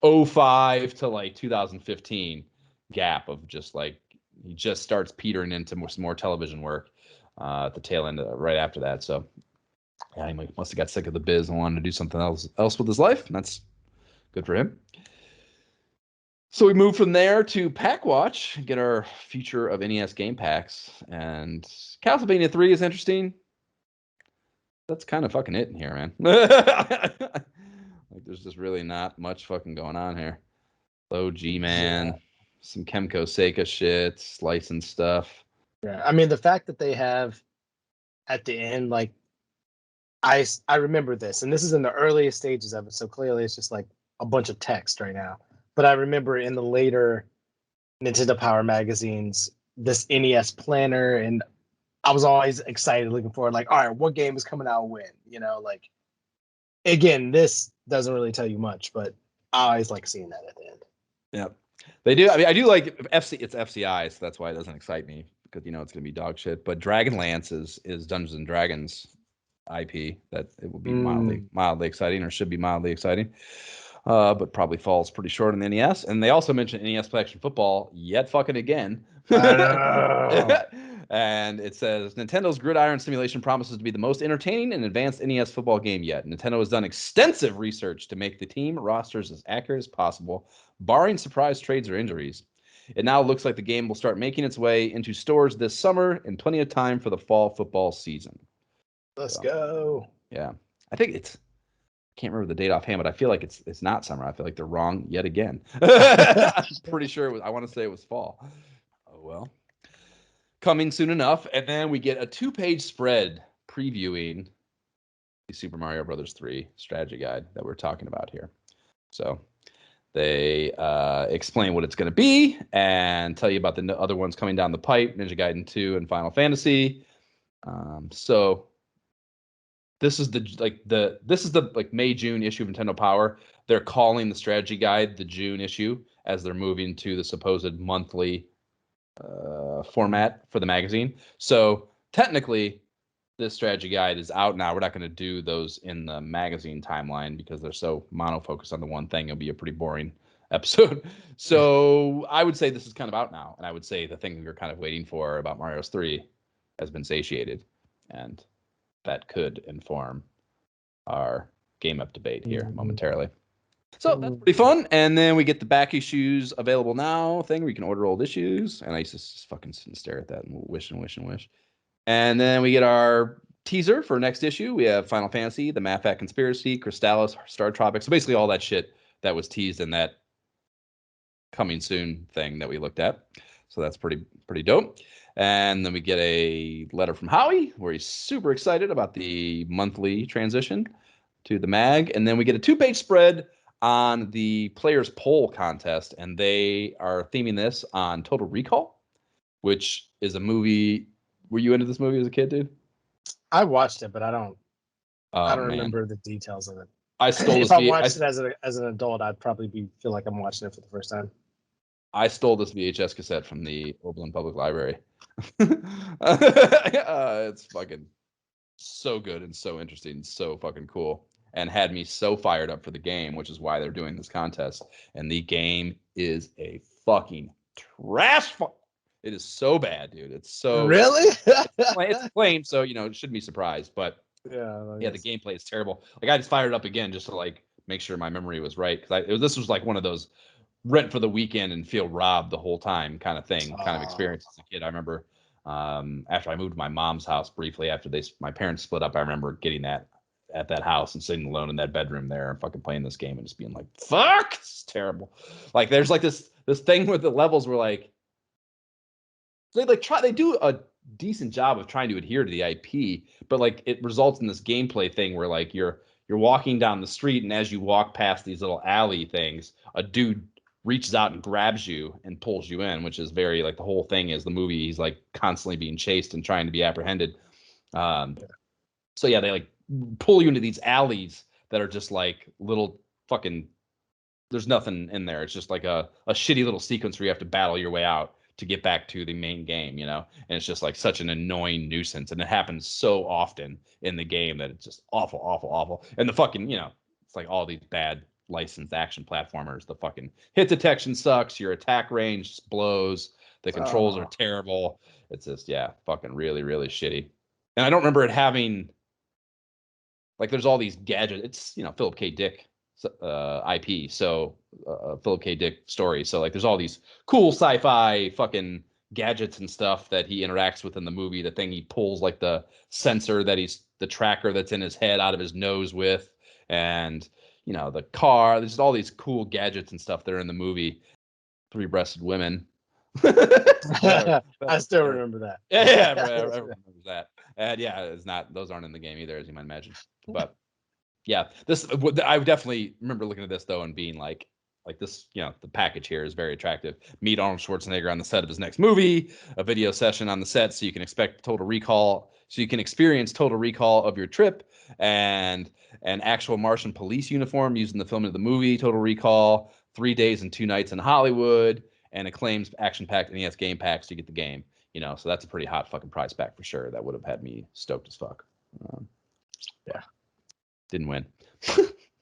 05 to like 2015 gap of just like he just starts petering into some more television work at the tail end right after that. So yeah, he must have got sick of the biz and wanted to do something else with his life, and that's good for him. So we move from there to Pack Watch, get our future of NES game packs, and Castlevania 3 is interesting. That's kind of fucking it in here, man. Like, there's just really not much fucking going on here. Low G-Man, some Kemco Seika shit, licensed stuff. Yeah, I mean, the fact that they have at the end, like, I remember this, and this is in the earliest stages of it, so clearly it's just like a bunch of text right now. But I remember in the later Nintendo Power magazines, this NES planner, and I was always excited, looking forward, like, all right, what game is coming out when? You know, like, again, this doesn't really tell you much, but I always like seeing that at the end. Yep. They do. I mean, I do like it's FCI, so that's why it doesn't excite me, because you know it's gonna be dog shit. But Dragonlance is Dungeons and Dragons IP that it will be mildly exciting, or should be mildly exciting. But probably falls pretty short on the NES. And they also mentioned NES Play Action Football yet fucking again. I know. And it says Nintendo's Gridiron Simulation promises to be the most entertaining and advanced NES football game yet. Nintendo has done extensive research to make the team rosters as accurate as possible, barring surprise trades or injuries. It now looks like the game will start making its way into stores this summer in plenty of time for the fall football season. Let's go. Yeah. I think it's, can't remember the date offhand, but I feel like it's not summer. I feel like they're wrong yet again. I'm pretty sure it was, I want to say it was fall. Oh, well. Coming soon enough. And then we get a 2-page spread previewing the Super Mario Brothers 3 strategy guide that we're talking about here. So they explain what it's going to be and tell you about the other ones coming down the pipe, Ninja Gaiden 2 and Final Fantasy. So this is the May-June issue of Nintendo Power. They're calling the strategy guide the June issue as they're moving to the supposed monthly format for the magazine. So technically, this strategy guide is out now. We're not going to do those in the magazine timeline because they're so mono-focused on the one thing. It'll be a pretty boring episode. So I would say this is kind of out now. And I would say the thing we were kind of waiting for about Mario's 3 has been satiated. And that could inform our game up debate here momentarily. So that's pretty fun. And then we get the back issues available now thing where you can order old issues. And I used to just fucking sit and stare at that and wish and wish and wish. And then we get our teaser for next issue. We have Final Fantasy, the Math Fact Conspiracy, Crystallis, Star Tropics. So basically all that shit that was teased in that coming soon thing that we looked at. So that's pretty dope. And then we get a letter from Howie where he's super excited about the monthly transition to the mag. And then we get a 2-page spread on the Players Poll contest. And they are theming this on Total Recall, which is a movie. Were you into this movie as a kid, dude? I watched it, but I don't remember the details of it. I stole if I watched it as an adult, I'd probably feel like I'm watching it for the first time. I stole this VHS cassette from the Oberlin Public Library. It's fucking so good and so interesting and so fucking cool, and had me so fired up for the game, which is why they're doing this contest. And the game is a fucking trash. It is so bad, dude. It's so really. It's acclaimed, so you know it shouldn't be surprised. But yeah, the gameplay is terrible. Like I just fired it up again just to like make sure my memory was right, because this was like one of those rent for the weekend and feel robbed the whole time kind of thing, kind of experience as a kid. I remember after I moved to my mom's house briefly after my parents split up, I remember getting that at that house and sitting alone in that bedroom there and fucking playing this game and just being like, fuck, this is terrible. Like there's like this thing with the levels where like they do a decent job of trying to adhere to the IP, but like it results in this gameplay thing where like you're walking down the street, and as you walk past these little alley things, a dude reaches out and grabs you and pulls you in, which is very like the whole thing is the movie. He's like constantly being chased and trying to be apprehended. So yeah, they like pull you into these alleys that are just like little fucking, there's nothing in there. It's just like a shitty little sequence where you have to battle your way out to get back to the main game, you know? And it's just like such an annoying nuisance. And it happens so often in the game that it's just awful, awful, awful. And the fucking, you know, it's like all these bad licensed action platformers. The fucking hit detection sucks. Your attack range blows. The controls are terrible. It's just, fucking really, really shitty. And I don't remember it having, like, there's all these gadgets. It's, Philip K. Dick IP. So Philip K. Dick story. So, like, there's all these cool sci-fi fucking gadgets and stuff that he interacts with in the movie. The thing he pulls, like, the sensor the tracker that's in his head out of his nose with. And, the car. There's all these cool gadgets and stuff that are in the movie. Three-breasted women. I still remember that. Yeah, I remember that. And those aren't in the game either, as you might imagine. But yeah, I definitely remember looking at this though and being like this, the package here is very attractive. Meet Arnold Schwarzenegger on the set of his next movie, a video session on the set so you can experience total recall of your trip, and an actual Martian police uniform used in the filming of the movie, total recall, 3 days and 2 nights in Hollywood, and acclaims action-packed NES game packs to get the game. So that's a pretty hot fucking prize pack for sure. That would have had me stoked as fuck. Didn't win.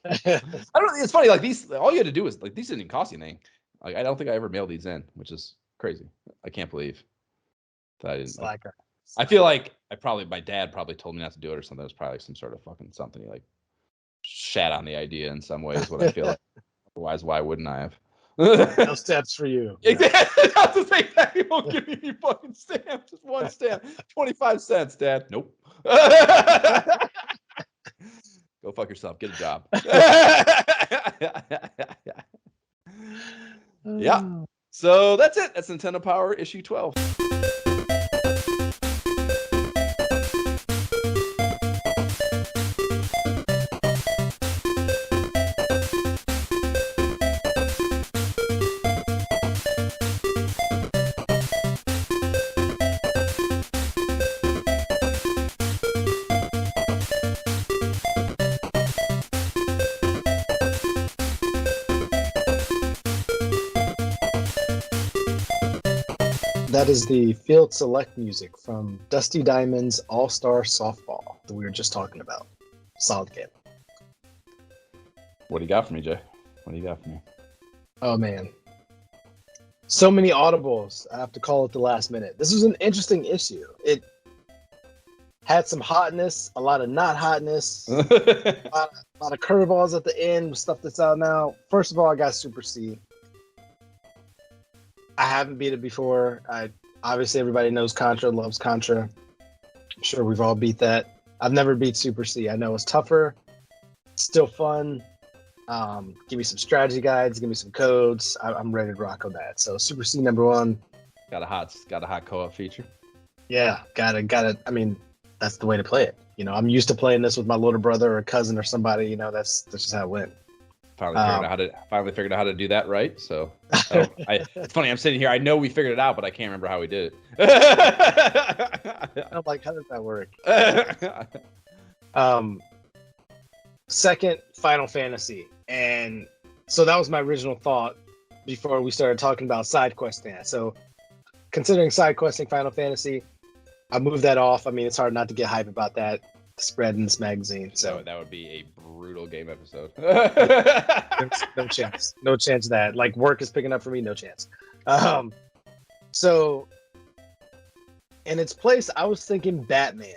It's funny, like, these, all you had to do is, like, these didn't even cost you anything. Like, I don't think I ever mailed these in, which is crazy. I can't believe that I didn't. Slacker. I feel like my dad probably told me not to do it or something. It was probably some sort of fucking something. He, like, shat on the idea in some ways, what I feel like. Otherwise, why wouldn't I have? No steps for you. Exactly. I was to say that. He won't give me fucking stamp. Just one stamp. 25 cents, Dad. Nope. Go fuck yourself. Get a job. Yeah. So that's it. That's Nintendo Power issue 12. That is the field select music from Dusty Diamond's All-Star Softball that we were just talking about. Solid game. What do you got for me, Jay? What do you got for me? Oh, man. So many audibles. I have to call it the last minute. This was an interesting issue. It had some hotness, a lot of not hotness, a lot of curveballs at the end, stuff that's out now. First of all, I got Super C. I haven't beat it before. Obviously everybody knows Contra, loves Contra. I'm sure we've all beat that. I've never beat Super C. I know it's tougher, still fun. Give me some strategy guides, give me some codes. I'm ready to rock on that. So Super C #1. Got a hot co-op feature. Yeah, got it. I mean, that's the way to play it. I'm used to playing this with my little brother or cousin or somebody. That's just how it went. Finally figured out how to do that right. So it's funny. I'm sitting here. I know we figured it out, but I can't remember how we did it. I'm like, how does that work? Second, Final Fantasy, and so that was my original thought before we started talking about side questing. So, considering side questing Final Fantasy, I moved that off. I mean, it's hard not to get hype about that spread in this magazine. So that would be a brutal game episode. No chance of that. Like, work is picking up for me, no chance. So in its place, I was thinking Batman,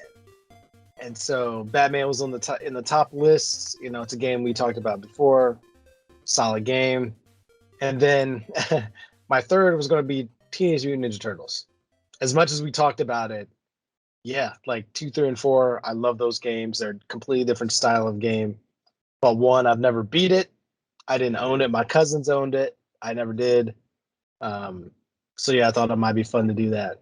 and so Batman was on in the top list. It's a game we talked about before, solid game. And then my third was going to be Teenage Mutant Ninja Turtles. As much as we talked about it, yeah, like 2, 3, and 4, I love those games. They're a completely different style of game. But 1, I've never beat it. I didn't own it. My cousins owned it. I never did. So yeah, I thought it might be fun to do that.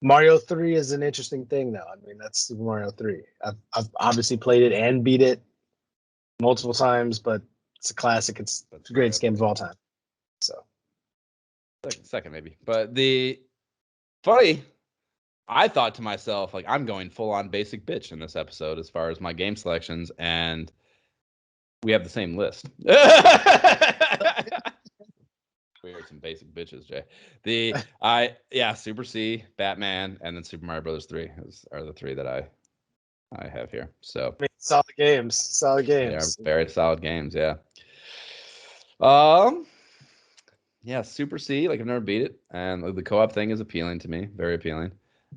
Mario 3 is an interesting thing, though. I mean, that's Super Mario 3. I've obviously played it and beat it multiple times, but it's a classic. It's the greatest game of all time. So second maybe. But funny, I thought to myself, like, I'm going full on basic bitch in this episode as far as my game selections, and we have the same list. We are some basic bitches, Jay. Super C, Batman, and then Super Mario Brothers 3 are the 3 that I have here. So solid games. They are very solid games, yeah. Yeah, Super C. Like I've never beat it, and the co-op thing is appealing to me, very appealing.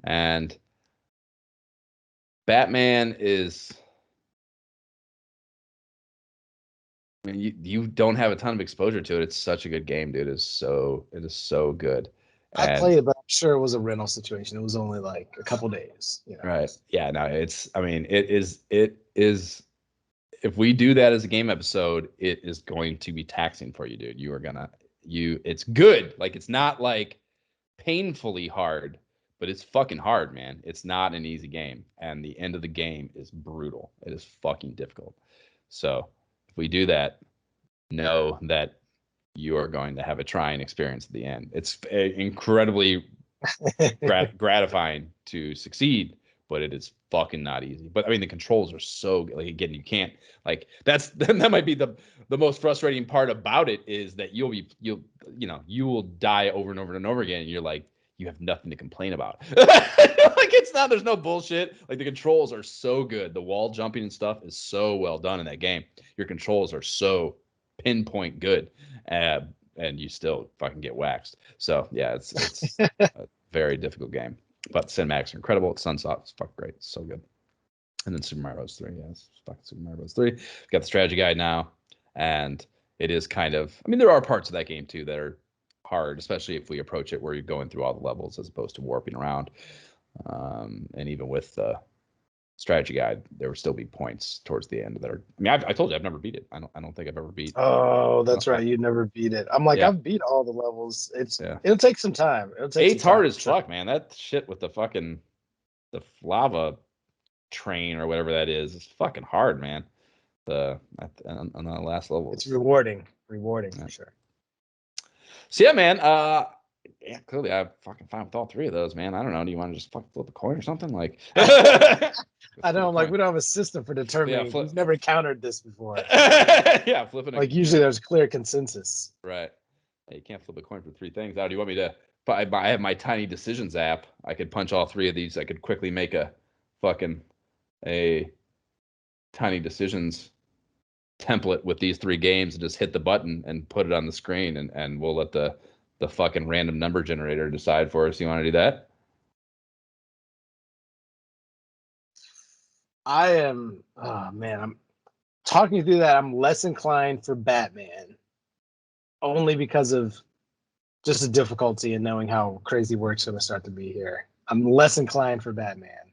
And Batman is. I mean, you don't have a ton of exposure to it. It's such a good game, dude. It is so good. I played it, but I'm sure it was a rental situation. It was only like a couple days. You know? Right. Yeah. No. I mean, it is. If we do that as a game episode, it is going to be taxing for you, dude. It's good. Like it's not like painfully hard, but it's fucking hard, man. It's not an easy game, and the end of the game is brutal. It is fucking difficult. So if we do that, know that you are going to have a trying experience at the end. It's incredibly gratifying to succeed, but it is fucking not easy. But I mean, the controls are so like again, you can't like that might be the most frustrating part about it is that you will die over and over and over again. And you're like, you have nothing to complain about. Like there's no bullshit. Like the controls are so good. The wall jumping and stuff is so well done in that game. Your controls are so pinpoint good, and you still fucking get waxed. So yeah, it's a very difficult game. But the cinematics are incredible. Sunsoft is fucking great. It's so good. And then Super Mario Bros. 3. Yeah, it's fucking Super Mario Bros. 3. We've got the strategy guide now. And it is kind of, I mean, there are parts of that game too that are hard, especially if we approach it where you're going through all the levels as opposed to warping around. And even with the strategy guide, there will still be points towards the end that are, I mean, I told you I've never beat it. I don't think I've ever beat. Oh, that's right. You never beat it. I'm like, Yeah. I've beat all the levels. It'll take some time. Eight's hard as fuck, man. That shit with the lava train or whatever that is fucking hard, man. On the last level, it's rewarding for sure. So yeah, man. Yeah, clearly I'm fucking fine with all three of those, man. I don't know. Do you want to just fucking flip a coin or something? Like, I know. Like, we don't have a system for determining. We've never encountered this before. Yeah, flipping. Like usually there's clear consensus. Right. Hey, you can't flip a coin for three things. How do you want me to? I have my Tiny Decisions app. I could punch all three of these. I could quickly make a Tiny Decisions template with these three games and just hit the button and put it on the screen, and we'll let the fucking random number generator decide for us. You want to do that? I'm talking you through that. I'm less inclined for Batman, only because of just the difficulty in knowing how crazy work's going to start to be here. I'm less inclined for Batman,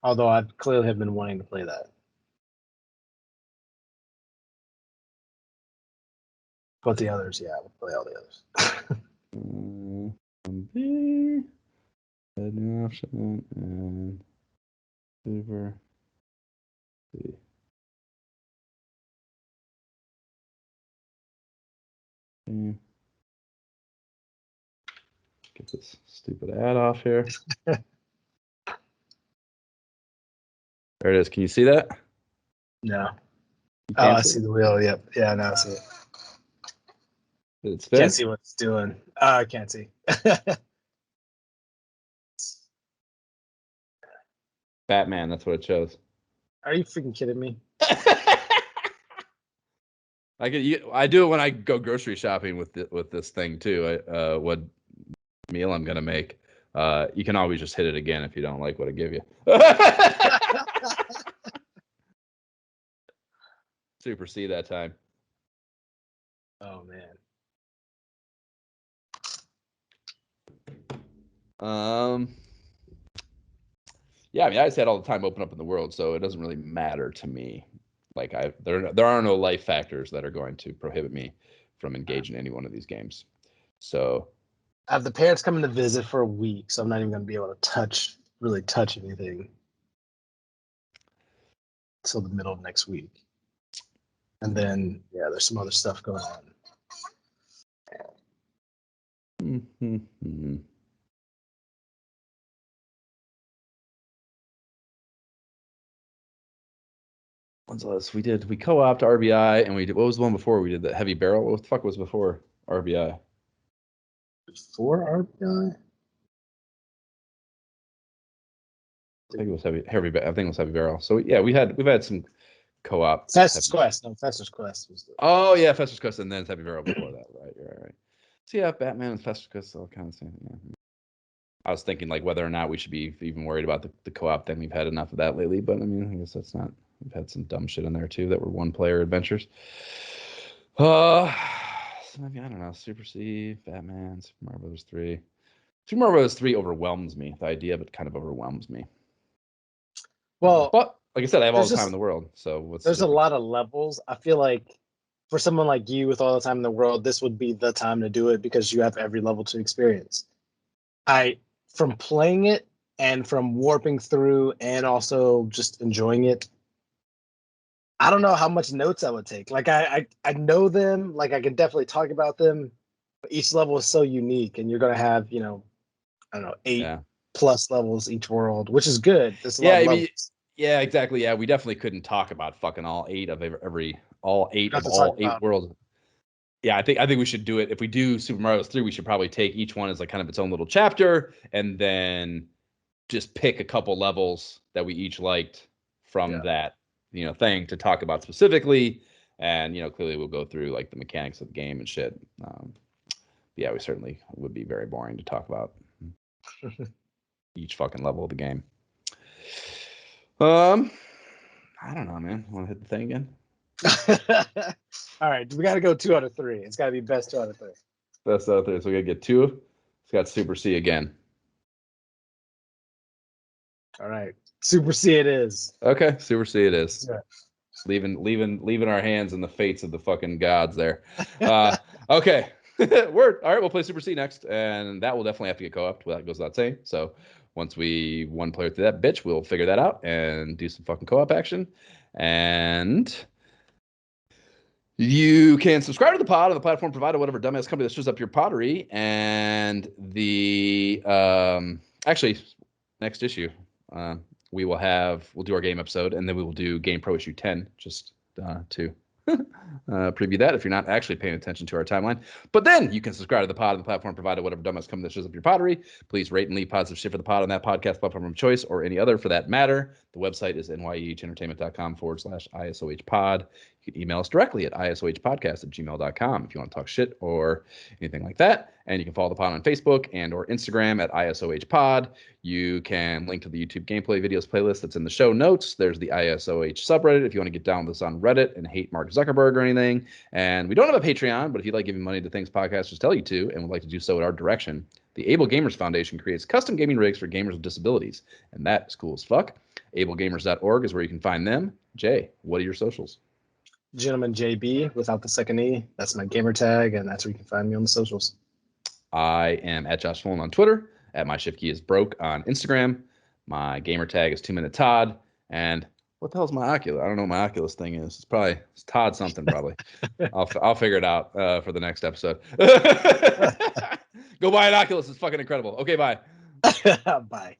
although I clearly have been wanting to play that. But the others, yeah, we'll play all the others. B, new option, and Saber. C. Okay. Get this stupid ad off here. There it is. Can you see that? No. Oh, I see the wheel. Yep. Yeah, now I see it. Did it spin? Can't see what it's doing. I can't see. Batman, that's what it shows. Are you freaking kidding me? I do it when I go grocery shopping with this thing too. What meal I'm gonna make. You can always just hit it again if you don't like what I give you. Super C that time. Oh man. Yeah, I mean, I just had all the time open up in the world, so it doesn't really matter to me. Like there are no life factors that are going to prohibit me from engaging in any one of these games. So I have the parents coming to visit for a week, so I'm not even going to be able to really touch anything until the middle of next week. And then, yeah, there's some other stuff going on. Mm-hmm. What's this? We co-opted RBI, and we did. What was the one before? We did the heavy barrel. What the fuck was before RBI? Before RBI? I think it was heavy. I think it was heavy barrel. So yeah, we've had some co-op. Fester's Quest. No, Fester's Quest was the... Oh yeah, Fester's Quest, and then Happy Vero before that. Right, you're right. So yeah, Batman and Fester's Quest all kind of same. Yeah. I was thinking like whether or not we should be even worried about the co-op thing. We've had enough of that lately, but I mean, I guess that's not. We've had some dumb shit in there too that were one-player adventures. So maybe I don't know. Super C, Batman, Super Mario Bros. 3. Super Mario Bros. 3 overwhelms me. The idea of it kind of overwhelms me. Well, but like I said, I have all the time in the world. So there's a lot of levels. I feel like for someone like you with all the time in the world, this would be the time to do it because you have every level to experience. From playing it and from warping through and also just enjoying it, I don't know how much notes I would take. Like I know them, like I could definitely talk about them, but each level is so unique and you're gonna have, I don't know, 8+ levels each world, which is good. There's a lot of levels. Yeah, exactly. Yeah, we definitely couldn't talk about fucking all eight of all eight worlds. Yeah, I think we should do it. If we do Super Mario 3, we should probably take each one as like kind of its own little chapter, and then just pick a couple levels that we each liked from that thing to talk about specifically. And clearly we'll go through like the mechanics of the game and shit. Yeah, we certainly would be very boring to talk about each fucking level of the game. I don't know, man. Want to hit the thing again? All right, we got to go 2 out of 3. It's got to be best 2 out of 3. Best out of 3. So we got to get 2. It's got Super C again. All right, Super C it is. Okay, Super C it is. Yeah. Leaving our hands in the fates of the fucking gods there. Okay. Word. All right, we'll play Super C next, and that will definitely have to get co-op. Well, that goes without saying. So once we one player through that bitch, we'll figure that out and do some fucking co-op action. And you can subscribe to the pod on the platform provided, whatever dumbass company that shows up your pottery. And the actually next issue, we'll do our game episode, and then we will do Game Pro issue 10 just to preview that if you're not actually paying attention to our timeline. But then you can subscribe to the pod on the platform provided, whatever dumbass company that shows up your pottery. Please rate and leave positive shit for the pod on that podcast platform of choice or any other for that matter. The website is nyehentertainment.com/ISOH pod. You can email us directly at isohpodcast@gmail.com if you want to talk shit or anything like that. And you can follow the pod on Facebook and or Instagram at ISOH pod. You can link to the YouTube gameplay videos playlist that's in the show notes. There's the ISOH subreddit if you want to get down with us on Reddit and hate Mark Zuckerberg or anything. And we don't have a Patreon, but if you'd like giving money to things podcasters tell you to and would like to do so at our direction, the Able Gamers Foundation creates custom gaming rigs for gamers with disabilities. And that is cool as fuck. AbleGamers.org is where you can find them. Jay, what are your socials? Gentleman JB without the second E. That's my gamer tag, and that's where you can find me on the socials. I am at Josh Folan on Twitter, at my shift key is broke on Instagram. My gamer tag is 2Minute Todd. And what the hell's my Oculus? I don't know what my Oculus thing is. It's Todd something probably. I'll figure it out for the next episode. Go buy an Oculus. It's fucking incredible. Okay, bye. Bye.